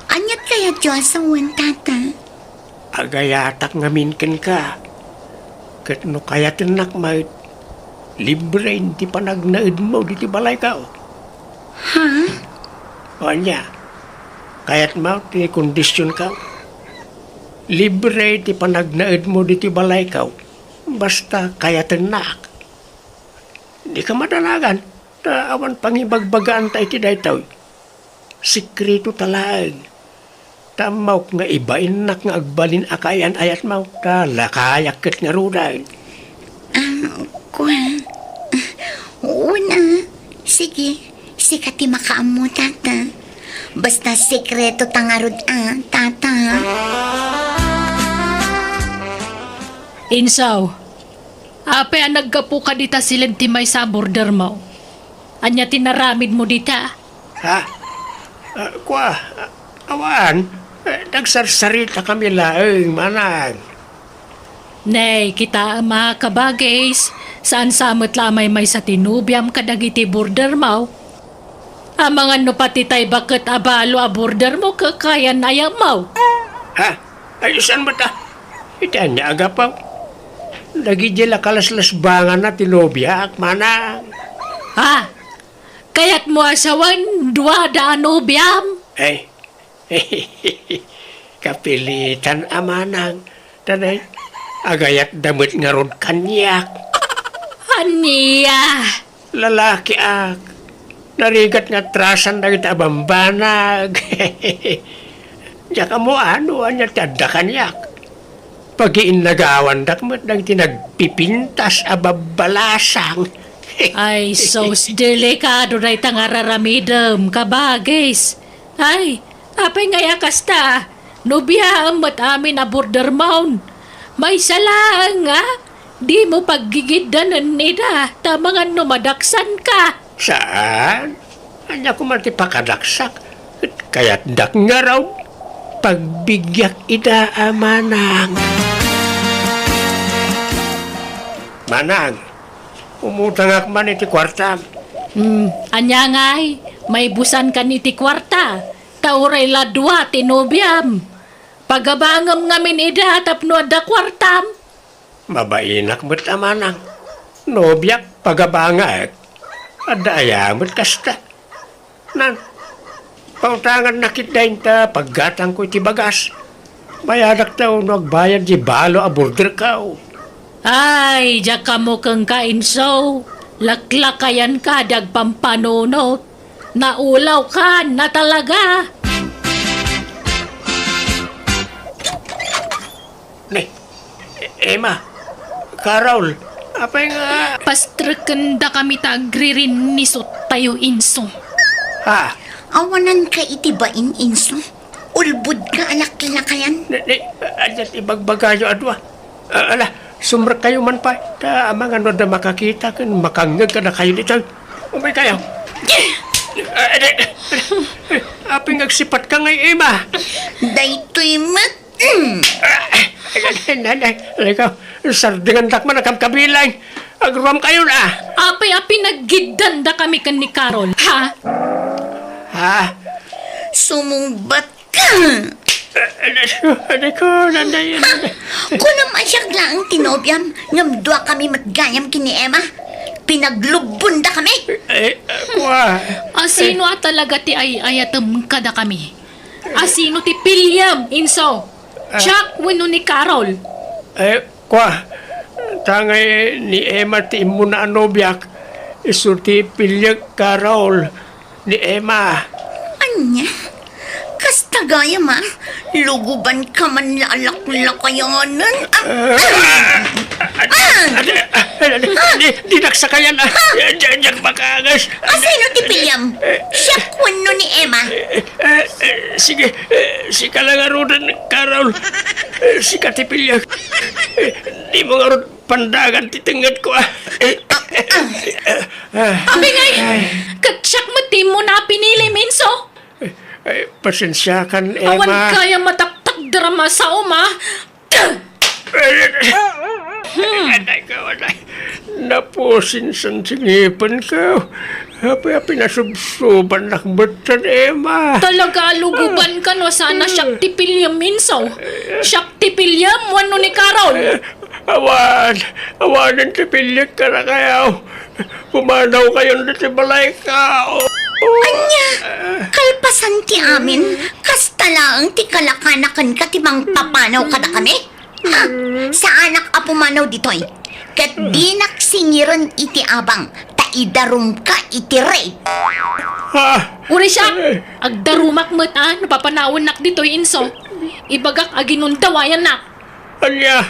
Anyat kaya Diyosawan, tata? Agayatak ngamin ka. Kat no kaya tinak may libre ti panagnaid mo di ti balay ka. Ha? O anya, kaya't mo ti kondisyon ka. Libre ti panagnaid mo di ti balay ka. Basta kaya tinak. Di ka madalagan. Awan pangibagbagaan tayo ti daytaw. Sikreto talag. Tamaw nga ibain nak nga agbalin akayan ayat mau. Talakayak ket nga ruday. Kuha. Oo na. Sige. Sikati makaam mo, tata. Basta sekreto tangarod, tata. Insaw, ape ang naggapu ka dita silid ti may sa border mo. Anya tinaramid mo dita. Ha? Awan. Nagsarsarita kami laeng manang. Nay, kita ang mga kabagays. Saan samot lamay may sa tinubyam kadagiti border mo. Ang mga no pati tay bakit abalo a border mo kakayan na ayaw mo. Ha? Ay, saan ba ta? Ita niya agapaw. Nagidila kalaslas bangan na tinobyak, manang. Ha? Kaya't mo asawan, dua daan ubyam. Ay, kapilitan amanang. Tanay, agayat damit nga ron kanyak. Aniya. Lalaki ak. Narigat nga trasan na kita abambanag. Diya ka mo ano, anya tada kanyak. Pag-iin nagawan dakmat nang tinagpipintas ababalasang. Ay, sos delikado na itang araramidam, kabagis. Ay, apay ngaya kasta, nubya ang amin na border mound. May salang nga, di mo paggigidanan nila, tamangan numadaksan ka. Saan? Anya ko man ti pakadaksak. Kaya't dak nga raw. Pagbigyak ida amanang. Manang, umutang akman iti kwarta. Anya ngay, may busan ka ni ti kwarta. tauray ladwa tinubyam. Pagabangam ngamin ida tapno da kwartam. Mabainak mo't amanang. Nobyak pagabangak. Adayamot kasta. Nan, pautangan nakit dahin ta paggatang ko iti bagas. Bayadak tayo nagbayad di balo a border kao. Ay, diya ka mo kang kainso. Laklakayan ka dagpampanunot. Naulaw ka na talaga. Ne, Emma, Carol, apa nga? Pastrekenda kami tagririn nisot tayo inso. Ha? Awanan ka itibain, Inso. Ulbud ka, alak-lakayan. Adat ibagbagayo adwa. Ala, sumra kayo man pa. Ta, amang ano na makakita kan, makangag ka na kayo dito. Umay kayo. Aping agsipat ka ngay, Emma. Daytoy mat. Nanay, ikaw, sardingan takman na kamkabilang. Agruam kayo na. Api-api naggidanda kami kan ni Carol. Ha? Ha? Sumumbat ka. Ano ko, nanay. Kung naman siya lang tinobyam, ngamdwa kami matgayam kini Emma. Pinaglubunda kami. Kuha. Asino at talaga ti ay ayatam kada kami? Asino ti Pilyam, Inso? Chuck, wano ni Carol? Kuha. Tangay ni Emma ti imo na anobyak. Isulti pilyag Carol ni Emma. Anya? Kastagaya ma, luguban ka man lalak-lakayanan. Di nagsakayan ah. Diyan makagas. Asino ti Pilyam? Siya kwano ni Emma. Sige, si kalangarudan Carol. Si katipilyag. Di mo nga ron pandagan titingad ko ah. Abi ngay! Katsak mo ti mo na pinili, Minso! Pasensya kan, Awan Emma. kaya mataktak drama sa uma. Anay ka, anay. Napusin sa singipan ka. Hapi-hapi na subsuban nakbatan, Emma. Talaga luguban ka no sana siyak ti Pilyam, Minso. Siyak ti Pilyam, wano ni Carol. Awanan ti pilyag ka na kayaw. Pumanaw kayo na ti balay ka. Anya, kalpasan ti amin. Kasta lang ti kalakanakan ka ti mang papanaw ka na kami. Ha? Sa anak a pumanaw ditoy. Kat di naksingiran iti abang. Taidarum ka iti rape. Ha? Uri siya, agdarumak mo't napapanawon nak dito'y Inso. Ibagak aginundawayan nak. Anya?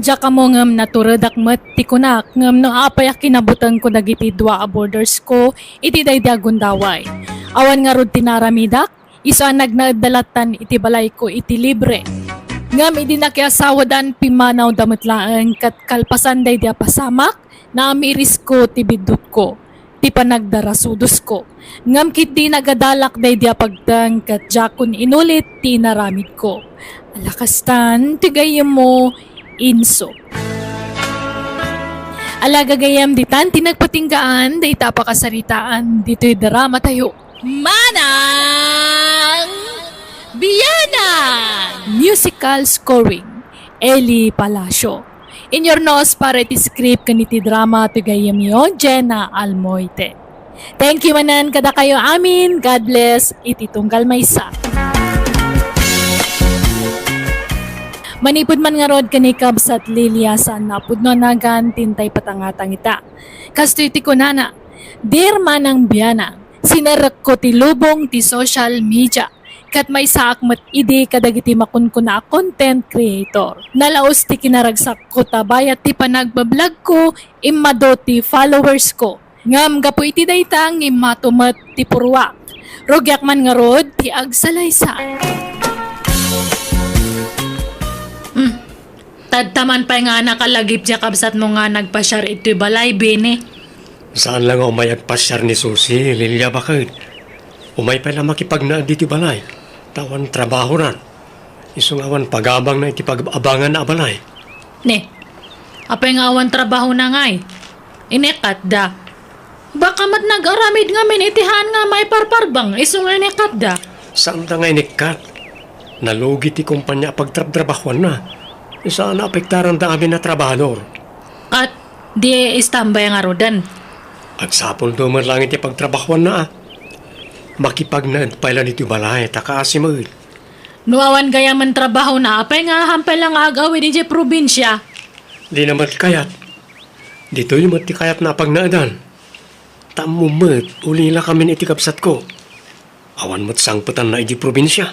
Diya ka mo ngam naturadak mat ti kunak ngam no apay kinabutan ko dagiti dua a borders ko iti dayda gundaway. Awan nga rod tinaramidak, isa nagnaadalatan iti balay ko iti libre. Ngam idi nakiasawadan pimanaw damatlaan kat kalpasan dayda pasamak na amiris ko ti bidot ko. Ti panagdarasudos ko. Ngam kit di nagadalak dayda pagdang kat jakon inulit ti naramid ko. Alakastan, tigayem mo, Inso. Alagagayam ditan tinagpatinggaan day tapakasaritaan dito'y drama tayo. Manang Biyana! Musical scoring Eli Palacio. In your nose para iti script kaniti drama tigayam yo Jenna Almoite. Thank you manan kada kayo amin. God bless. Iti tunggal maysa. Manipod man nga rod kanikab sa Lilia sa napud no nagan tintay patangatang ita. Kasto iti kunana, dear manang biyana, sinarak ko ti lubong ti social media. Kat may saak mat ide kadagiti makunkuna content creator. Nalaos ti kinaragsak ko tabayat ti panagbablog ko, imado ti followers ko. Ngam gapo iti daytang imatumat ti purwak. Rogyak man nga rod ti agsalaysa. Tadtaman pa nga nakalagip siya kabsat mo nga nagpasyar ito'y balay, Bini. Saan lang umayag pasyar ni Susi, Lilia bakit? Umay pa na makipagnaan dito balay. Tawan trabaho ran. Isungawan pagabang na iti pag-abangan na balay. Ne, apay nga awan trabaho na ngay. Inekat da. Baka mat nag-aramid nga min itihan nga may parparbang iso nga ni Kadda. Saan ta nga inikat? Nalugi ti kumpanya pagtrabahuan na. Isa na apektaran da amin na trabahador. At di istambay nga rodan. Agsapon do man lang iti pagtrabahuan na. Makipagnaad pala nito balay, takaasimod. Nuawan gaya man trabaho na apay nga hampay lang agawin di probinsya. Di naman kayat. Dito yung mati kayat na pagnaadan. Tamumat, ulila kami iti kapsat ko. Awan mo't sangputan na iti probinsya.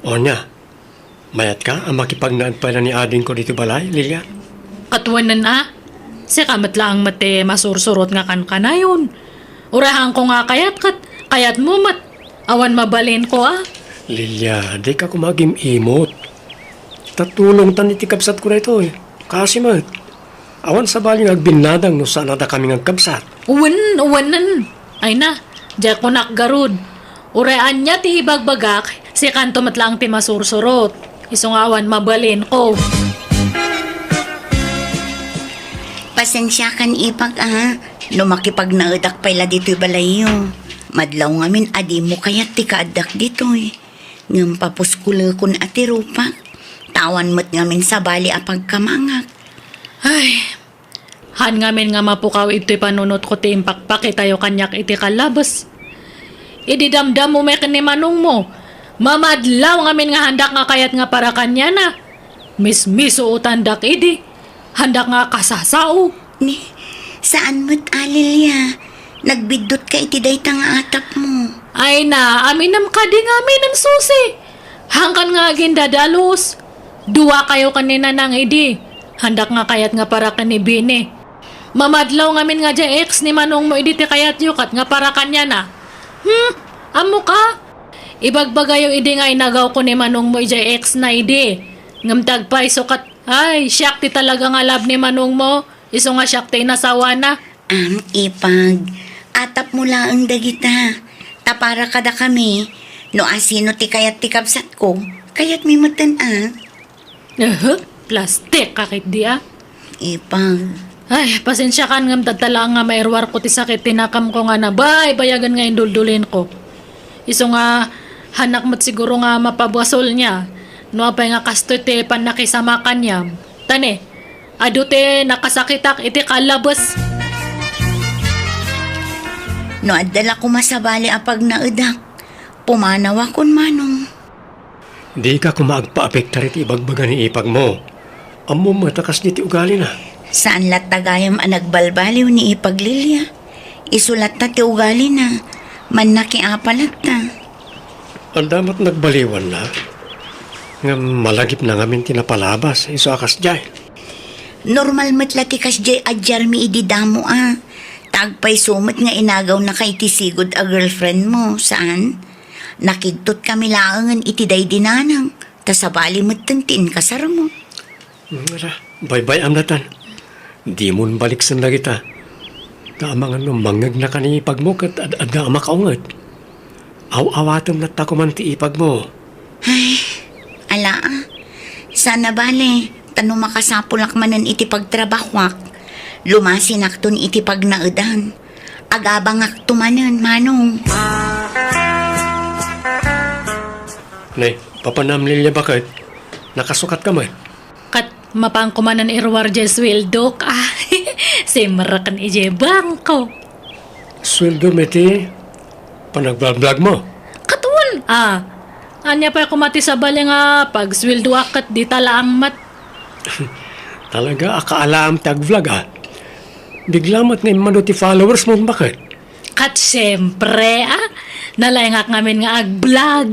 O niya, mayat ka ang makipagnaad pala ni ading ko dito balay, Lilia? Katuwanan si kamat lang mate masursurot nga kan kanayon. Urahan ko nga kayat mo mat. Awan mabalin ko Lilia, di ka kumagim imot. Tatulong tan iti kapsat ko na ito eh. Kasi mat, awan sa bali nagbinadang no saan nada kami ngagkapsat. Uwanan. Ay na, diya ko nakgarud. Uraan niya ti ibagbagak, si kanto matlang ti masursurot. Isungawan mabalin ko. Pasensya kan ipag no makipagnaadak pala dito'y balayo. Madlaw ngamin adi mo kaya't ti kaadak dito'y. Ngam papuskula kun ati rupa. Tawan mo't ngamin sa bali apag kamangak. Ay, han ngamin nga mapukaw ito'y panunot ko ti impakpaki tayo kanyak iti kalabas. Ididamdam mo mekan ni manong mo. Mamadlaw ngamin nga handak nga kayat nga para kanya na. Mismiso utandak idi. Handak nga kasasao. Ni, saan mo't Lilia? Nagbidot ka iti dayta nga atap mo. Ay na, aminam ka di nga amin ang susi. Hangkan nga gindadalos. Duwa kayo kanina nang idi. Handak nga kayat nga para kanibini. Mamadlaw ngamin nga dyan ex ni manong mo idi ti kayat yukat nga para kanya na. Amo ka? Ibagbagayo idi nga inagaw ko ni manong mo dyan ex na idi. Ngamtag pa isukat. Ay, siyak ti talaga nga lab ni manong mo. Iso nga siyak ti nasawa na. Ipag, atap mo lang ang dagita. Tapara kada kami. No asino ti kayat ti kapsat ko, kayat may matan Plastik kakit di Ipag, Ay, pasensya kan ngam tatala nga mairwar ko ti sakit tinakam ko nga na bayagan nga induldulin ko. Iso nga hanak mo't siguro nga mapabwasol niya. No apay nga kasto ti panakisama kanya. Tane, adu ti nakasakitak iti kalabas. no adala ko masabali apag naadak. Pumanaw akon manong. Di ka kumagpa-apektar iti ibagbaga ni ipag mo. Amo matakas ni ti ugali na. Saan lat tagayam ang nagbalbaliw ni Ipaglilya? Isulat na ti ugali na. Man nakiapalat na. Ang damat nagbaliwan na. Nga malagip na ngamin tinapalabas. Iso akas jay. Normal matlatikas jay adjar mi ididamo Tagpay sumat nga inagaw na kay tisigod a girlfriend mo. Saan? Nakigtot kami laangan iti day dinanang. Tasabali mo't tantin kasar mo. Bye-bye amnatan. Di mo balik sa kita. Tamang mangag na kanipag mo kat adda makaungat. Aw-awatom na takuman ti ipag mo. Ala sana bale, tano makasapulak manan iti pagtrabahwak. Lumasin akton iti pagnaudan. Agabang aktumanan, manong. Nay, papanamlil niya bakit? Nakasukat ka man. Kat mapangkumanan irwar jay swildok. Simrakan ije bangko. Sweldo meti, panagblog mo. Katuan anya pa kumati sa bali nga pag swildo akat di talaang mat. Talaga, akaalam tag-vlog Biglamat ngayon manuti followers mo bakit? Kat siyempre nalayangak ngamin nga ag-vlog.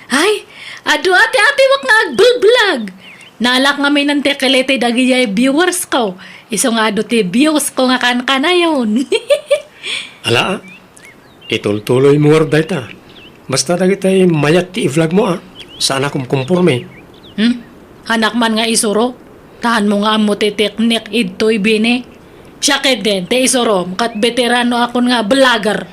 Ay, adu ati wak nga ag-vlog. Nalak ngamin ng tekelete dagiyay viewers ko. Iso nga adu ti views ko nga kan-kanayon. Ala, itultuloy mo warday ta. Basta dagi tayo mayat ti i-vlog mo Sana kung kumpurme. Hanak man nga isuro. Tahan mo nga mo ti teknik idto'y bini. Siya din, te isuro. Kat veterano akon nga vlogger.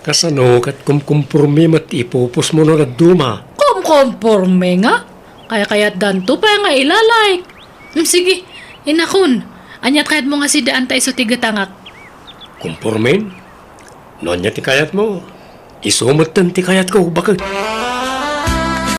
Kasano kat kumpurme mat ipupus mo na duma. Kumporme nga. Kaya danto pa nga ilalike. Sige, inakon. Anyat kahit mo nga si daan tayo sa tigatangak. Kumpurmen, nonya ti kayat mo. Isumot ti kayat ko, bakit?